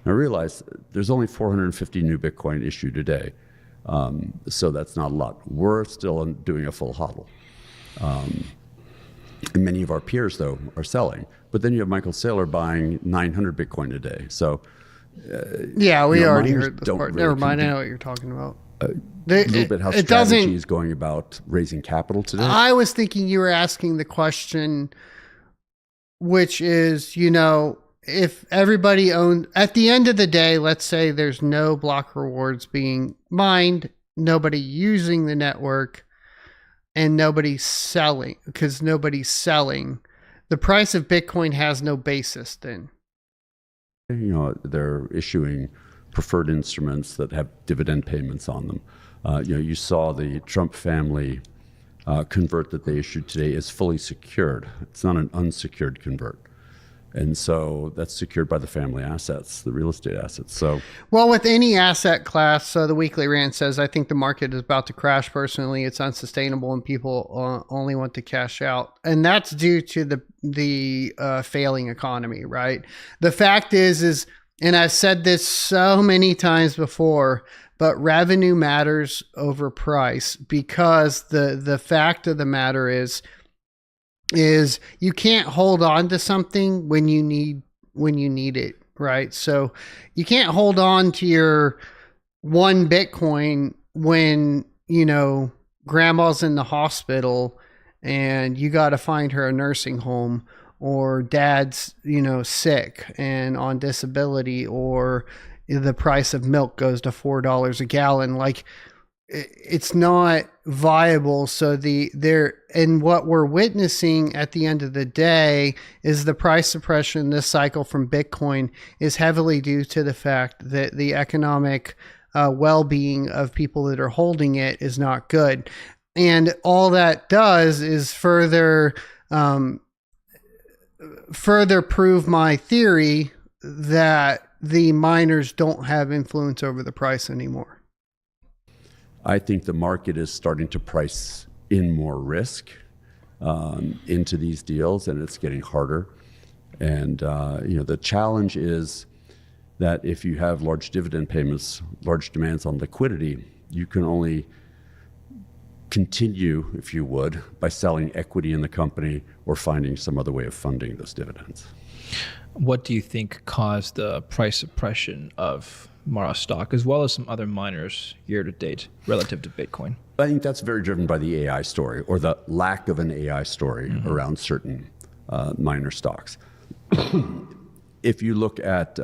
Now realize there's only 450 new Bitcoin issued a day. So that's not a lot. We're still doing a full hodl. And many of our peers, though, are selling. But then you have Michael Saylor buying 900 Bitcoin a day. So yeah, we already miners heard this don't part. really Never mind. I know what you're talking about. A little bit how strategy is going about raising capital today. I was thinking you were asking the question, which is, if everybody owned, at the end of the day, let's say there's no block rewards being mined, nobody using the network and nobody's selling, because nobody's selling, the price of Bitcoin has no basis then. They're issuing preferred instruments that have dividend payments on them. You saw the Trump family convert that they issued today is fully secured. It's not an unsecured convert. And so that's secured by the family assets, the real estate assets. So, well, with any asset class, so the weekly rant says, I think the market is about to crash. Personally, it's unsustainable and people only want to cash out. And that's due to the failing economy, right? The fact is, and I've said this so many times before, but revenue matters over price, because the fact of the matter is you can't hold on to something when you need it, right? So you can't hold on to your one Bitcoin when, grandma's in the hospital and you got to find her a nursing home, or dad's, sick and on disability, or the price of milk goes to $4 a gallon. Like, it's not viable. So and what we're witnessing at the end of the day is the price suppression this cycle from Bitcoin is heavily due to the fact that the economic well-being of people that are holding it is not good. And all that does is further prove my theory that the miners don't have influence over the price anymore. I think the market is starting to price in more risk into these deals, and it's getting harder. And the challenge is that if you have large dividend payments, large demands on liquidity, you can only continue, if you would, by selling equity in the company or finding some other way of funding those dividends. What do you think caused the price suppression of Mara stock, as well as some other miners year to date relative to Bitcoin? I think that's very driven by the AI story, or the lack of an AI story around certain miner stocks. If you look at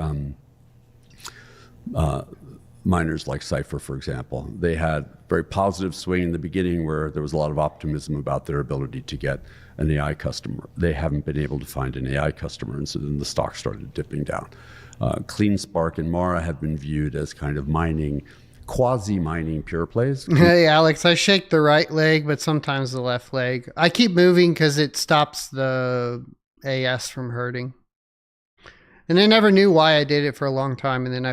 miners like Cypher, for example, they had very positive swing in the beginning where there was a lot of optimism about their ability to get an AI customer. They haven't been able to find an AI customer, and so then the stock started dipping down. CleanSpark and Mara have been viewed as kind of quasi-mining pure plays. Hey, Alex, I shake the right leg, but sometimes the left leg. I keep moving because it stops the AS from hurting. And I never knew why I did it for a long time, and then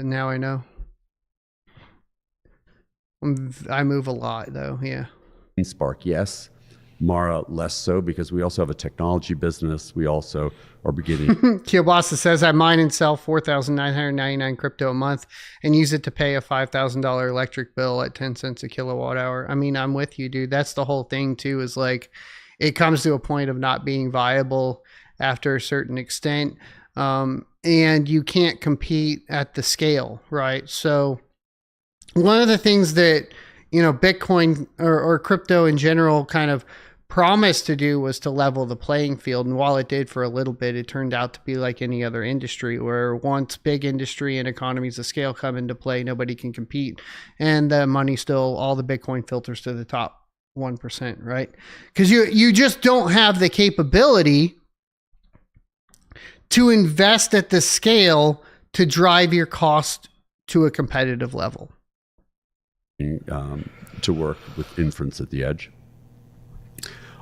now I know. I move a lot, though, yeah. CleanSpark, yes. Mara, less so, because we also have a technology business. We also are beginning. Kielbasa says, I mine and sell 4,999 crypto a month and use it to pay a $5,000 electric bill at 10 cents a kilowatt hour. I mean, I'm with you, dude. That's the whole thing, too, is like it comes to a point of not being viable after a certain extent. And you can't compete at the scale, right? So one of the things that, Bitcoin or crypto in general kind of promised to do was to level the playing field. And while it did for a little bit, it turned out to be like any other industry, where once big industry and economies of scale come into play, nobody can compete. And the money still, all the Bitcoin filters to the top 1%, right? Because you just don't have the capability to invest at the scale to drive your cost to a competitive level. To work with inference at the edge.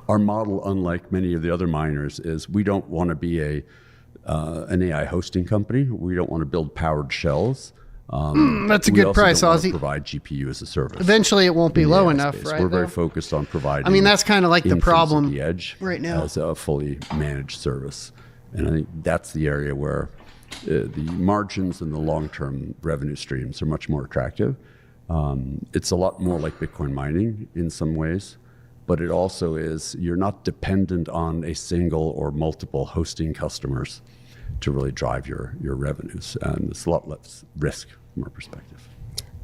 Our model, unlike many of the other miners, is we don't want to be an AI hosting company. We don't want to build powered shells. That's a good price, Ozzy. Provide GPU as a service. Eventually, it won't be low enough, space. right? We're very focused on providing. I mean, that's kind of like the problem at the edge right now as a fully managed service, and I think that's the area where the margins and the long-term revenue streams are much more attractive. It's a lot more like Bitcoin mining in some ways, but it also is, you're not dependent on a single or multiple hosting customers to really drive your revenues. And it's a lot less risk from our perspective.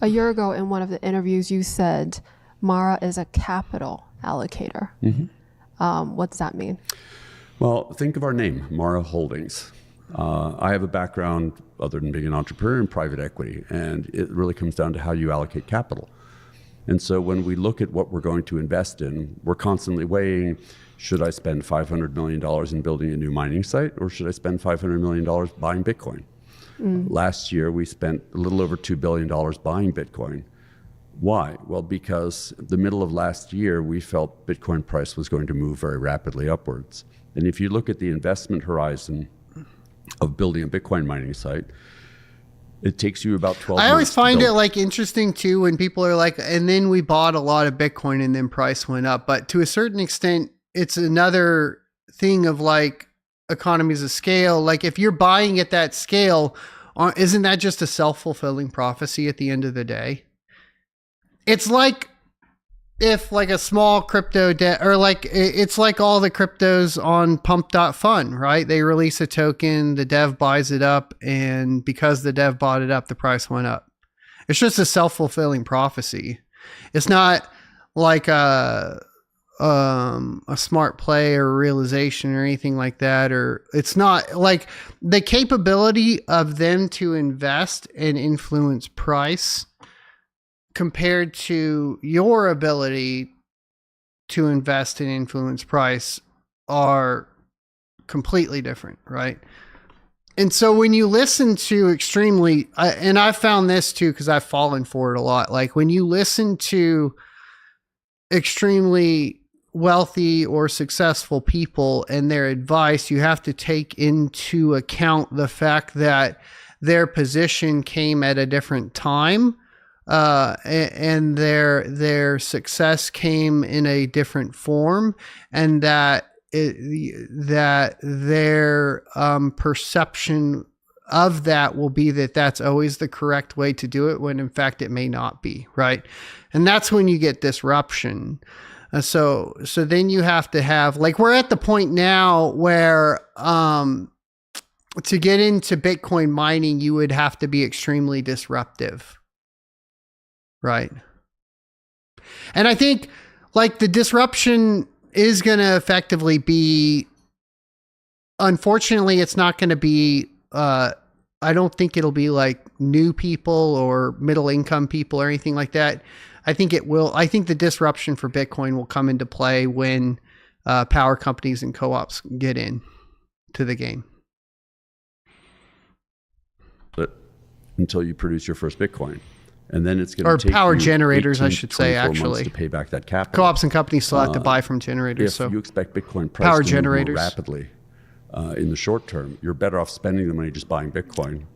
A year ago in one of the interviews, you said Mara is a capital allocator. What does that mean? Well, think of our name, Mara Holdings. I have a background, other than being an entrepreneur, in private equity, and it really comes down to how you allocate capital. And so when we look at what we're going to invest in, we're constantly weighing, should I spend $500 million in building a new mining site, or should I spend $500 million buying Bitcoin? Last year, we spent a little over $2 billion buying Bitcoin. Why? Well, because the middle of last year, we felt Bitcoin price was going to move very rapidly upwards. And if you look at the investment horizon of building a Bitcoin mining site, it takes you about 12 months. I always find it like interesting too when people are like, and then we bought a lot of Bitcoin and then price went up. But to a certain extent, it's another thing of like economies of scale. Like if you're buying at that scale, isn't that just a self-fulfilling prophecy at the end of the day? It's like if like a small crypto debt, or like it's like all the cryptos on pump.fun, right? They release a token, the dev buys it up, and because the dev bought it up, the price went up. It's just a self-fulfilling prophecy. It's not like a smart play or realization or anything like that, or it's not like the capability of them to invest and influence price compared to your ability to invest and influence price are completely different, right? And so when you listen to extremely, and I've found this too, because I've fallen for it a lot, like when you listen to extremely wealthy or successful people and their advice, you have to take into account the fact that their position came at a different time. And their success came in a different form, and that their perception of that will be that that's always the correct way to do it, when in fact it may not be, right? And that's when you get disruption. So then you have to have, like, we're at the point now where to get into Bitcoin mining, you would have to be extremely disruptive. Right. And I think like the disruption is going to effectively be, unfortunately, it's not going to be, I don't think it'll be like new people or middle income people or anything like that. I think the disruption for Bitcoin will come into play when power companies and co-ops get in to the game. But until you produce your first Bitcoin. And then it's going to take power you generators, 18, I should say, 24 actually, months to pay back that capital. Co-ops and companies still have to buy from generators. If so you expect Bitcoin price power to generators move more rapidly in the short term, you're better off spending the money just buying Bitcoin,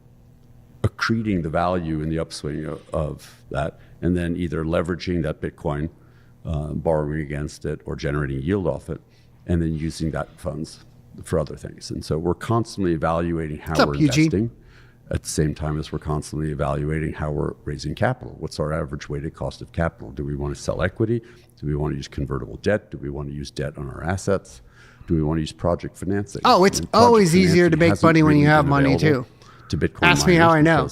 accreting the value in the upswing of that, and then either leveraging that Bitcoin, borrowing against it, or generating yield off it, and then using that funds for other things. And so we're constantly evaluating how we're investing. At the same time as we're constantly evaluating how we're raising capital. What's our average weighted cost of capital? Do we want to sell equity? Do we want to use convertible debt? Do we want to use debt on our assets? Do we want to use project financing? Oh, it's always easier to make money when you have money too. To Bitcoin Ask me how I know.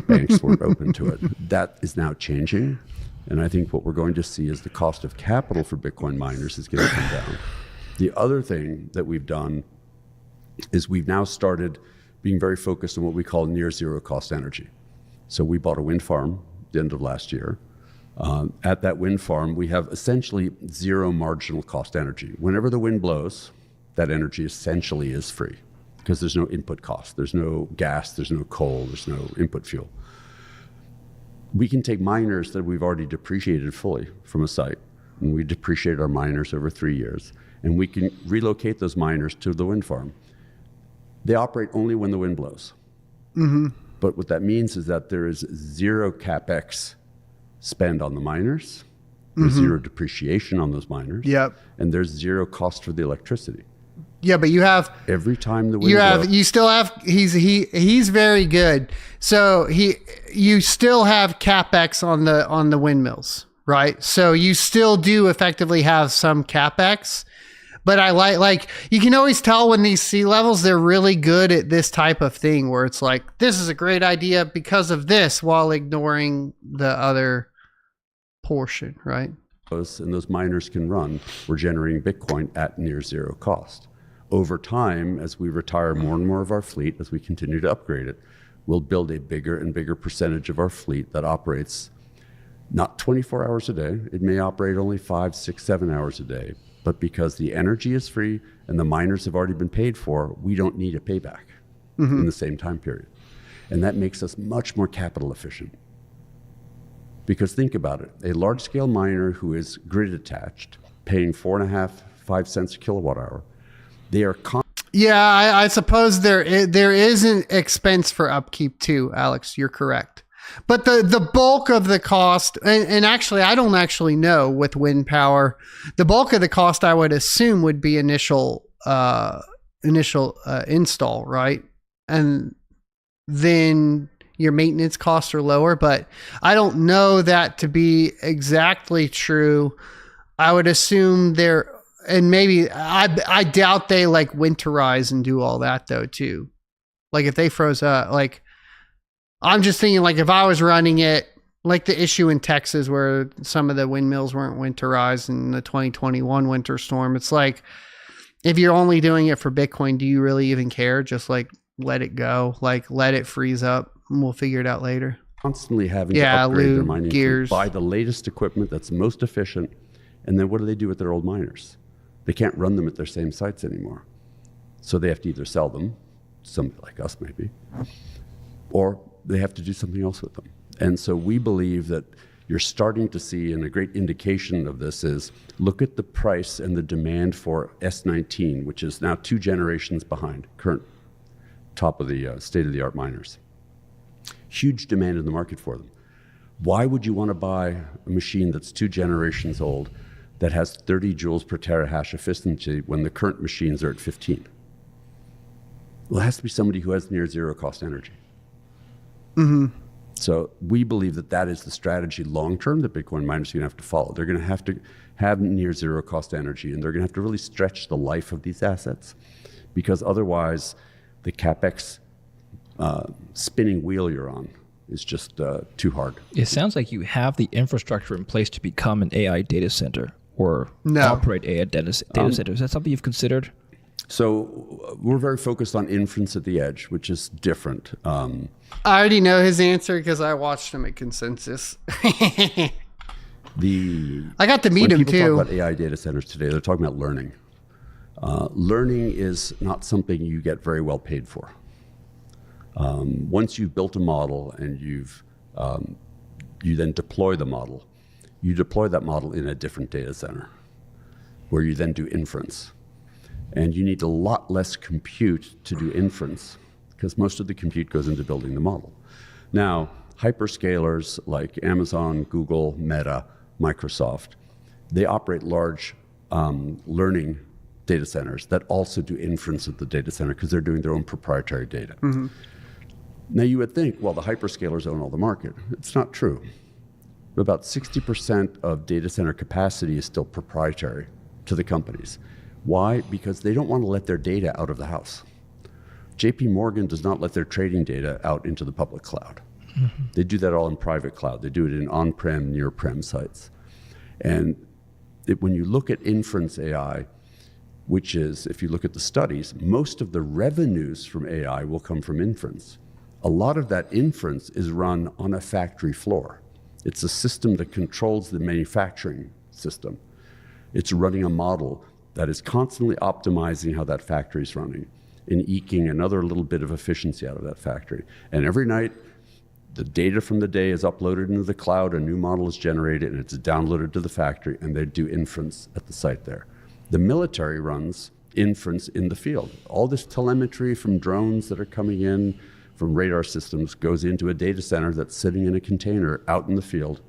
Banks weren't open to it. That is now changing. And I think what we're going to see is the cost of capital for Bitcoin miners is going to come down. The other thing that we've done is we've now started being very focused on what we call near zero cost energy. So we bought a wind farm at the end of last year. At that wind farm, we have essentially zero marginal cost energy. Whenever the wind blows, that energy essentially is free because there's no input cost. There's no gas, there's no coal, there's no input fuel. We can take miners that we've already depreciated fully from a site, and we depreciate our miners over 3 years, and we can relocate those miners to the wind farm. They operate only when the wind blows. Mm-hmm. But what that means is that there is zero CapEx spend on the miners, there's zero depreciation on those miners, and there's zero cost for the electricity. Yeah, but you have every time the wind blows. You still have he's very good. So you still have CapEx on the windmills, right? So you still do effectively have some CapEx. But I like you can always tell when these sea levels, they're really good at this type of thing where it's like, this is a great idea because of this, while ignoring the other portion, right? And those miners can run. We're generating Bitcoin at near zero cost. Over time, as we retire more and more of our fleet, as we continue to upgrade it, we'll build a bigger and bigger percentage of our fleet that operates Not 24 hours a day. It may operate only 5, 6, 7 hours a day. But because the energy is free and the miners have already been paid for, we don't need a payback in the same time period. And that makes us much more capital efficient. Because think about it, a large-scale miner who is grid attached, paying 4.5, 5 cents a kilowatt hour, they are I suppose there is an expense for upkeep too, Alex. You're correct. But the bulk of the cost, and actually, I don't actually know with wind power, the bulk of the cost I would assume would be initial install, right? And then your maintenance costs are lower, but I don't know that to be exactly true. I would assume and maybe I doubt they like winterize and do all that though too. Like if they froze up, like I'm just thinking like if I was running it, like the issue in Texas where some of the windmills weren't winterized in the 2021 winter storm. It's like, if you're only doing it for Bitcoin, do you really even care? Just like let it go, like let it freeze up and we'll figure it out later. Constantly having to upgrade their mining gears, buy the latest equipment that's most efficient. And then what do they do with their old miners? They can't run them at their same sites anymore. So they have to either sell them, somebody like us maybe, or they have to do something else with them. And so we believe that you're starting to see, and a great indication of this is, look at the price and the demand for S19, which is now 2 generations behind current top of the state-of-the-art miners. Huge demand in the market for them. Why would you want to buy a machine that's 2 generations old that has 30 joules per terahash efficiency when the current machines are at 15? Well, it has to be somebody who has near zero cost energy. So we believe that that is the strategy long-term that Bitcoin miners are going to have to follow. They're going to have near zero cost energy, and they're going to have to really stretch the life of these assets, because otherwise the CapEx spinning wheel you're on is just too hard. It sounds like you have the infrastructure in place to become an AI data center or operate AI data centers. Is that something you've considered? So we're very focused on inference at the edge, which is different. I already know his answer because I watched him at Consensus. I got to meet him too. When people talk about AI data centers today, they're talking about learning. Learning is not something you get very well paid for. Once you've built a model and you then deploy the model, you deploy that model in a different data center where you then do inference. And you need a lot less compute to do inference because most of the compute goes into building the model. Now, hyperscalers like Amazon, Google, Meta, Microsoft, they operate large learning data centers that also do inference at the data center because they're doing their own proprietary data. Now you would think, well, the hyperscalers own all the market. It's not true. About 60% of data center capacity is still proprietary to the companies. Why? Because they don't want to let their data out of the house. JP Morgan does not let their trading data out into the public cloud. They do that all in private cloud. They do it in on-prem, near-prem sites. And when you look at inference AI, which is, if you look at the studies, most of the revenues from AI will come from inference. A lot of that inference is run on a factory floor. It's a system that controls the manufacturing system. It's running a model that is constantly optimizing how that factory is running and eking another little bit of efficiency out of that factory. And every night, the data from the day is uploaded into the cloud, a new model is generated, and it's downloaded to the factory, and they do inference at the site there. The military runs inference in the field. All this telemetry from drones that are coming in, from radar systems, goes into a data center that's sitting in a container out in the field.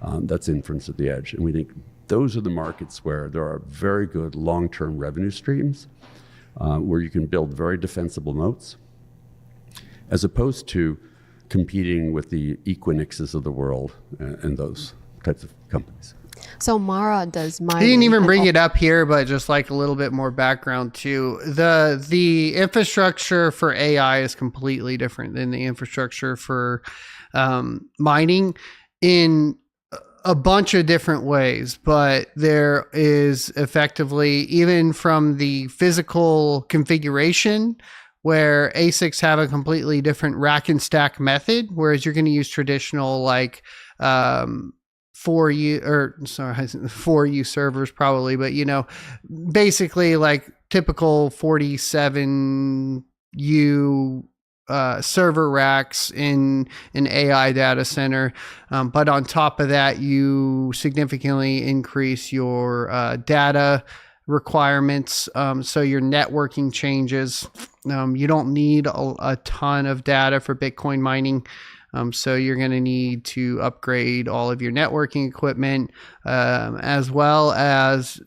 That's inference at the edge. And we think those are the markets where there are very good long-term revenue streams, where you can build very defensible moats, as opposed to competing with the Equinixes of the world and those types of companies. So Mara does mining. He didn't even bring it up here, but just like a little bit more background too. The infrastructure for AI is completely different than the infrastructure for mining in a bunch of different ways, but there is effectively, even from the physical configuration, where ASICs have a completely different rack and stack method, whereas you're going to use traditional like 4U servers probably, but basically like typical 47U server racks in an AI data center. But on top of that, you significantly increase your data requirements. So your networking changes. You don't need a ton of data for Bitcoin mining. So you're going to need to upgrade all of your networking equipment, as well as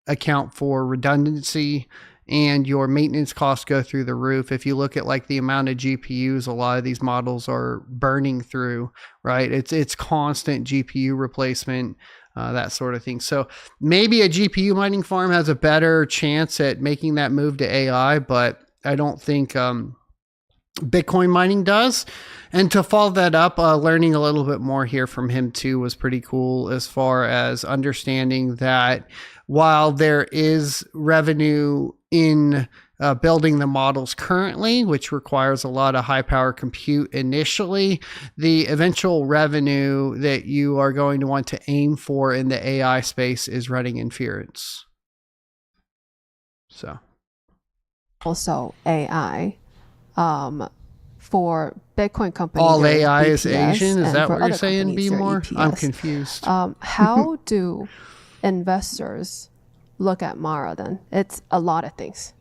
account for redundancy, and your maintenance costs go through the roof. If you look at like the amount of GPUs a lot of these models are burning through, right? It's constant GPU replacement, that sort of thing. So maybe a GPU mining farm has a better chance at making that move to AI, but I don't think Bitcoin mining does. And to follow that up, learning a little bit more here from him too was pretty cool, as far as understanding that while there is revenue in building the models currently, which requires a lot of high power compute initially, the eventual revenue that you are going to want to aim for in the AI space is running inference. So also AI, for Bitcoin companies, all AI is BTS, Asian. Is and that for what you're other saying? companies, Be they're more. ETS. I'm confused. How do investors look at Mara then? It's a lot of things.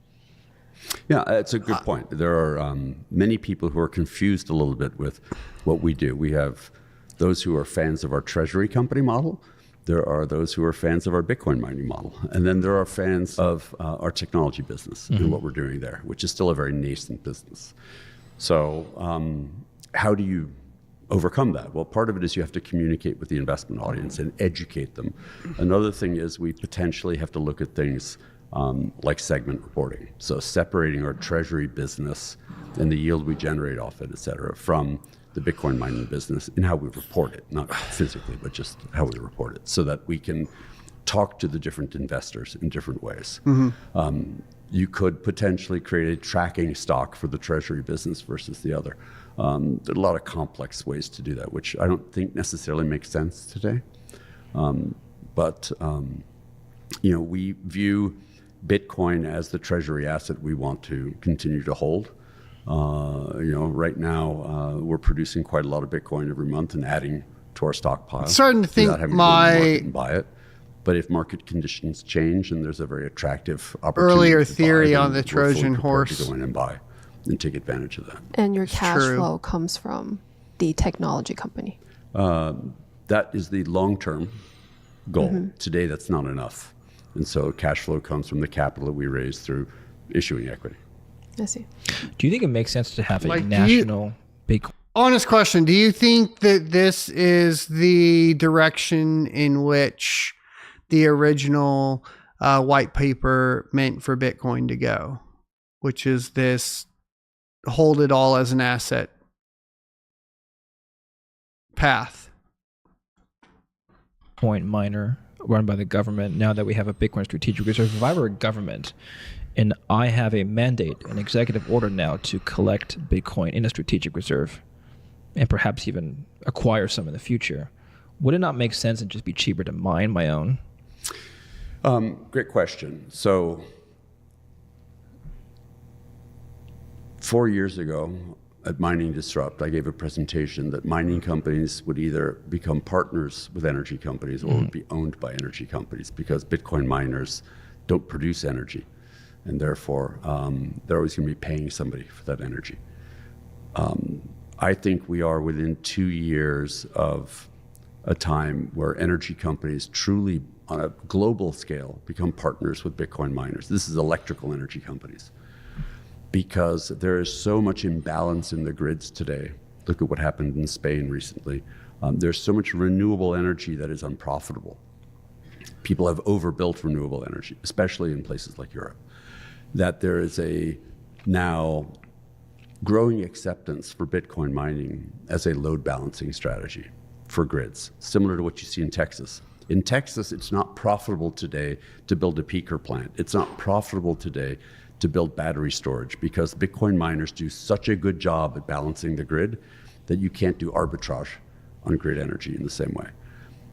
Yeah, it's a good point. There are many people who are confused a little bit with what we do. We have those who are fans of our treasury company model. There are those who are fans of our Bitcoin mining model. And then there are fans of our technology business and what we're doing there, which is still a very nascent business. So how do you overcome that? Well, part of it is you have to communicate with the investment audience and educate them. Another thing is we potentially have to look at things like segment reporting. So separating our treasury business and the yield we generate off it, et cetera, from the Bitcoin mining business and how we report it, not physically, but just how we report it, so that we can talk to the different investors in different ways. You could potentially create a tracking stock for the treasury business versus the other. There are a lot of complex ways to do that, which I don't think necessarily makes sense today. But we view Bitcoin as the treasury asset we want to continue to hold. Right now we're producing quite a lot of Bitcoin every month and adding to our stockpile. Starting to think without having to go to the market and buy it. But if market conditions change and there's a very attractive opportunity, earlier to theory buy, on the Trojan horse, to go in and buy and take advantage of that. And your cash true. flow comes from the technology company. That is the long-term goal. Today, that's not enough. And so cash flow comes from the capital that we raise through issuing equity. I see. Do you think it makes sense to have a Like, national Bitcoin? honest question. Do you think that this is the direction in which the original white paper meant for Bitcoin to go, which is this hold it all as an asset path? Bitcoin miner run by the government, now that we have a Bitcoin strategic reserve? If I were a government and I have a mandate, an executive order now to collect Bitcoin in a strategic reserve and perhaps even acquire some in the future, would it not make sense and just be cheaper to mine my own? Great question. So 4 years ago at Mining Disrupt, I gave a presentation that mining companies would either become partners with energy companies or would be owned by energy companies, because Bitcoin miners don't produce energy. And therefore, they're always going to be paying somebody for that energy. I think we are within 2 years of a time where energy companies truly, on a global scale, become partners with Bitcoin miners. This is electrical energy companies. Because there is so much imbalance in the grids today. Look at what happened in Spain recently. There's so much renewable energy that is unprofitable. People have overbuilt renewable energy, especially in places like Europe, that there is a now growing acceptance for Bitcoin mining as a load balancing strategy for grids, similar to what you see in Texas. In Texas, it's not profitable today to build a peaker plant. It's not profitable today to build battery storage, because Bitcoin miners do such a good job at balancing the grid that you can't do arbitrage on grid energy in the same way.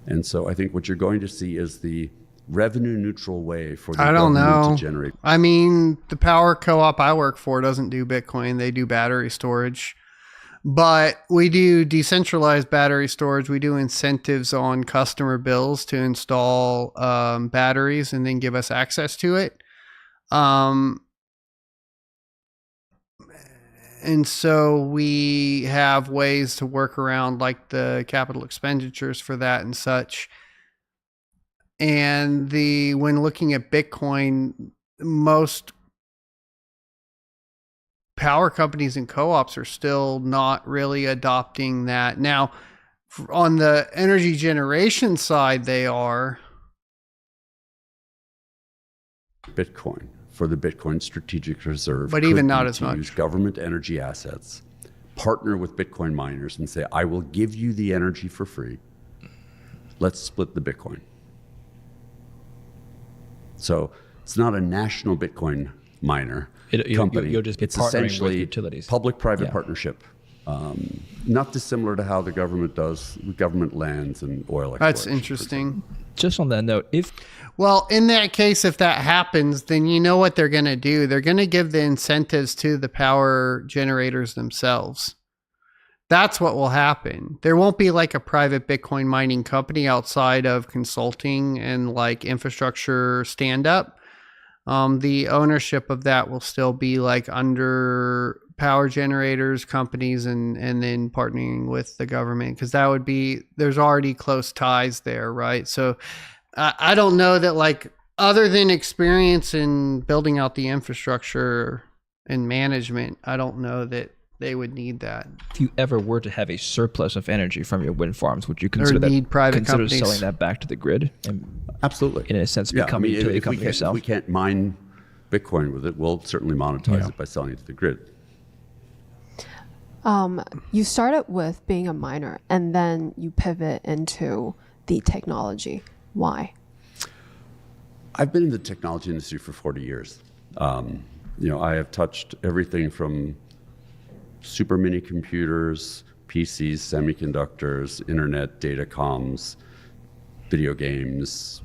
And so I think what you're going to see is the revenue neutral way for the I don't government know. to generate. I mean, the power co-op I work for doesn't do Bitcoin. They do battery storage. But we do decentralized battery storage. We do incentives on customer bills to install batteries and then give us access to it. And so we have ways to work around like the capital expenditures for that and such. And when looking at Bitcoin, most power companies and co-ops are still not really adopting that. Now, on the energy generation side, they are. Bitcoin for the Bitcoin Strategic Reserve. But even could not be as to much. Use government energy assets, partner with Bitcoin miners and say, I will give you the energy for free. Let's split the Bitcoin. So it's not a national Bitcoin miner company. You'll just be it's partnering essentially with utilities. Public-private partnership. Not dissimilar to how the government does government lands and oil exploration. That's interesting. Just on that note, Well, in that case, if that happens, then you know what they're going to do. They're going to give the incentives to the power generators themselves. That's what will happen. There won't be like a private Bitcoin mining company outside of consulting and like infrastructure stand up. The ownership of that will still be like under power generators, companies, and then partnering with the government, because that would be, there's already close ties there, right? So I don't know that, like, other than experience in building out the infrastructure and management, I don't know that they would need that. if you ever were to have a surplus of energy from your wind farms, would you consider companies. selling that back to the grid? And Absolutely. in a sense, becoming a utility company yourself? If we can't mine Bitcoin with it, we'll certainly monetize it by selling it to the grid. You started with being a miner and then you pivot into the technology. Why? I've been in the technology industry for 40 years. I have touched everything from super mini computers, PCs, semiconductors, internet, data comms, video games,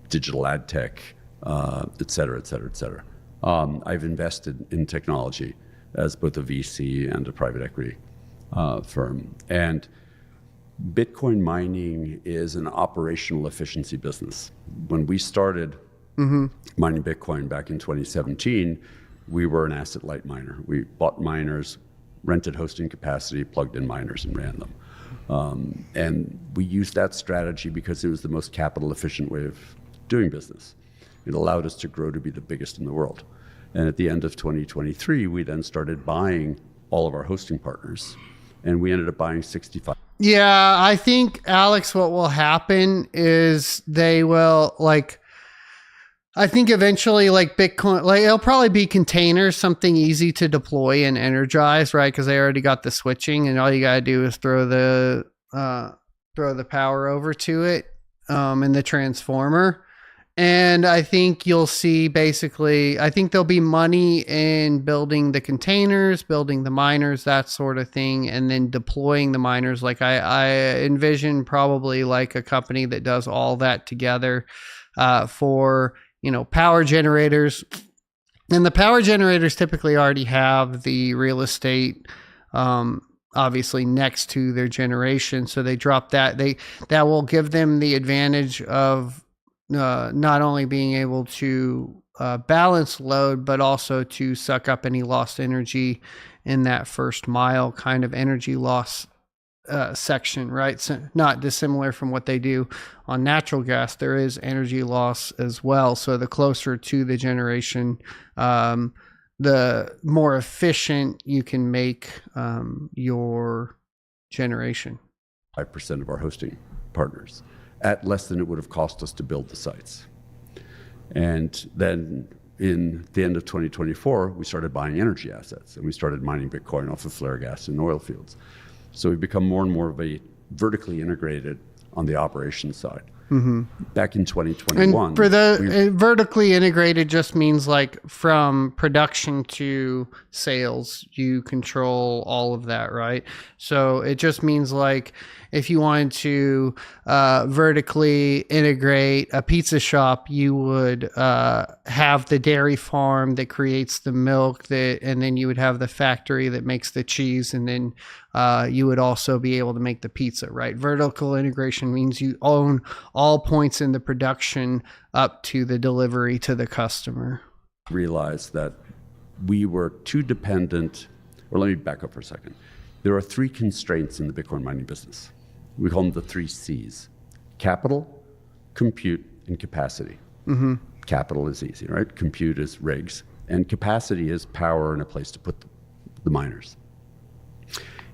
digital ad tech, et cetera, et cetera, et cetera. I've invested in technology as both a VC and a private equity firm. And Bitcoin mining is an operational efficiency business. When we started mining Bitcoin back in 2017, we were an asset-light miner. We bought miners, rented hosting capacity, plugged in miners, and ran them. And we used that strategy because it was the most capital-efficient way of doing business. It allowed us to grow to be the biggest in the world. And at the end of 2023, we then started buying all of our hosting partners. And we ended up buying 65. Yeah, I think, Alex, what will happen is they will, like, I think eventually, like, Bitcoin, like, it'll probably be containers, something easy to deploy and energize, right? Because they already got the switching, and all you got to do is throw the power over to it in the transformer. And I think you'll see basically, I think there'll be money in building the containers, building the miners, that sort of thing, and then deploying the miners. Like I envision probably like a company that does all that together for, power generators. And the power generators typically already have the real estate obviously next to their generation. So they drop that. That will give them the advantage of not only being able to balance load, but also to suck up any lost energy in that first mile kind of energy loss section, right? So not dissimilar from what they do on natural gas. There is energy loss as well. So the closer to the generation, the more efficient you can make your generation. 5% of our hosting partners at less than it would have cost us to build the sites. And then in the end of 2024, we started buying energy assets and we started mining Bitcoin off of flare gas and oil fields. So we've become more and more of a vertically integrated on the operations side. back in 2021. And for the vertically integrated just means like from production to sales, you control all of that, right? So it just means like if you wanted to vertically integrate a pizza shop, you would have the dairy farm that creates the milk, and then you would have the factory that makes the cheese, and then you would also be able to make the pizza, right? Vertical integration means you own all points in the production up to the delivery to the customer. Realized that we were too dependent, or let me back up for a second. There are 3 constraints in the Bitcoin mining business. We call them the 3 C's: capital, compute, and capacity. Capital is easy, right? Compute is rigs, and capacity is power and a place to put the miners.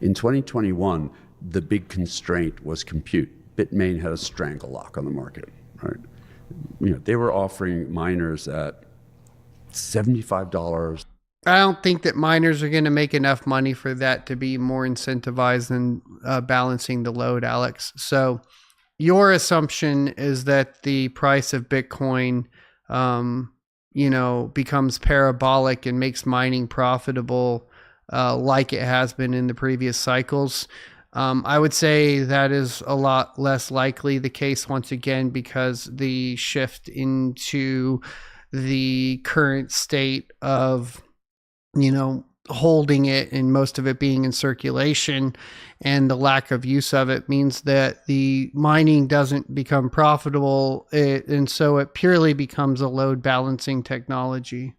In 2021, the big constraint was compute. Bitmain had a strangle lock on the market, right? They were offering miners at $75. I don't think that miners are going to make enough money for that to be more incentivized than balancing the load, Alex. So your assumption is that the price of Bitcoin, becomes parabolic and makes mining profitable like it has been in the previous cycles. I would say that is a lot less likely the case once again, because the shift into the current state of holding it and most of it being in circulation and the lack of use of it means that the mining doesn't become profitable. And so it purely becomes a load balancing technology.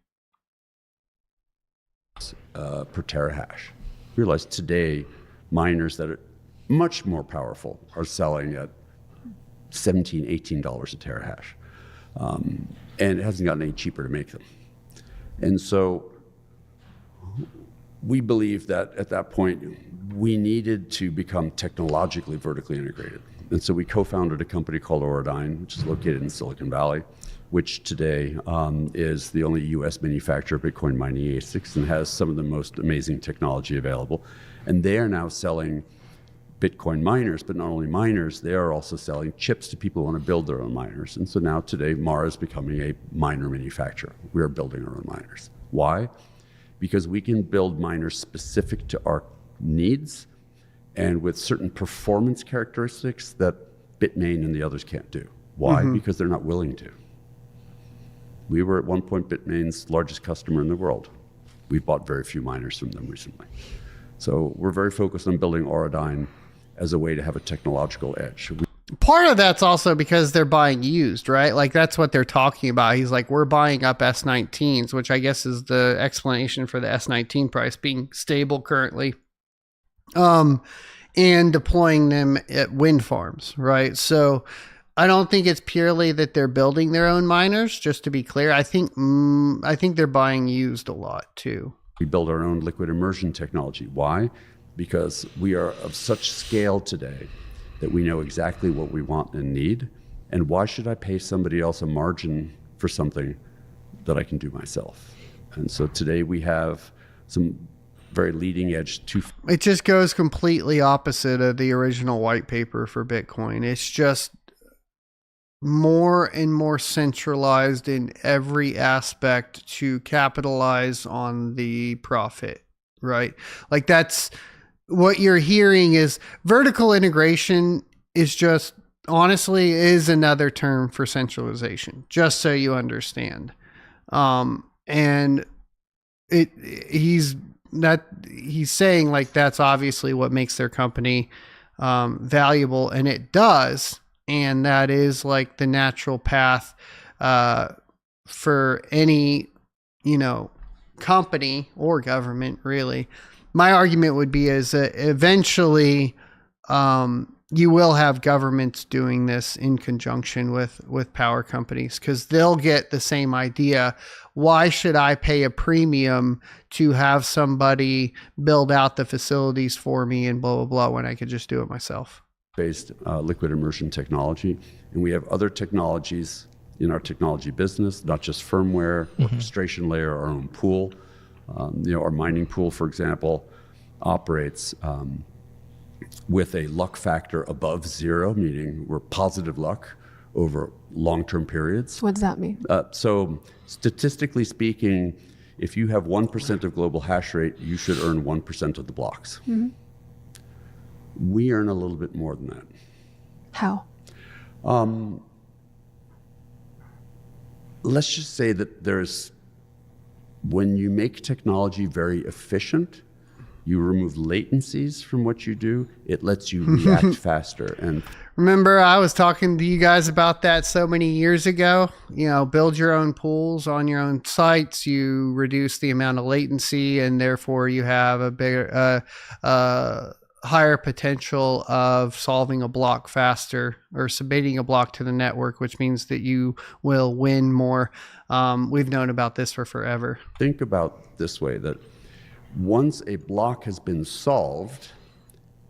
Per terahash. Realize today miners that are much more powerful are selling at $17, $18 a terahash. And it hasn't gotten any cheaper to make them. And so we believe that at that point, we needed to become technologically vertically integrated. And so we co-founded a company called Auradine, which is located in Silicon Valley, which today is the only US manufacturer of Bitcoin mining ASICs and has some of the most amazing technology available. And they are now selling Bitcoin miners, but not only miners, they are also selling chips to people who want to build their own miners. And so now today, Mara is becoming a miner manufacturer. We are building our own miners. Why? Because we can build miners specific to our needs and with certain performance characteristics that Bitmain and the others can't do. Why? Because they're not willing to. We were at one point Bitmain's largest customer in the world. We've bought very few miners from them recently. So we're very focused on building Auradine as a way to have a technological edge. Part of that's also because they're buying used, right? Like that's what they're talking about. He's like, we're buying up S19s, which I guess is the explanation for the S19 price being stable currently, and deploying them at wind farms, right? So I don't think it's purely that they're building their own miners, just to be clear. I think they're buying used a lot too. We build our own liquid immersion technology. Why? Because we are of such scale today that we know exactly what we want and need. And why should I pay somebody else a margin for something that I can do myself? And so today we have some very leading edge. It just goes completely opposite of the original white paper for Bitcoin. It's just more and more centralized in every aspect to capitalize on the profit, right? Like that's what you're hearing is vertical integration is just honestly is another term for centralization, just so you understand. And he's saying like that's obviously what makes their company valuable, and it does. And that is like the natural path for any, company or government, really. My argument would be is that eventually you will have governments doing this in conjunction with power companies, because they'll get the same idea. Why should I pay a premium to have somebody build out the facilities for me and blah, blah, blah, when I could just do it myself? Based liquid immersion technology. And we have other technologies in our technology business, not just firmware, orchestration layer, our own pool. Our mining pool, for example, operates with a luck factor above 0, meaning we're positive luck, over long-term periods. What does that mean? So statistically speaking, if you have 1% of global hash rate, you should earn 1% of the blocks. Mm-hmm. We earn a little bit more than that. How? Let's just say that when you make technology very efficient, you remove latencies from what you do, it lets you react faster. And remember, I was talking to you guys about that so many years ago. Build your own pools on your own sites. You reduce the amount of latency, and therefore you have a bigger, higher potential of solving a block faster or submitting a block to the network, which means that you will win more. We've known about this for forever. Think about this way, that once a block has been solved,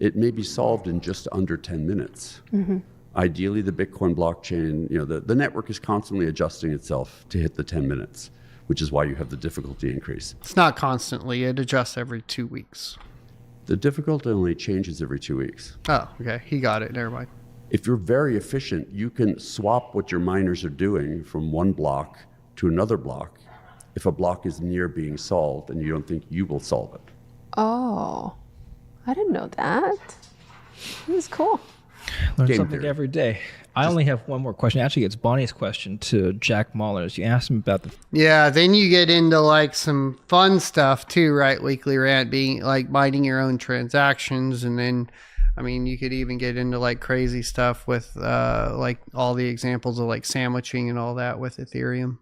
it may be solved in just under 10 minutes. Mm-hmm. Ideally, the Bitcoin blockchain, the network is constantly adjusting itself to hit the 10 minutes, which is why you have the difficulty increase. It's not constantly. It adjusts every 2 weeks. The difficulty only changes every 2 weeks. Oh, okay. He got it. Never mind. If you're very efficient, you can swap what your miners are doing from one block to another block if a block is near being solved and you don't think you will solve it. Oh, I didn't know that. This is cool. Learn Game something theory. every day. I only have one more question. Actually, it's Bonnie's question to Jack Mallers. You asked him about the... Yeah, then you get into like some fun stuff too, right? Weekly Rant being like mining your own transactions. And then, you could even get into like crazy stuff with like all the examples of like sandwiching and all that with Ethereum.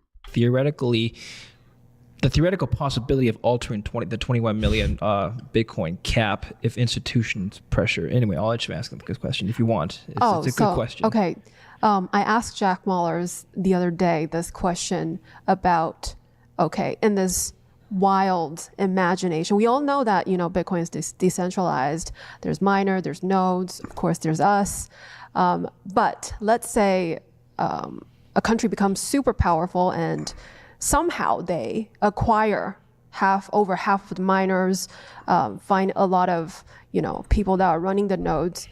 The theoretical possibility of altering the 21 million Bitcoin cap if institutions pressure. Anyway, I'll let you ask this question if you want. It's a good question. Okay. I asked Jack Mallers the other day this question about, in this wild imagination, we all know that, Bitcoin is decentralized. There's miner, there's nodes, of course, there's us. But let's say a country becomes super powerful and somehow they acquire over half of the miners, find a lot of, people that are running the nodes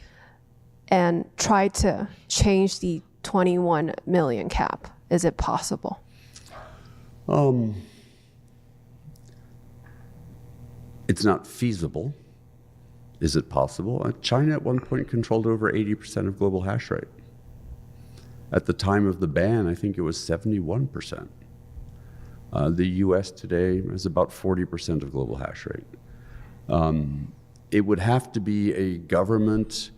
and try to change the 21 million cap. Is it possible? It's not feasible. Is it possible? China at one point controlled over 80% of global hash rate. At the time of the ban, I think it was 71%. The US today is about 40% of global hash rate. It would have to be a government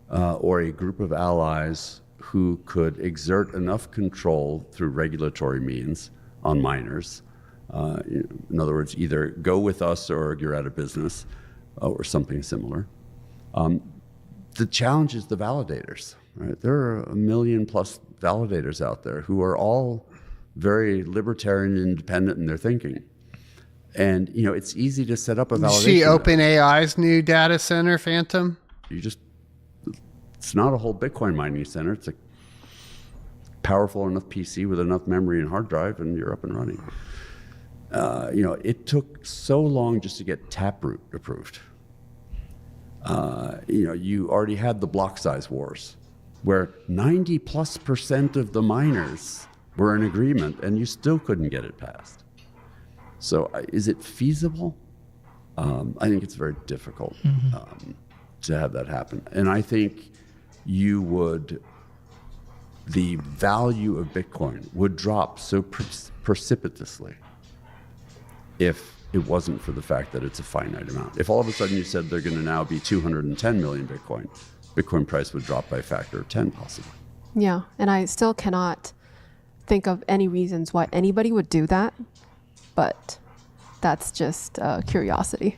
or a group of allies who could exert enough control through regulatory means on miners. In other words, either go with us or you're out of business or something similar. The challenge is the validators, right? There are 1 million plus validators out there who are all very libertarian and independent in their thinking. And, it's easy to set up a validation. You see OpenAI's new data center, Phantom? It's not a whole Bitcoin mining center. It's a powerful enough PC with enough memory and hard drive, and you're up and running. It took so long just to get Taproot approved. You already had the block size wars, where 90+% of the miners were in agreement, and you still couldn't get it passed. So is it feasible? I think it's very difficult to have that happen. And I think the value of Bitcoin would drop so precipitously if it wasn't for the fact that it's a finite amount. If all of a sudden you said they're going to now be 210 million Bitcoin price would drop by a factor of 10 possibly. Yeah, and I still cannot think of any reasons why anybody would do that, but that's just curiosity.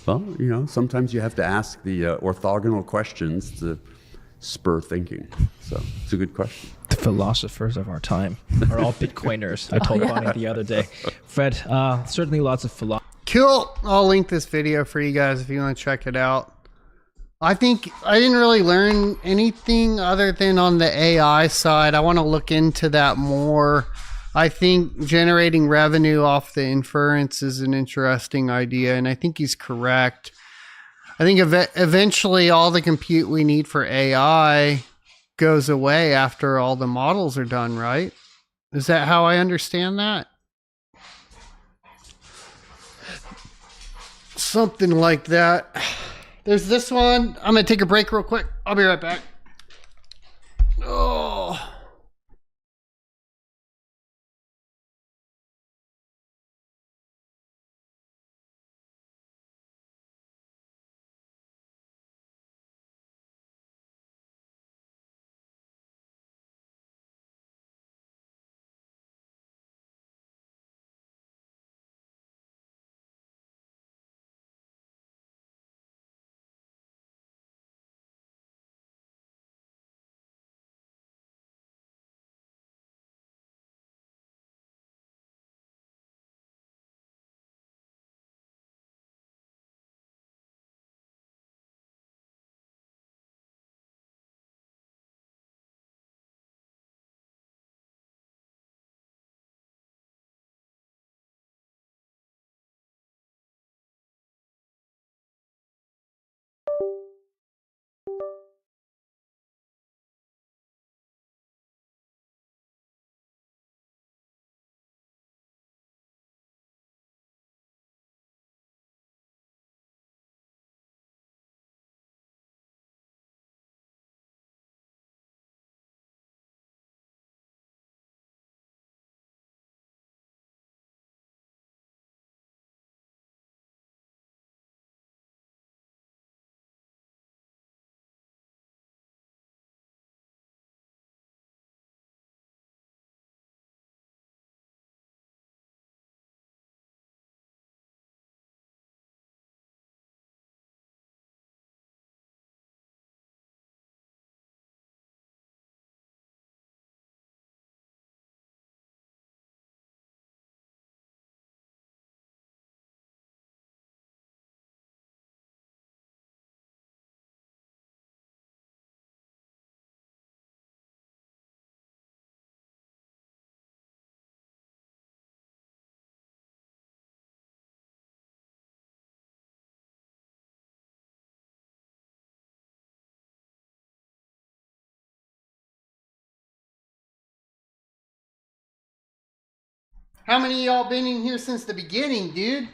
Well, sometimes you have to ask the orthogonal questions to spur thinking. So it's a good question. The philosophers of our time are all Bitcoiners. I told Bonnie the other day. Fred, certainly lots of philosophy. Cool. I'll link this video for you guys if you want to check it out. I think I didn't really learn anything other than on the AI side. I want to look into that more. I think generating revenue off the inference is an interesting idea, and I think he's correct. I think eventually all the compute we need for AI goes away after all the models are done, right? Is that how I understand that? Something like that. There's this one. I'm going to take a break real quick. I'll be right back. Oh. How many of y'all been in here since the beginning, dude?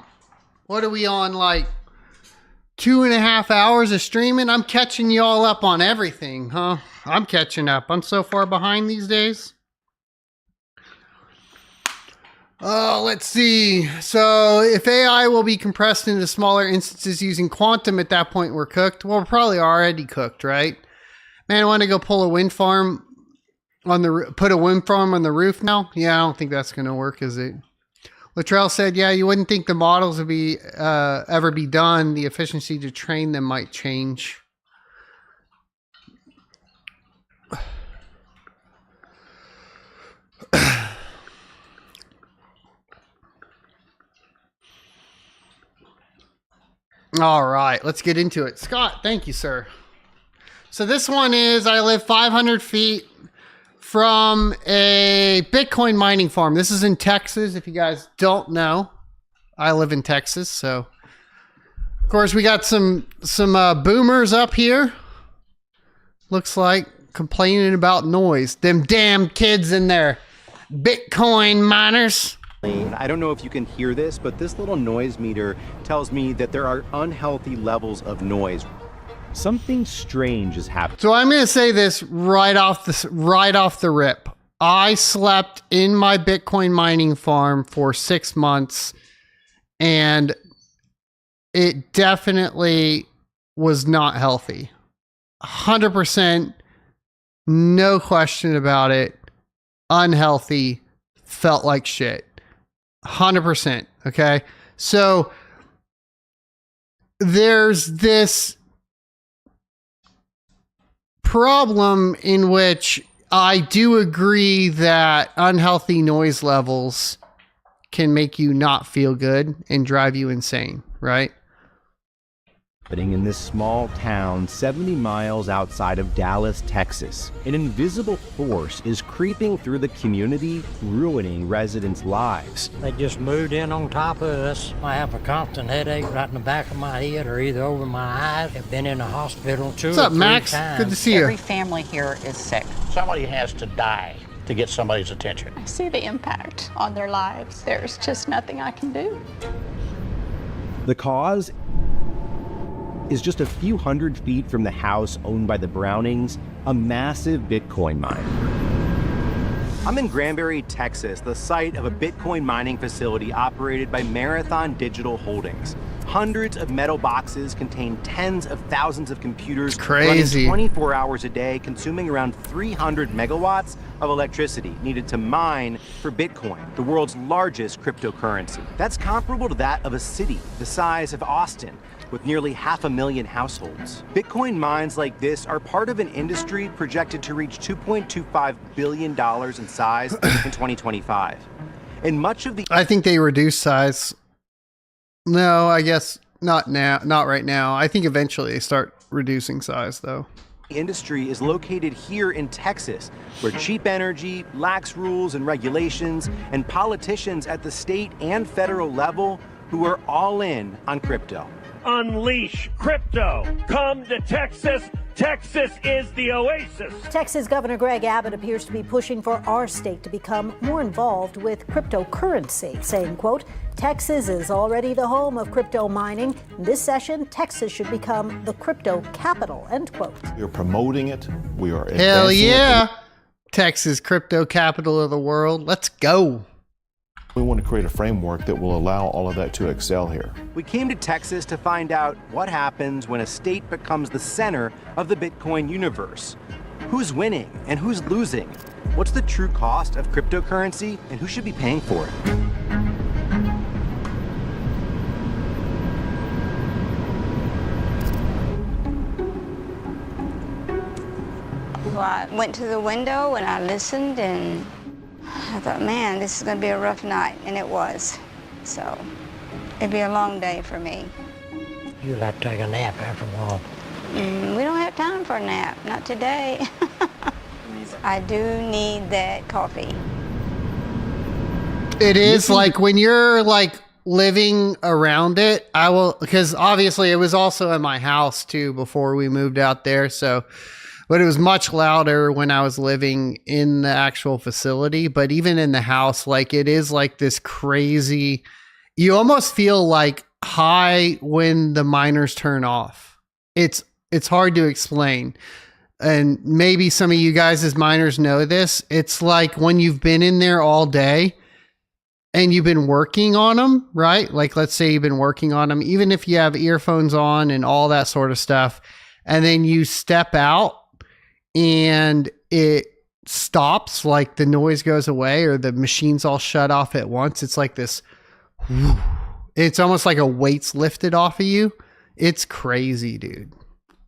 What are we on, like 2.5 hours of streaming? I'm catching y'all up on everything, huh? I'm catching up. I'm so far behind these days. Let's see. So if AI will be compressed into smaller instances using quantum, at that point we're cooked. Well, we're probably already cooked, right? Man, I want to go pull a wind farm on the, put a wind farm on the roof now. Yeah, I don't think that's going to work, is it? Latrell said, yeah, you wouldn't think the models would be ever be done. The efficiency to train them might change. All right, let's get into it. Scott, thank you, sir. So this one is, I live 500 feet from a Bitcoin mining farm. This is in Texas. If you guys don't know, I live in Texas. So, of course, we got some boomers up here. Looks like complaining about noise. Them damn kids in there, Bitcoin miners. I don't know if you can hear this, but this little noise meter tells me that there are unhealthy levels of noise. Something strange is happening. So I'm going to say this right off the rip. I slept in my Bitcoin mining farm for 6 months, and it definitely was not healthy. 100%, no question about it. Unhealthy, felt like shit. 100%. Okay. So there's this problem in which I do agree that unhealthy noise levels can make you not feel good and drive you insane, right? In this small town 70 miles outside of Dallas, Texas, an invisible force is creeping through the community, ruining residents' lives. They just moved in on top of us. I have a constant headache right in the back of my head or either over my eyes. I've been in the hospital 2 or 3 times. What's up, Max? Good to see you. Every family here is sick. Somebody has to die to get somebody's attention. I see the impact on their lives. There's just nothing I can do. The cause is just a few hundred feet from the house owned by the Brownings, a massive Bitcoin mine. I'm in Granbury, Texas, the site of a Bitcoin mining facility operated by Marathon Digital Holdings. Hundreds of metal boxes contain tens of thousands of computers running 24 hours a day, consuming around 300 megawatts of electricity needed to mine for Bitcoin, the world's largest cryptocurrency. That's comparable to that of a city the size of Austin, with nearly 500,000 households. Bitcoin mines like this are part of an industry projected to reach $2.25 billion in size in 2025. And much of the... I think they reduce size. No, I guess not now. Not right now. I think eventually they start reducing size, though. Industry is located here in Texas, where cheap energy, lax rules and regulations, and politicians at the state and federal level who are all in on crypto. Unleash crypto. Come to Texas. Texas is the oasis. Texas Governor Greg Abbott appears to be pushing for our state to become more involved with cryptocurrency, saying, quote, Texas is already the home of crypto mining. This session, Texas should become the crypto capital, end quote. We're promoting it. We are advancing Hell yeah. it. Texas crypto capital of the world. Let's go. We want to create a framework that will allow all of that to excel here. We came to Texas to find out what happens when a state becomes the center of the Bitcoin universe. Who's winning and who's losing? What's the true cost of cryptocurrency and who should be paying for it? Well, I went to the window and I listened and I thought, man, this is going to be a rough night, and it was. So it'd be a long day for me. You'll have to take a nap after a while. We don't have time for a nap, not today. I do need that coffee. It is like when you're like living around it, I will, because obviously it was also in my house too before we moved out there. So, but it was much louder when I was living in the actual facility. But even in the house, like it is like this crazy, you almost feel like high when the miners turn off. It's hard to explain. And maybe some of you guys as miners know this. It's like when you've been in there all day and you've been working on them, right? Like let's say you've been working on them, even if you have earphones on and all that sort of stuff. And then you step out and it stops, like the noise goes away or the machine's all shut off at once. It's like this, it's almost like a weight's lifted off of you. It's crazy, dude.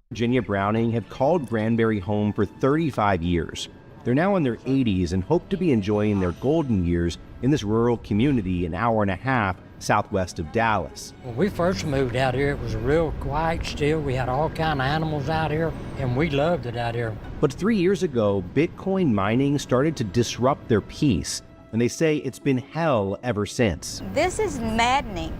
Virginia Browning have called Granbury home for 35 years. They're now in their 80s and hope to be enjoying their golden years in this rural community an hour and a half southwest of Dallas. When we first moved out here, it was real quiet still. We had all kind of animals out here, and we loved it out here. But 3 years ago, Bitcoin mining started to disrupt their peace, and they say it's been hell ever since. This is maddening.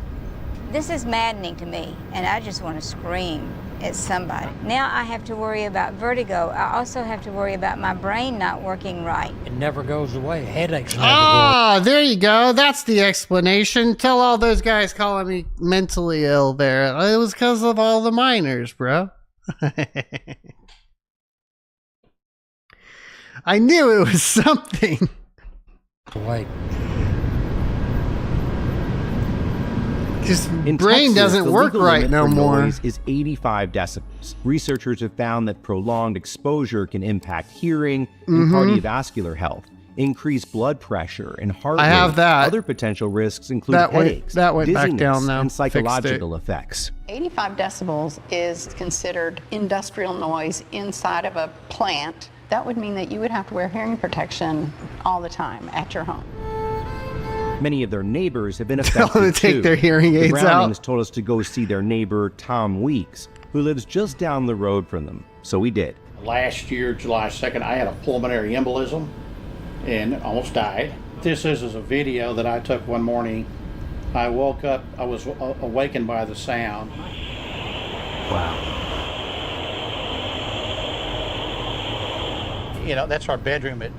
This is maddening to me, and I just want to scream at somebody. Now I have to worry about vertigo. I also have to worry about my brain not working right. It never goes away. Headaches never go away. There you go. That's the explanation. Tell all those guys calling me mentally ill there. It was because of all the miners, bro. I knew it was something. Wait. Just in brain Texas, doesn't the work legal right limit no for more. Noise is 85 decibels. Researchers have found that prolonged exposure can impact hearing and cardiovascular health, increase blood pressure and heart rate. I have that. Other potential risks include headaches, that went back dizziness, down though. and psychological effects. 85 decibels is considered industrial noise inside of a plant. That would mean that you would have to wear hearing protection all the time at your home. Many of their neighbors have been Tell them affected to take too. their hearing The aids Brownings out. told us to go see their neighbor, Tom Weeks, who lives just down the road from them. So we did. Last year, July 2nd, I had a pulmonary embolism and almost died. This is a video that I took one morning. I woke up, I was awakened by the sound. Wow. That's our bedroom at,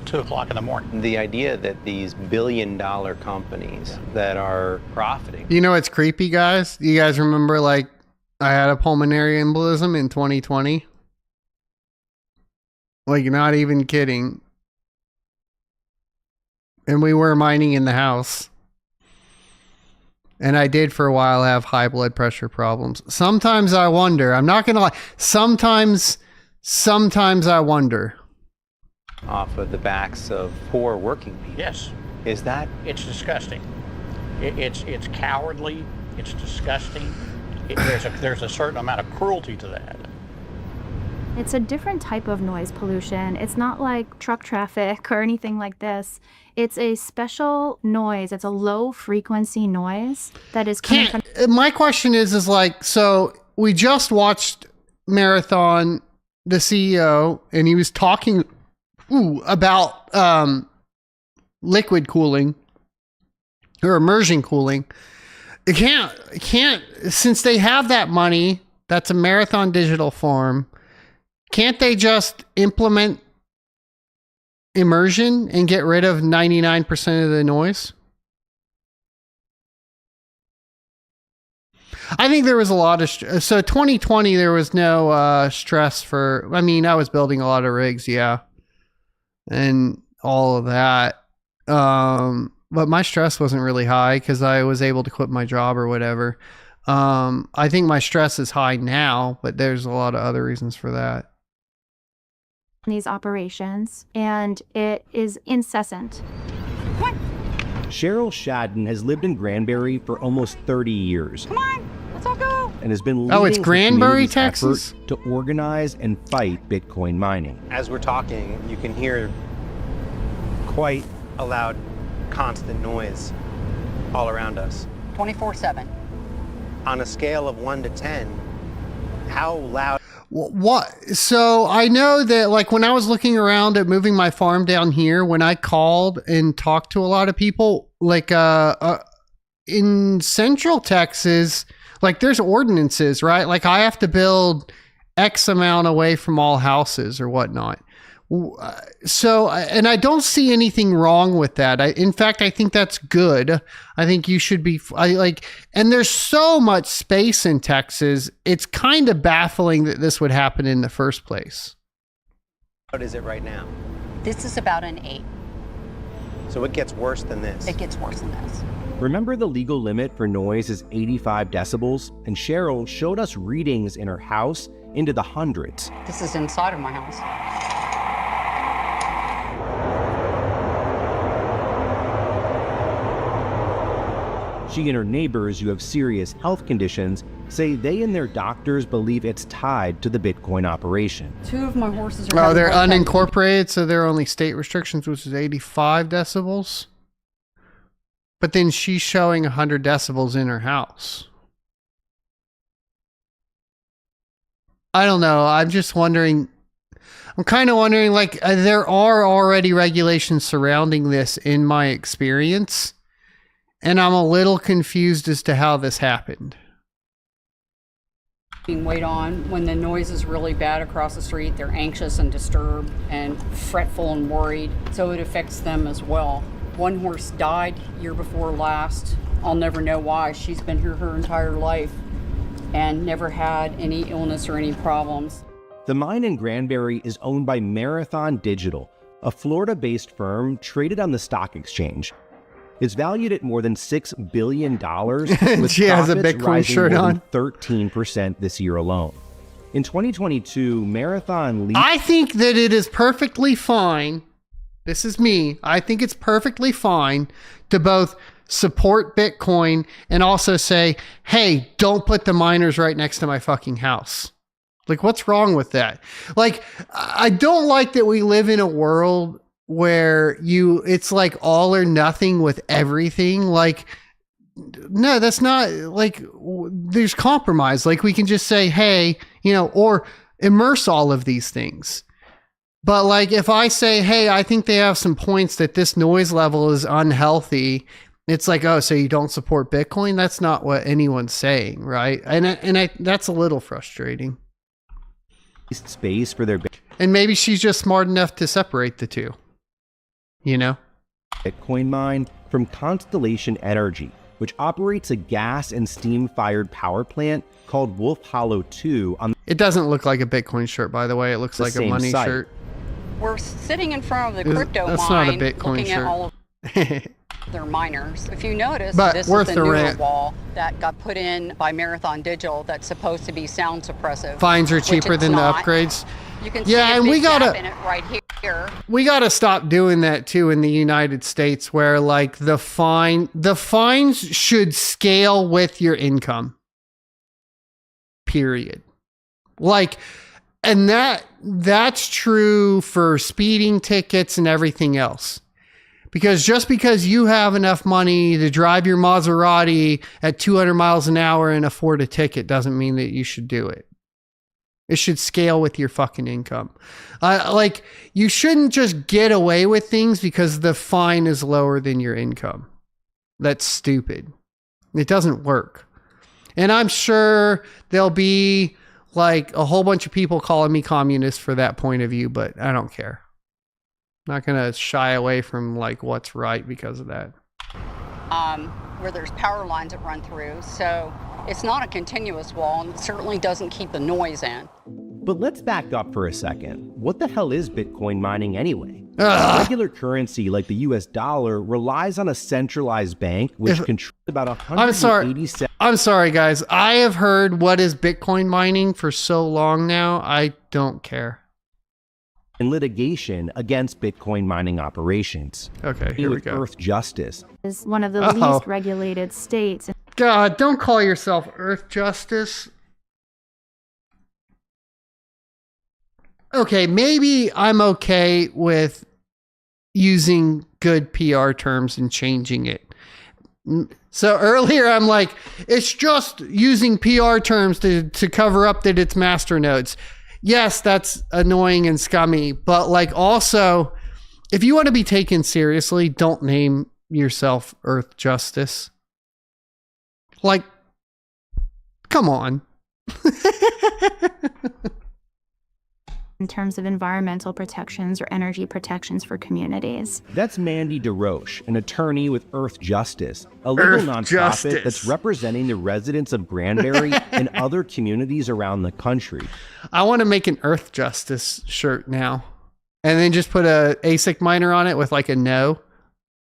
2 o'clock in the morning. The idea that these billion-dollar companies that are profiting. You know what's creepy, guys? You guys remember, like, I had a pulmonary embolism in 2020? Like, not even kidding. And we were mining in the house. And I did for a while have high blood pressure problems. Sometimes I wonder, I'm not going to lie, sometimes I wonder. Off of the backs of poor working people. Yes. Is that? It's disgusting. It's cowardly. It's disgusting. There's a certain amount of cruelty to that. It's a different type of noise pollution. It's not like truck traffic or anything like this. It's a special noise. It's a low frequency noise that is coming from. My question is like, so we just watched Marathon, the CEO, and he was talking about liquid cooling or immersion cooling. It can't, since they have that money, that's a Marathon Digital farm. Can't they just implement immersion and get rid of 99% of the noise? I think there was a lot of... So 2020, there was no stress for... I mean, I was building a lot of rigs, yeah. And all of that. But my stress wasn't really high because I was able to quit my job or whatever. I think my stress is high now, but there's a lot of other reasons for that. These operations, and it is incessant. Cheryl Shadden has lived in Granbury for almost 30 years. Come on, let's all go. And has been it's leading the Granbury, community's Texas? effort to organize and fight Bitcoin mining. As we're talking, you can hear quite a loud, constant noise all around us. 24/7. On a scale of 1 to 10, how loud? What? So I know that, like, when I was looking around at moving my farm down here, when I called and talked to a lot of people, like in Central Texas, like, there's ordinances, right? Like, I have to build X amount away from all houses or whatnot. So, and I don't see anything wrong with that. In fact, I think that's good. I think you should be and there's so much space in Texas. It's kind of baffling that this would happen in the first place. What is it right now? This is about an 8. So it gets worse than this. It gets worse than this. Remember, the legal limit for noise is 85 decibels, and Cheryl showed us readings in her house into the hundreds. This is inside of my house. She and her neighbors who have serious health conditions say they and their doctors believe it's tied to the Bitcoin operation. 2 of my horses are... They're unincorporated, so there are only state restrictions, which is 85 decibels. But then she's showing 100 decibels in her house. I don't know. I'm just wondering... I'm kind of wondering, like, there are already regulations surrounding this in my experience. And I'm a little confused as to how this happened. Being weighed on when the noise is really bad across the street, they're anxious and disturbed and fretful and worried, so it affects them as well. One horse died year before last. I'll never know why. She's been here her entire life and never had any illness or any problems. The mine in Granbury is owned by Marathon Digital, a Florida-based firm traded on the stock exchange. It's valued at more than $6 billion, with she has a profits Bitcoin rising shirt more on. than 13% this year alone. In 2022, Marathon... I think that it is perfectly fine. This is me. I think it's perfectly fine to both support Bitcoin and also say, hey, don't put the miners right next to my fucking house. Like, what's wrong with that? Like, I don't like that we live in a world where it's like all or nothing with everything. Like, no, that's not like there's compromise. Like we can just say, hey, or immerse all of these things. But like if I say, hey, I think they have some points that this noise level is unhealthy, it's like, oh, so you don't support Bitcoin? That's not what anyone's saying, right? And that's a little frustrating. Space for their and maybe she's just smart enough to separate the two. Bitcoin mine from Constellation Energy, which operates a gas and steam-fired power plant called Wolf Hollow 2 on It doesn't look like a Bitcoin shirt, by the way. It looks like a money site. shirt. We're sitting in front of the crypto That's mine, not a Bitcoin looking shirt. at all of their miners. If you notice, But this worth is the the newer rant. wall that got put in by Marathon Digital that's supposed to be sound suppressive. Fines are which cheaper it's than not. the upgrades. You can see Yeah, a and big we gap gotta in it right here. we gotta stop doing that too in the United States, where like the fines should scale with your income. Period. Like, and that's true for speeding tickets and everything else. Because just because you have enough money to drive your Maserati at 200 miles an hour and afford a ticket doesn't mean that you should do it. It should scale with your fucking income. Like, you shouldn't just get away with things because the fine is lower than your income. That's stupid. It doesn't work. And I'm sure there'll be like a whole bunch of people calling me communist for that point of view, but I don't care. Not gonna shy away from like what's right because of that. Where there's power lines that run through, so it's not a continuous wall, and it certainly doesn't keep the noise in. But let's back up for a second. What the hell is Bitcoin mining anyway? Regular currency like the US dollar relies on a centralized bank which controls about 187. I'm sorry, guys. I have heard what is Bitcoin mining for so long now. I don't care. In litigation against Bitcoin mining operations. Okay, here we go. Earth Justice is one of the least regulated states. God, don't call yourself Earth Justice. Okay, maybe I'm okay with using good PR terms and changing it. So earlier I'm like, it's just using PR terms to cover up that it's masternodes. Yes, that's annoying and scummy, but like also, if you want to be taken seriously, don't name yourself Earth Justice. Like, come on. In terms of environmental protections or energy protections for communities. That's Mandy DeRoche, an attorney with Earth Justice, a legal nonprofit that's representing the residents of Granbury and other communities around the country. I want to make an Earth Justice shirt now, and then just put a ASIC miner on it with like a no,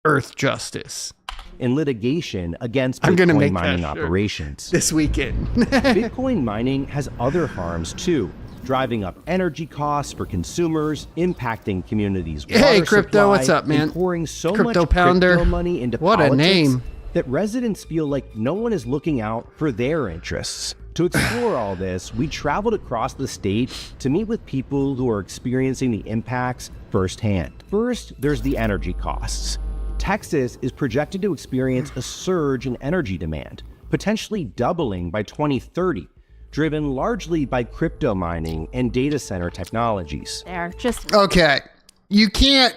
Earth Justice. In litigation against Bitcoin mining operations. This weekend. Bitcoin mining has other harms too. Driving up energy costs for consumers, impacting communities' water Hey, crypto, supply, what's up, man? and pouring so Crypto much Pounder. crypto money into What a politics name. that residents feel like no one is looking out for their interests. To explore all this, we traveled across the state to meet with people who are experiencing the impacts firsthand. First, there's the energy costs. Texas is projected to experience a surge in energy demand, potentially doubling by 2030. Driven largely by crypto mining and data center technologies. They're just okay. You can't.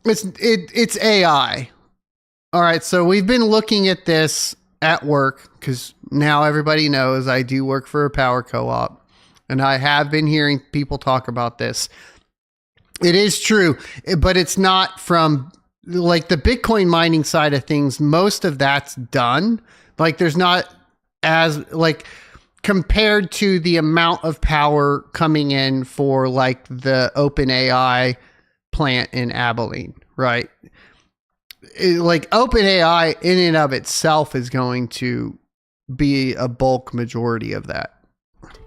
It's AI. All right. So we've been looking at this at work because now everybody knows I do work for a power co-op, and I have been hearing people talk about this. It is true, but it's not from like the Bitcoin mining side of things. Most of that's done. Like there's not as like. Compared to the amount of power coming in for like the OpenAI plant in Abilene, right? Like OpenAI in and of itself is going to be a bulk majority of that.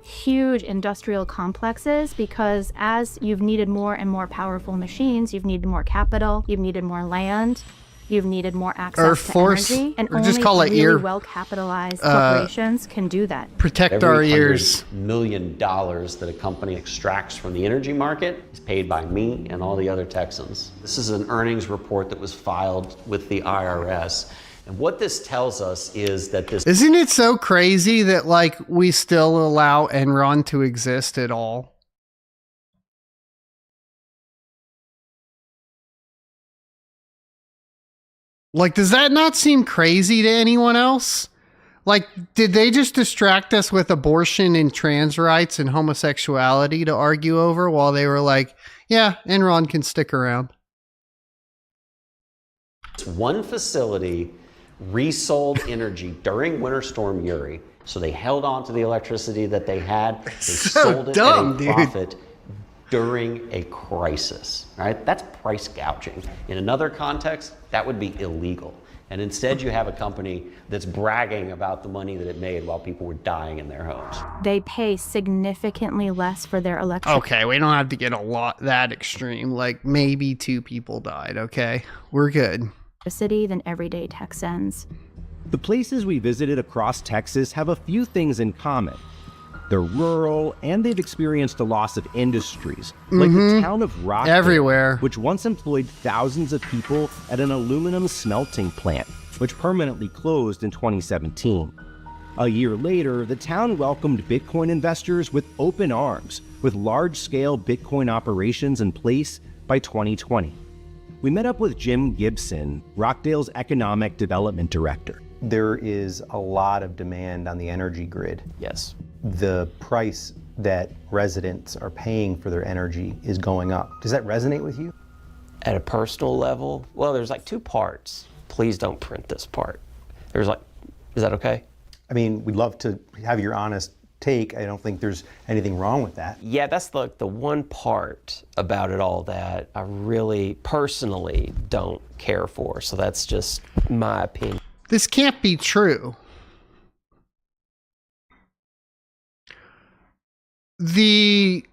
huge industrial complexes, because as you've needed more and more powerful machines, you've needed more capital, you've needed more land. you've needed more access to Force, energy, and or only just call it really ear- well-capitalized corporations can do that. Protect our ears. $100 million that a company extracts from the energy market is paid by me and all the other Texans. This is an earnings report that was filed with the IRS. And what this tells us is that this... Isn't it so crazy that like we still allow Enron to exist at all? Like, does that not seem crazy to anyone else? Like, did they just distract us with abortion and trans rights and homosexuality to argue over while they were like, yeah, Enron can stick around? One facility resold energy during Winter Storm Uri. So they held on to the electricity that they had. They sold it at a profit during a crisis, right? That's price gouging. In another context, that would be illegal. And instead you have a company that's bragging about the money that it made while people were dying in their homes. They pay significantly less for their electricity. Okay, we don't have to get a lot that extreme. Like maybe 2 people died, okay? We're good. Than everyday Texans. The places we visited across Texas have a few things in common. They're rural, and they've experienced a loss of industries, like the town of Rockdale, everywhere, which once employed thousands of people at an aluminum smelting plant, which permanently closed in 2017. A year later, the town welcomed Bitcoin investors with open arms, with large-scale Bitcoin operations in place by 2020. We met up with Jim Gibson, Rockdale's Economic Development Director. There is a lot of demand on the energy grid. Yes. The price that residents are paying for their energy is going up. Does that resonate with you? At a personal level, well, there's like 2 parts. Please don't print this part. There's like, is that okay? I mean, we'd love to have your honest take. I don't think there's anything wrong with that. Yeah, that's like the one part about it all that I really personally don't care for. So that's just my opinion. This can't be true. The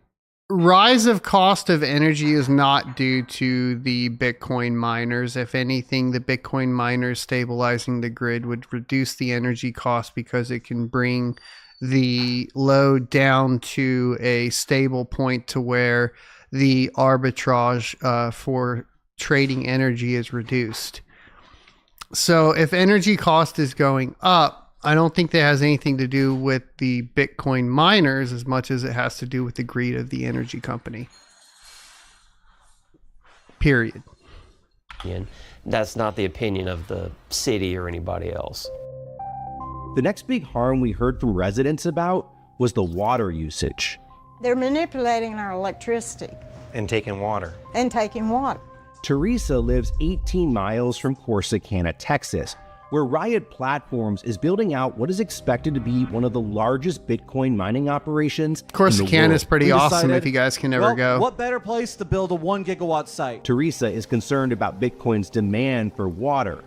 rise of cost of energy is not due to the Bitcoin miners. If anything, the Bitcoin miners stabilizing the grid would reduce the energy cost because it can bring the load down to a stable point to where the arbitrage for trading energy is reduced. So if energy cost is going up, I don't think that has anything to do with the Bitcoin miners as much as it has to do with the greed of the energy company. Period. That's not the opinion of the city or anybody else. The next big harm we heard from residents about was the water usage. They're manipulating our electricity. And taking water. And taking water. Teresa lives 18 miles from Corsicana, Texas, where Riot Platforms is building out what is expected to be one of the largest Bitcoin mining operations. Corsicana is pretty awesome if you guys can ever go. What better place to build a 1 gigawatt site? Teresa is concerned about Bitcoin's demand for water.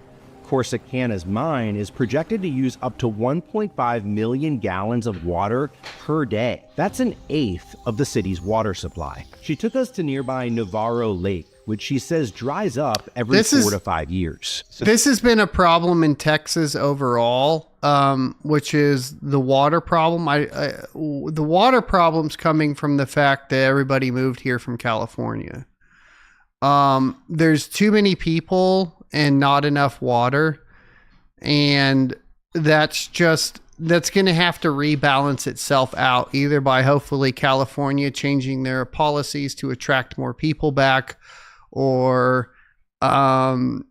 Corsicana's mine is projected to use up to 1.5 million gallons of water per day. That's an eighth of the city's water supply. She took us to nearby Navarro Lake, which she says dries up every 4 to 5 years. This has been a problem in Texas overall, which is the water problem. The water problem's coming from the fact that everybody moved here from California. There's too many people and not enough water, and that's going to have to rebalance itself out, either by hopefully California changing their policies to attract more people back, or some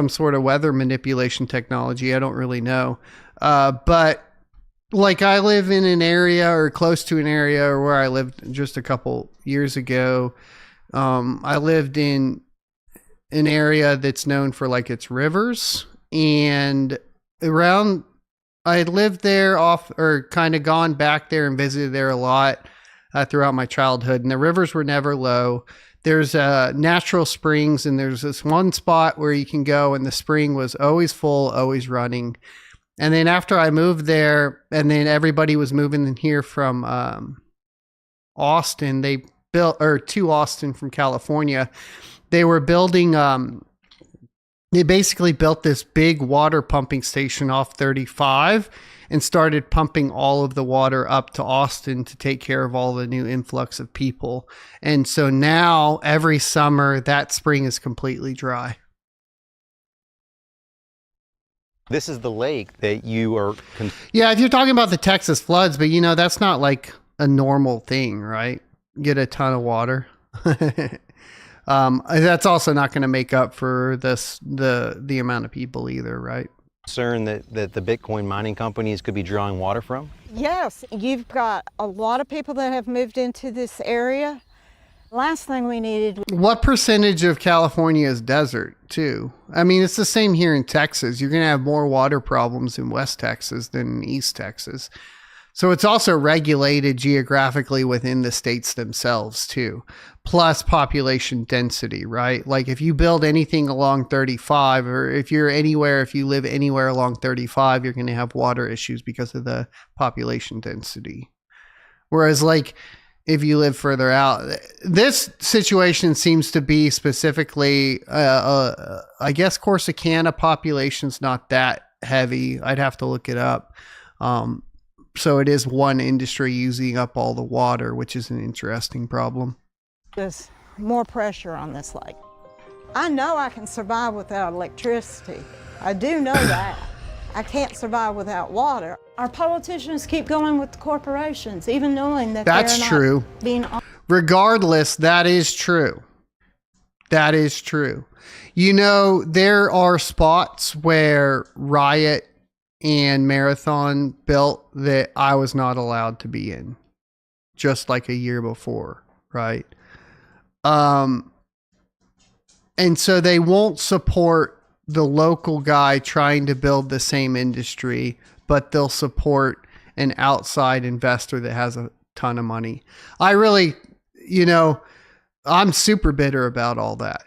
sort of weather manipulation technology. I don't really know. But like I live in an area or close to an area where I lived just a couple years ago. I lived in an area that's known for like its rivers, and I had lived there kind of gone back there and visited there a lot throughout my childhood, and the rivers were never low. There's natural springs, and there's this one spot where you can go, and the spring was always full, always running. And then after I moved there, and then everybody was moving in here from Austin, to Austin from California, they were building, they basically built this big water pumping station off 35 and started pumping all of the water up to Austin to take care of all the new influx of people. And so now every summer that spring is completely dry. This is the lake that you are... Yeah, if you're talking about the Texas floods, but that's not like a normal thing, right? Get a ton of water. That's also not going to make up for the amount of people either, right? Concern that the Bitcoin mining companies could be drawing water from? Yes, you've got a lot of people that have moved into this area. Last thing we needed. What percentage of California is desert too? I mean, it's the same here in Texas. You're going to have more water problems in West Texas than in East Texas. So it's also regulated geographically within the states themselves too, plus population density, right? Like if you build anything along 35, or if you live anywhere along 35, you're going to have water issues because of the population density. Whereas like if you live further out, this situation seems to be specifically, I guess Corsicana population's not that heavy. I'd have to look it up. So it is one industry using up all the water, which is an interesting problem. There's more pressure on this lake. I know I can survive without electricity. I do know that. I can't survive without water. Our politicians keep going with the corporations, even knowing that that's they're true. Not being... Regardless, that is true. That is true. There are spots where Riot and Marathon built that I was not allowed to be in, just like a year before, right? And so they won't support the local guy trying to build the same industry, but they'll support an outside investor that has a ton of money. I really, I'm super bitter about all that.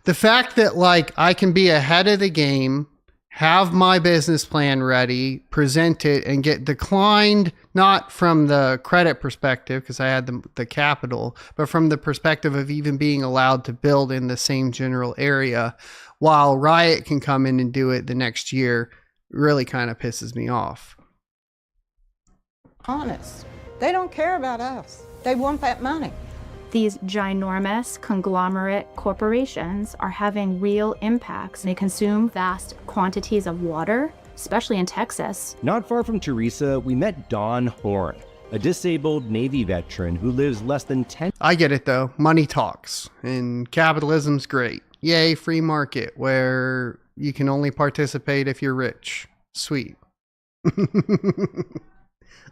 The fact that like I can be ahead of the game, have my business plan ready, present it, and get declined, not from the credit perspective, because I had the capital, but from the perspective of even being allowed to build in the same general area, while Riot can come in and do it the next year, really kind of pisses me off. Honest. They don't care about us. They want that money. These ginormous conglomerate corporations are having real impacts. They consume vast quantities of water, especially in Texas. Not far from Teresa, we met Don Horn, a disabled Navy veteran who lives less than 10... I get it though. Money talks, and capitalism's great. Yay, free market, where you can only participate if you're rich. Sweet.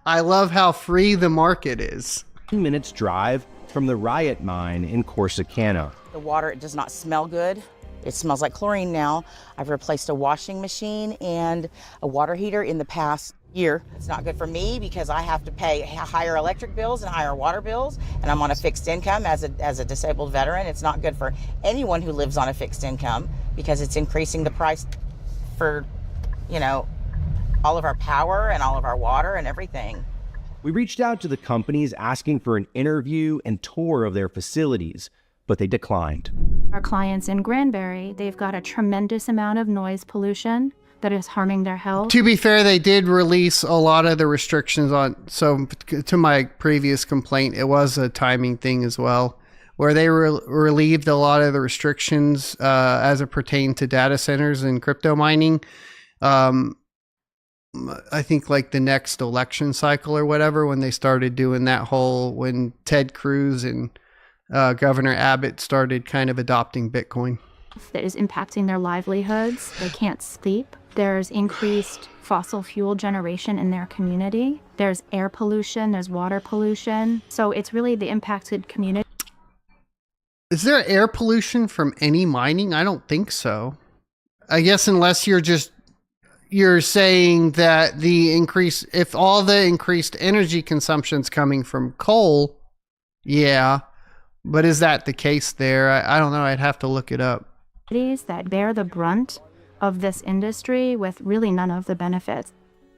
I love how free the market is. 10 minutes drive from the Riot mine in Corsicana. The water, it does not smell good. It smells like chlorine now. I've replaced a washing machine and a water heater in the past year. It's not good for me because I have to pay higher electric bills and higher water bills, and I'm on a fixed income as a disabled veteran. It's not good for anyone who lives on a fixed income because it's increasing the price for, all of our power and all of our water and everything. We reached out to the companies asking for an interview and tour of their facilities, but they declined. Our clients in Granbury, they've got a tremendous amount of noise pollution that is harming their health. To be fair, they did release a lot of the restrictions so to my previous complaint, it was a timing thing as well, where they relieved a lot of the restrictions as it pertained to data centers and crypto mining. I think like the next election cycle or whatever, when they started doing that when Ted Cruz and Governor Abbott started kind of adopting Bitcoin. That is impacting their livelihoods. They can't sleep. There's increased fossil fuel generation in their community. There's air pollution, there's water pollution. So it's really the impacted community. Is there air pollution from any mining? I don't think so. I guess unless you're saying that if all the increased energy consumption's coming from coal, yeah. But is that the case there? I don't know. I'd have to look it up. That bear the brunt of this industry with really none of the benefits.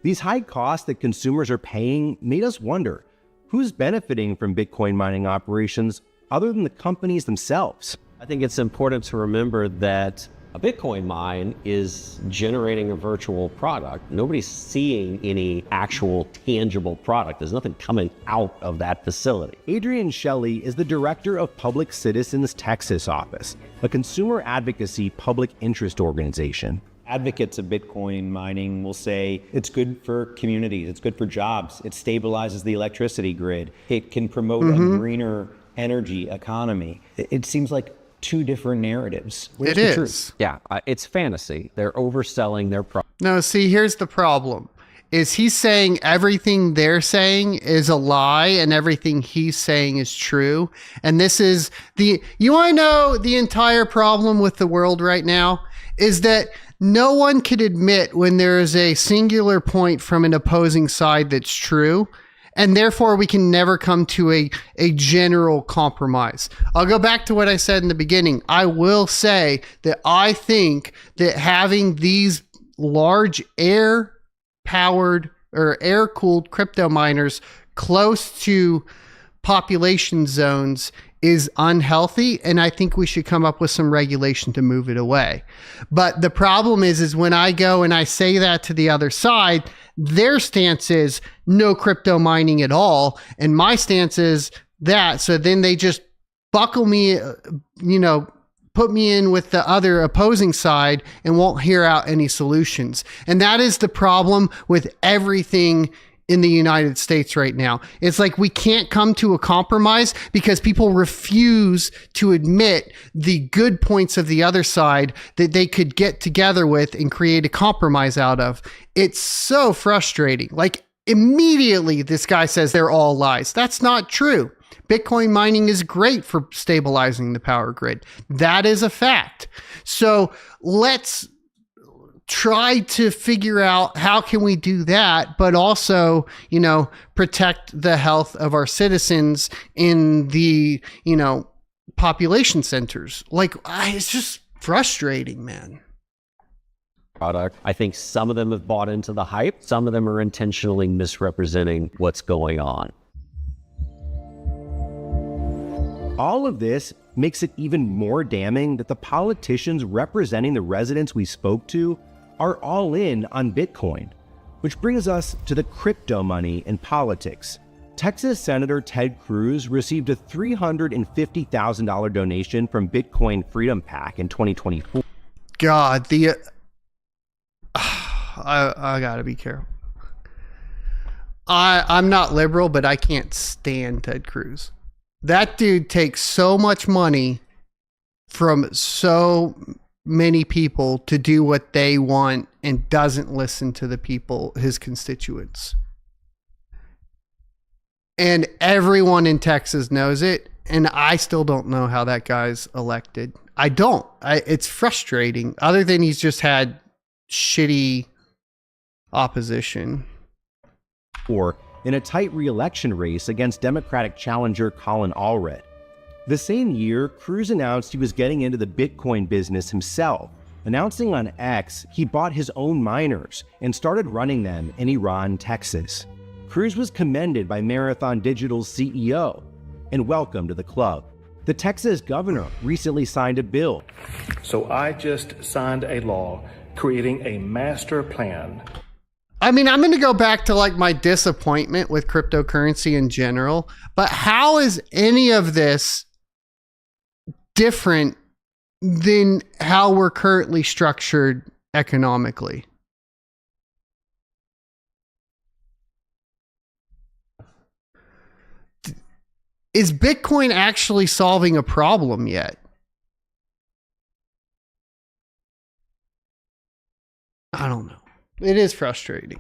These high costs that consumers are paying made us wonder, who's benefiting from Bitcoin mining operations other than the companies themselves? I think it's important to remember that a Bitcoin mine is generating a virtual product. Nobody's seeing any actual tangible product. There's nothing coming out of that facility. Adrian Shelley is the director of Public Citizens Texas office, a consumer advocacy public interest organization. Advocates of Bitcoin mining will say it's good for communities, it's good for jobs, it stabilizes the electricity grid, it can promote a greener energy economy. It seems like two different narratives. Where's the truth? Yeah, it's fantasy. They're overselling their product. No, see, here's the problem. Is he's saying everything they're saying is a lie and everything he's saying is true. And this is you want to know the entire problem with the world right now is that no one could admit when there is a singular point from an opposing side that's true. And therefore, we can never come to a general compromise. I'll go back to what I said in the beginning. I will say that I think that having these large air-powered or air-cooled crypto miners close to population zones is unhealthy, and I think we should come up with some regulation to move it away. But the problem is when I go and I say that to the other side, their stance is no crypto mining at all, and my stance is that. So then they just buckle me, put me in with the other opposing side and won't hear out any solutions. And that is the problem with everything in the United States right now. It's like we can't come to a compromise because people refuse to admit the good points of the other side that they could get together with and create a compromise out of. It's so frustrating. Like immediately this guy says they're all lies. That's not true. Bitcoin mining is great for stabilizing the power grid. That is a fact. So let's try to figure out how can we do that, but also, protect the health of our citizens in the, population centers. It's just frustrating, man. Product. I think some of them have bought into the hype. Some of them are intentionally misrepresenting what's going on. All of this makes it even more damning that the politicians representing the residents we spoke to are all in on Bitcoin, which brings us to the crypto money in politics. Texas Senator Ted Cruz received a $350,000 donation from Bitcoin Freedom PAC in 2024. God, I gotta be careful. I'm not liberal, but I can't stand Ted Cruz. That dude takes so much money from so many people to do what they want and doesn't listen to the people, his constituents. And everyone in Texas knows it. And I still don't know how that guy's elected. I don't. It's frustrating. Other than he's just had shitty opposition. Or in a tight re-election race against Democratic challenger Colin Allred. The same year, Cruz announced he was getting into the Bitcoin business himself, announcing on X he bought his own miners and started running them in Iran, Texas. Cruz was commended by Marathon Digital's CEO and welcomed to the club. The Texas governor recently signed a bill. So I just signed a law creating a master plan. I mean, I'm going to go back to my disappointment with cryptocurrency in general, but how is any of this different than how we're currently structured economically? Is Bitcoin actually solving a problem yet? I don't know. It is frustrating.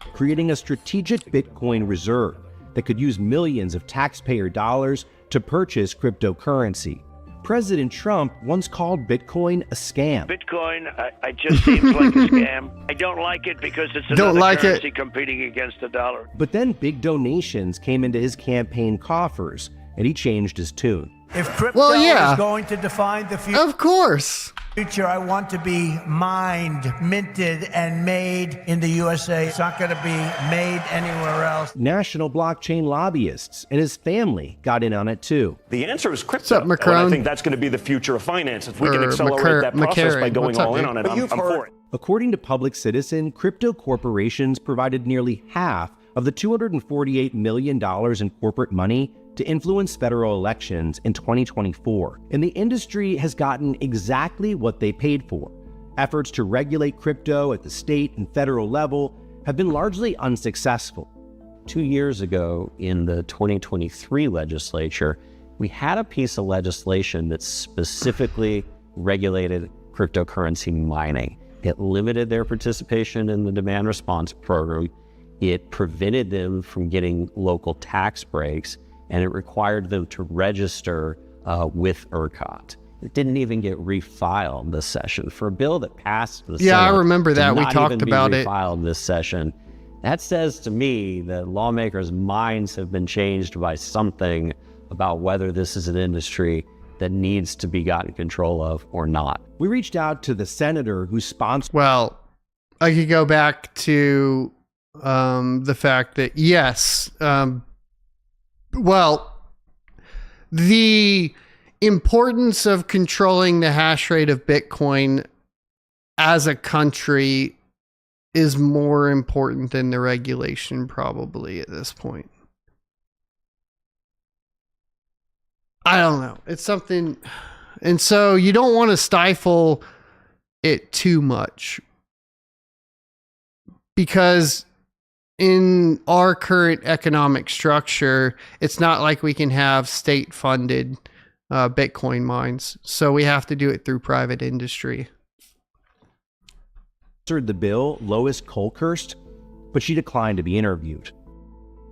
Creating a strategic Bitcoin reserve that could use millions of taxpayer dollars to purchase cryptocurrency. President Trump once called Bitcoin a scam. Bitcoin, I just seems like a scam. I don't like it because it's another currency competing against the dollar. But then big donations came into his campaign coffers, and he changed his tune. If crypto is going to define the future, of course. I want to be mined, minted, and made in the USA. It's not going to be made anywhere else. National blockchain lobbyists and his family got in on it too. The answer is crypto. What's up, And Macron? I think that's going to be the future of finance. If we can accelerate that process by going all in on it, I'm for it. According to Public Citizen, crypto corporations provided nearly half of the $248 million in corporate money to influence federal elections in 2024, and the industry has gotten exactly what they paid for. Efforts to regulate crypto at the state and federal level have been largely unsuccessful. 2 years ago in the 2023 legislature, we had a piece of legislation that specifically regulated cryptocurrency mining. It limited their participation in the demand response program. It prevented them from getting local tax breaks, and it required them to register with ERCOT. It didn't even get refiled this session for a bill that passed the Senate. Yeah, I remember that. We not talked even about be it. refiled this session. That says to me that lawmakers' minds have been changed by something about whether this is an industry that needs to be gotten control of or not. We reached out to the senator who sponsored. Well, I could go back to the fact that yes, the importance of controlling the hash rate of Bitcoin as a country is more important than the regulation probably at this point. I don't know. It's something, and so you don't want to stifle it too much, because in our current economic structure, it's not like we can have state-funded Bitcoin mines. So we have to do it through private industry. The bill, Lois Kolkhorst, but she declined to be interviewed.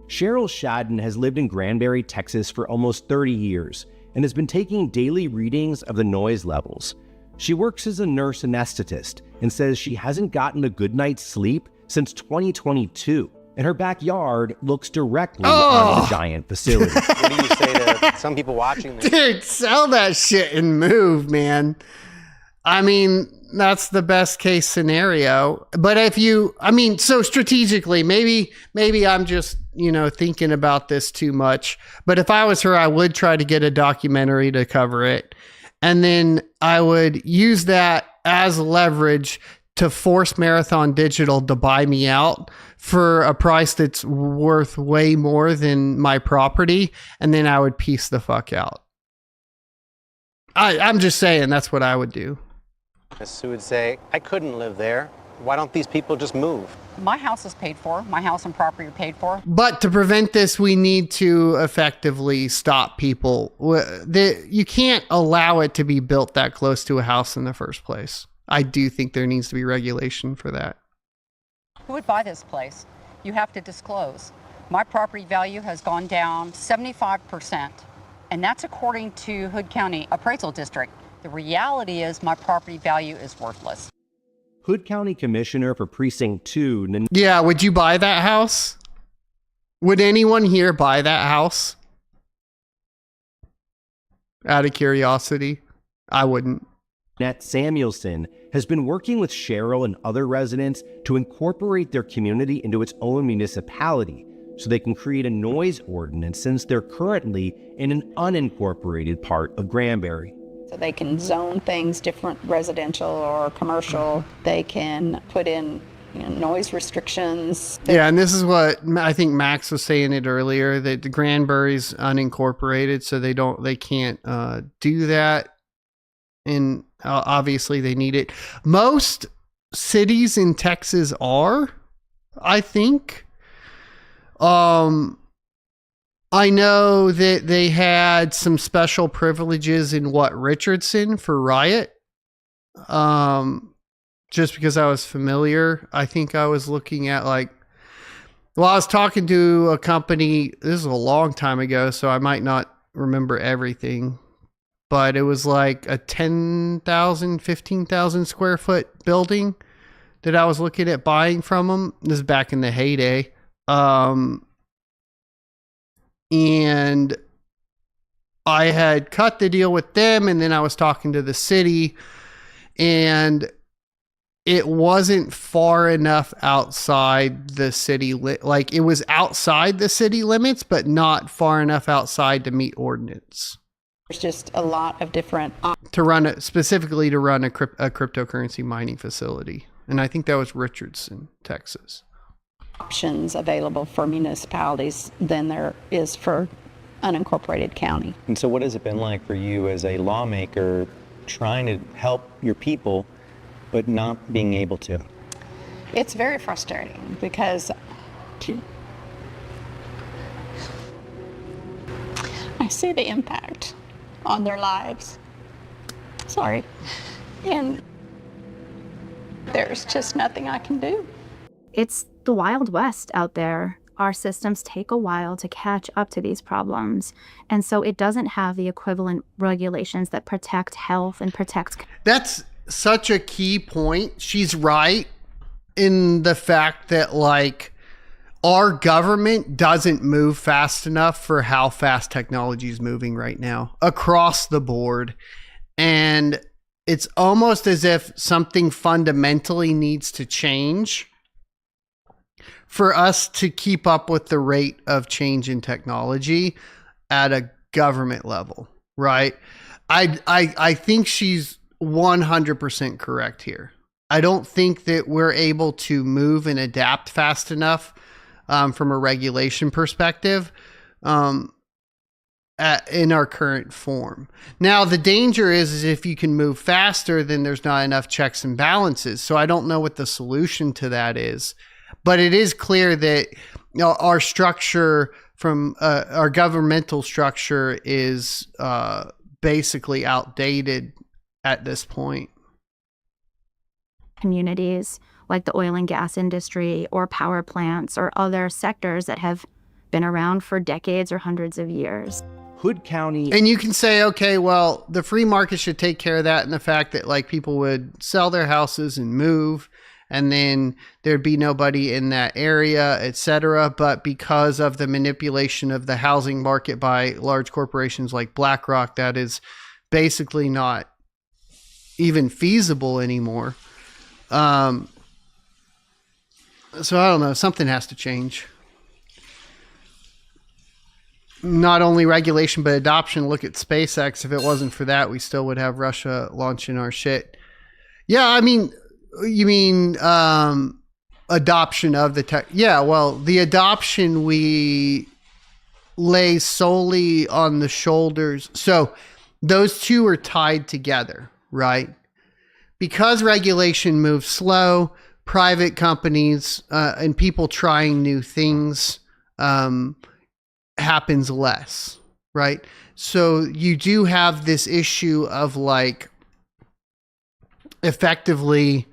Cheryl Shadden has lived in Granbury, Texas for almost 30 years and has been taking daily readings of the noise levels. She works as a nurse anesthetist and says she hasn't gotten a good night's sleep since 2022, and her backyard looks directly on the giant facility. What do you say to some people watching this? Dude, sell that shit and move, man. I mean, that's the best case scenario. But if you, I mean, so strategically, maybe I'm just, thinking about this too much. But if I was her, I would try to get a documentary to cover it. And then I would use that as leverage to force Marathon Digital to buy me out for a price that's worth way more than my property. And then I would piece the fuck out. I'm just saying that's what I would do. As Sue would say, I couldn't live there. Why don't these people just move? My house is paid for. My house and property are paid for. But to prevent this, we need to effectively stop people. You can't allow it to be built that close to a house in the first place. I do think there needs to be regulation for that. Who would buy this place? You have to disclose. My property value has gone down 75%, and that's according to Hood County Appraisal District. The reality is my property value is worthless. Hood County Commissioner for Precinct 2. Yeah, would you buy that house? Would anyone here buy that house? Out of curiosity, I wouldn't. Nanette Samuelson has been working with Cheryl and other residents to incorporate their community into its own municipality so they can create a noise ordinance, since they're currently in an unincorporated part of Granbury. So they can zone things different, residential or commercial. They can put in noise restrictions. Yeah, and this is what I think Max was saying it earlier, that the Granbury's unincorporated, so they can't do that. And obviously they need it. Most cities in Texas are, I think. I know that they had some special privileges in Richardson for Riot. Just because I was familiar, I think I was looking at I was talking to a company, this is a long time ago, so I might not remember everything, but it was like a 10,000, 15,000 square foot building that I was looking at buying from them. This is back in the heyday. And I had cut the deal with them, and then I was talking to the city, and it wasn't far enough outside the city. Like, it was outside the city limits, but not far enough outside to meet ordinance. There's just a lot of different To run a cryptocurrency mining facility. And I think that was Richardson, Texas. options available for municipalities than there is for unincorporated county. And so what has it been like for you as a lawmaker trying to help your people, but not being able to? It's very frustrating because I see the impact on their lives. Sorry. And there's just nothing I can do. It's the Wild West out there. Our systems take a while to catch up to these problems. And so it doesn't have the equivalent regulations that protect health and protect. That's such a key point. She's right in the fact that, like, our government doesn't move fast enough for how fast technology is moving right now across the board. And it's almost as if something fundamentally needs to change for us to keep up with the rate of change in technology at a government level, right? I think she's 100% correct here. I don't think that we're able to move and adapt fast enough from a regulation perspective in our current form. Now, the danger is if you can move faster, then there's not enough checks and balances. So I don't know what the solution to that is. But it is clear that, you know, our structure from our governmental structure is basically outdated at this point. Communities like the oil and gas industry or power plants or other sectors that have been around for decades or hundreds of years. Hood County. And you can say, okay, well, the free market should take care of that, and the fact that, like, people would sell their houses and move, and then there'd be nobody in that area, etc. But because of the manipulation of the housing market by large corporations like BlackRock, that is basically not even feasible anymore. So I don't know, something has to change. Not only regulation, but adoption. Look at SpaceX. If it wasn't for that, we still would have Russia launching our shit. Yeah, I mean, you mean adoption of the tech? Yeah, well, the adoption we lay solely on the shoulders. So those two are tied together, right? Because regulation moves slow, private companies and people trying new things happens less, right? So you do have this issue of, like, effectively,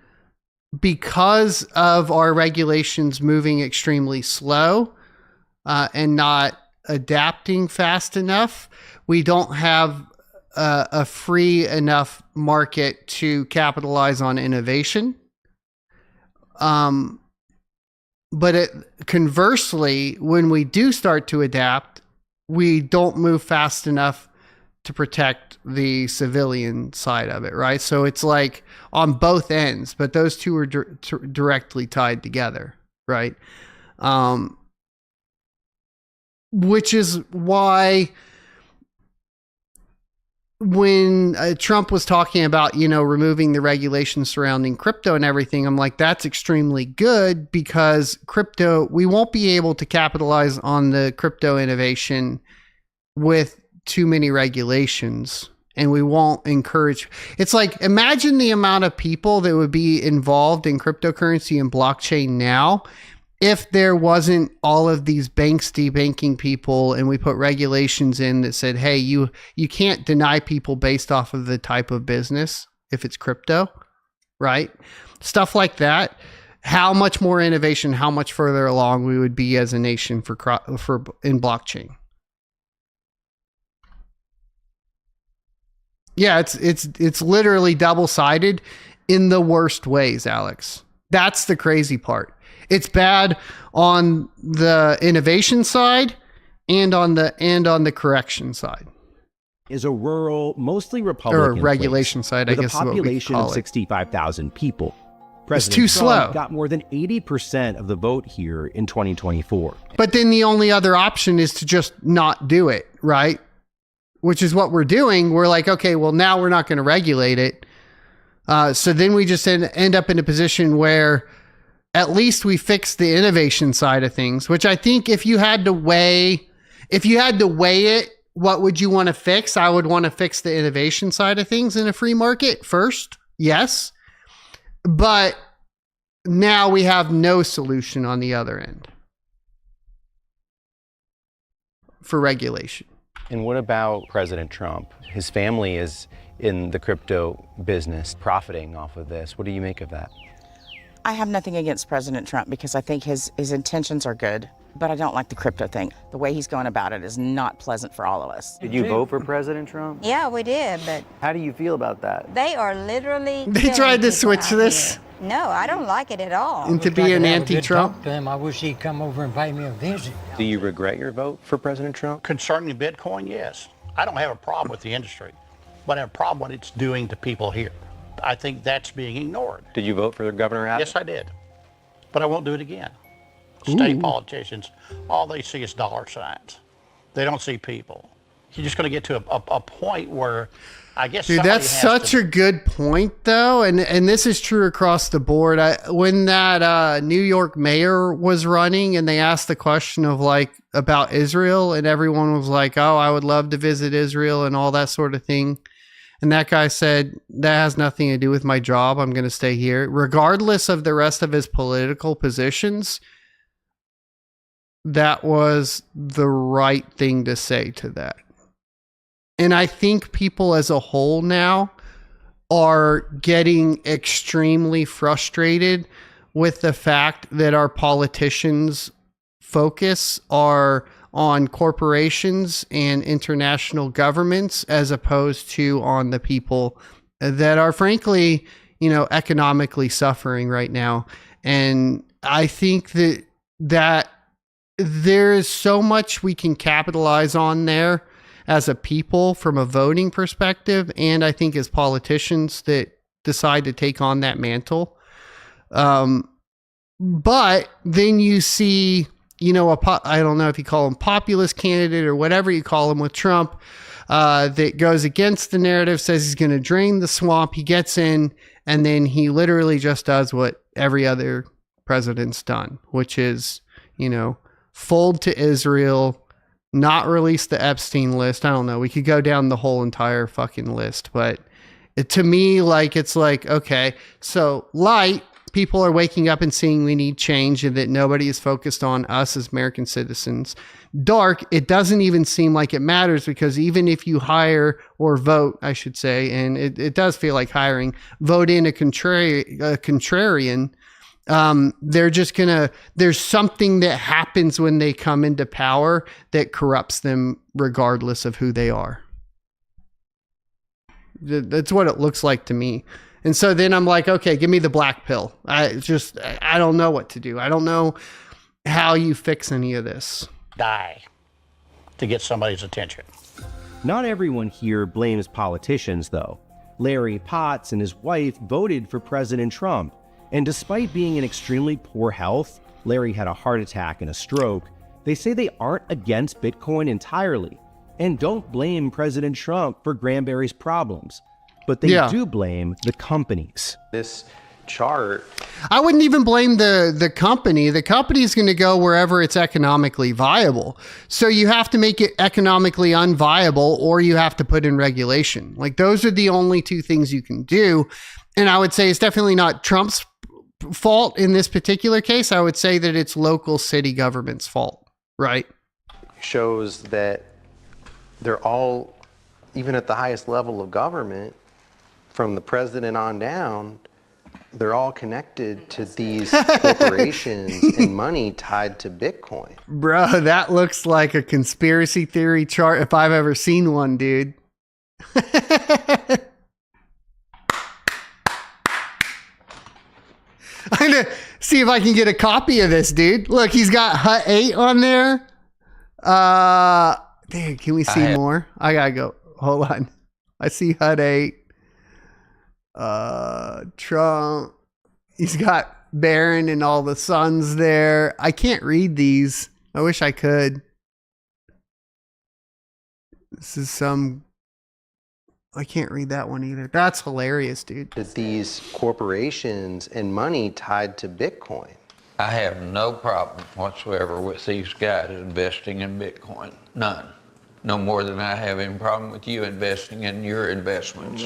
because of our regulations moving extremely slow and not adapting fast enough, we don't have a free enough market to capitalize on innovation. But conversely, when we do start to adapt, we don't move fast enough to protect the civilian side of it, right? So it's like on both ends, but those two are directly tied together, right? Which is why when Trump was talking about, you know, removing the regulations surrounding crypto and everything, I'm like, that's extremely good, because crypto, we won't be able to capitalize on the crypto innovation with too many regulations, and we won't encourage. It's like, imagine the amount of people that would be involved in cryptocurrency and blockchain now if there wasn't all of these banks debanking people, and we put regulations in that said, hey, you can't deny people based off of the type of business if it's crypto, right? Stuff like that. How much more innovation, how much further along we would be as a nation for in blockchain. Yeah, it's literally double-sided in the worst ways, Alex. That's the crazy part. It's bad on the innovation side and on the correction side. is a rural, mostly Republican regulation place side, I with guess, a is what we population call of it. 65,000 people. It's President too Trump slow. got more than 80% of the vote here in 2024. But then the only other option is to just not do it, right? Which is what we're doing. We're like, okay, well, now we're not going to regulate it. So then we just end up in a position where at least we fix the innovation side of things, which I think if you had to weigh it, what would you want to fix? I would want to fix the innovation side of things in a free market first. Yes. But now we have no solution on the other end for regulation. And what about President Trump? His family is in the crypto business, profiting off of this. What do you make of that? I have nothing against President Trump because I think his intentions are good, but I don't like the crypto thing. The way he's going about it is not pleasant for all of us. Did you vote for President Trump? Yeah, we did, but How do you feel about that? they are literally. They killing tried to people switch out this here. No, I don't like it at all. into being anti-Trump. I wish he'd come over and pay me a visit. Do you regret your vote for President Trump? Concerning Bitcoin, yes. I don't have a problem with the industry, but I have a problem with what it's doing to people here. I think that's being ignored. Did you vote for Governor Abbott? Yes, I did. But I won't do it again. State politicians, all they see is dollar signs. They don't see people. You're just going to get to a point where I guess Dude, that's such a good point, though, and this is true across the board. When that New York mayor was running, and they asked the question of like about Israel, and everyone was like, "Oh, I would love to visit Israel," and all that sort of thing. And that guy said, "That has nothing to do with my job. I'm going to stay here," regardless of the rest of his political positions. That was the right thing to say to that. And I think people as a whole now are getting extremely frustrated with the fact that our politicians' focus are on corporations and international governments as opposed to on the people that are frankly, economically suffering right now. And I think that there is so much we can capitalize on there as a people from a voting perspective, and I think as politicians that decide to take on that mantle. But then you see, I don't know if you call him populist candidate or whatever you call him with Trump, that goes against the narrative, says he's going to drain the swamp. He gets in, and then he literally just does what every other president's done, which is, fold to Israel, not release the Epstein list. I don't know. We could go down the whole entire fucking list, but to me, it's like, okay, so light, people are waking up and seeing we need change and that nobody is focused on us as American citizens. Dark, it doesn't even seem like it matters because even if you hire or vote, I should say, and it does feel like hiring, vote in a contrarian, they're just there's something that happens when they come into power that corrupts them regardless of who they are. That's what it looks like to me. And so then I'm like, okay, give me the black pill. I don't know what to do. I don't know how you fix any of this. Die to get somebody's attention. Not everyone here blames politicians, though. Larry Potts and his wife voted for President Trump. And despite being in extremely poor health, Larry had a heart attack and a stroke, they say they aren't against Bitcoin entirely and don't blame President Trump for Granberry's problems. But they do blame the companies. This chart, I wouldn't even blame the company. The company is going to go wherever it's economically viable. So you have to make it economically unviable or you have to put in regulation. Like those are the only two things you can do. And I would say it's definitely not Trump's fault in this particular case. I would say that it's local city government's fault, right? shows that they're all, even at the highest level of government, from the president on down, they're all connected to these corporations and money tied to Bitcoin. Bro, that looks like a conspiracy theory chart if I've ever seen one, dude. I'm gonna see if I can get a copy of this, dude. Look, he's got Hut 8 on there. Dude, can we see more? I gotta go. hold on. I see HUD 8. Trump. He's got Barron and all the sons there. I can't read these. I wish I could. This is I can't read that one either. That's hilarious, dude. That these corporations and money tied to Bitcoin. I have no problem whatsoever with these guys investing in Bitcoin. None. No more than I have any problem with you investing in your investments.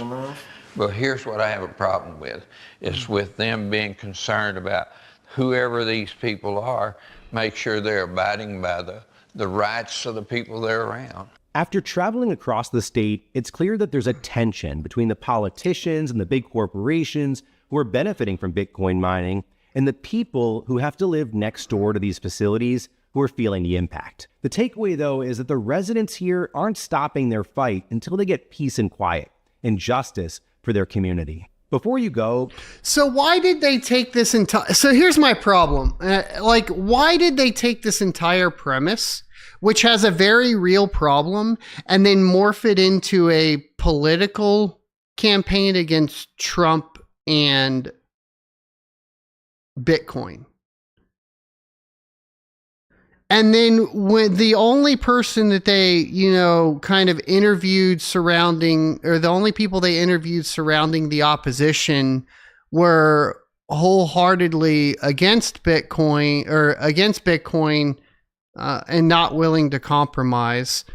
But here's what I have a problem with. It's with them being concerned about whoever these people are, make sure they're abiding by the rights of the people they're around. After traveling across the state, it's clear that there's a tension between the politicians and the big corporations who are benefiting from Bitcoin mining and the people who have to live next door to these facilities who are feeling the impact. The takeaway, though, is that the residents here aren't stopping their fight until they get peace and quiet and justice for their community. Before you go... So why did they take this entire... So here's my problem. Why did they take this entire premise, which has a very real problem, and then morph it into a political campaign against Trump and Bitcoin? And then when the only person that they, kind of interviewed surrounding, or the only people they interviewed surrounding the opposition were wholeheartedly against Bitcoin and not willing to compromise.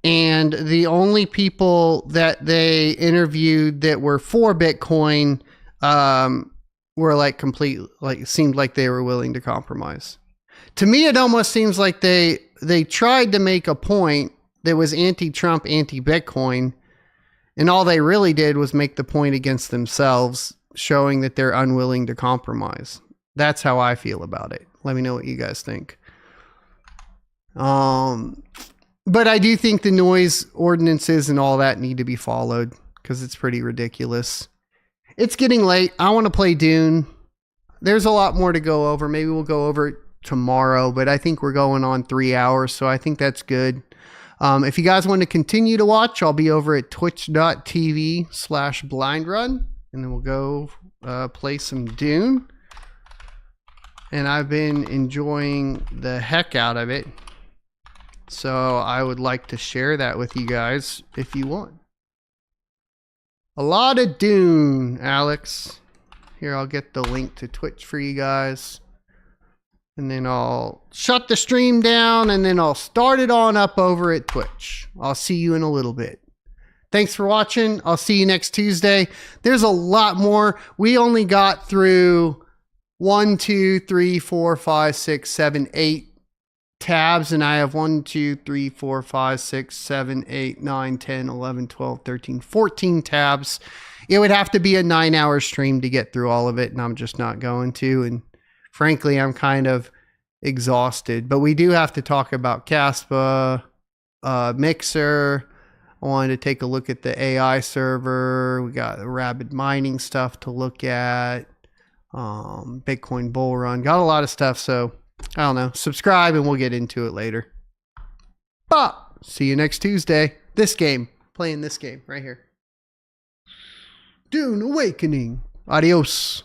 And the only people that they interviewed that were for Bitcoin were seemed like they were willing to compromise. To me, it almost seems like they tried to make a point that was anti-Trump, anti-Bitcoin, and all they really did was make the point against themselves, showing that they're unwilling to compromise. That's how I feel about it. Let me know what you guys think. But I do think the noise ordinances and all that need to be followed because it's pretty ridiculous. It's getting late. I want to play Dune. There's a lot more to go over. Maybe we'll go over it tomorrow, but I think we're going on 3 hours, so I think that's good. If you guys want to continue to watch, I'll be over at twitch.tv/blindrun, and then we'll go play some Dune. And I've been enjoying the heck out of it, so I would like to share that with you guys if you want. A lot of Dune, Alex. Here, I'll get the link to Twitch for you guys. And then I'll shut the stream down, and then I'll start it on up over at Twitch. I'll see you in a little bit. Thanks for watching. I'll see you next Tuesday. There's a lot more. We only got through 1, 2, 3, 4, 5, 6, 7, 8 tabs, and I have 1, 2, 3, 4, 5, 6, 7, 8, 9, 10, 11, 12, 13, 14 tabs. It would have to be a 9-hour stream to get through all of it, and I'm just not going to. And frankly, I'm kind of exhausted, but we do have to talk about Caspa, Mixer. I wanted to take a look at the AI server. We got the rapid mining stuff to look at. Bitcoin bull run. Got a lot of stuff, so I don't know. Subscribe and we'll get into it later. But see you next Tuesday. Playing this game right here. Dune Awakening. Adios.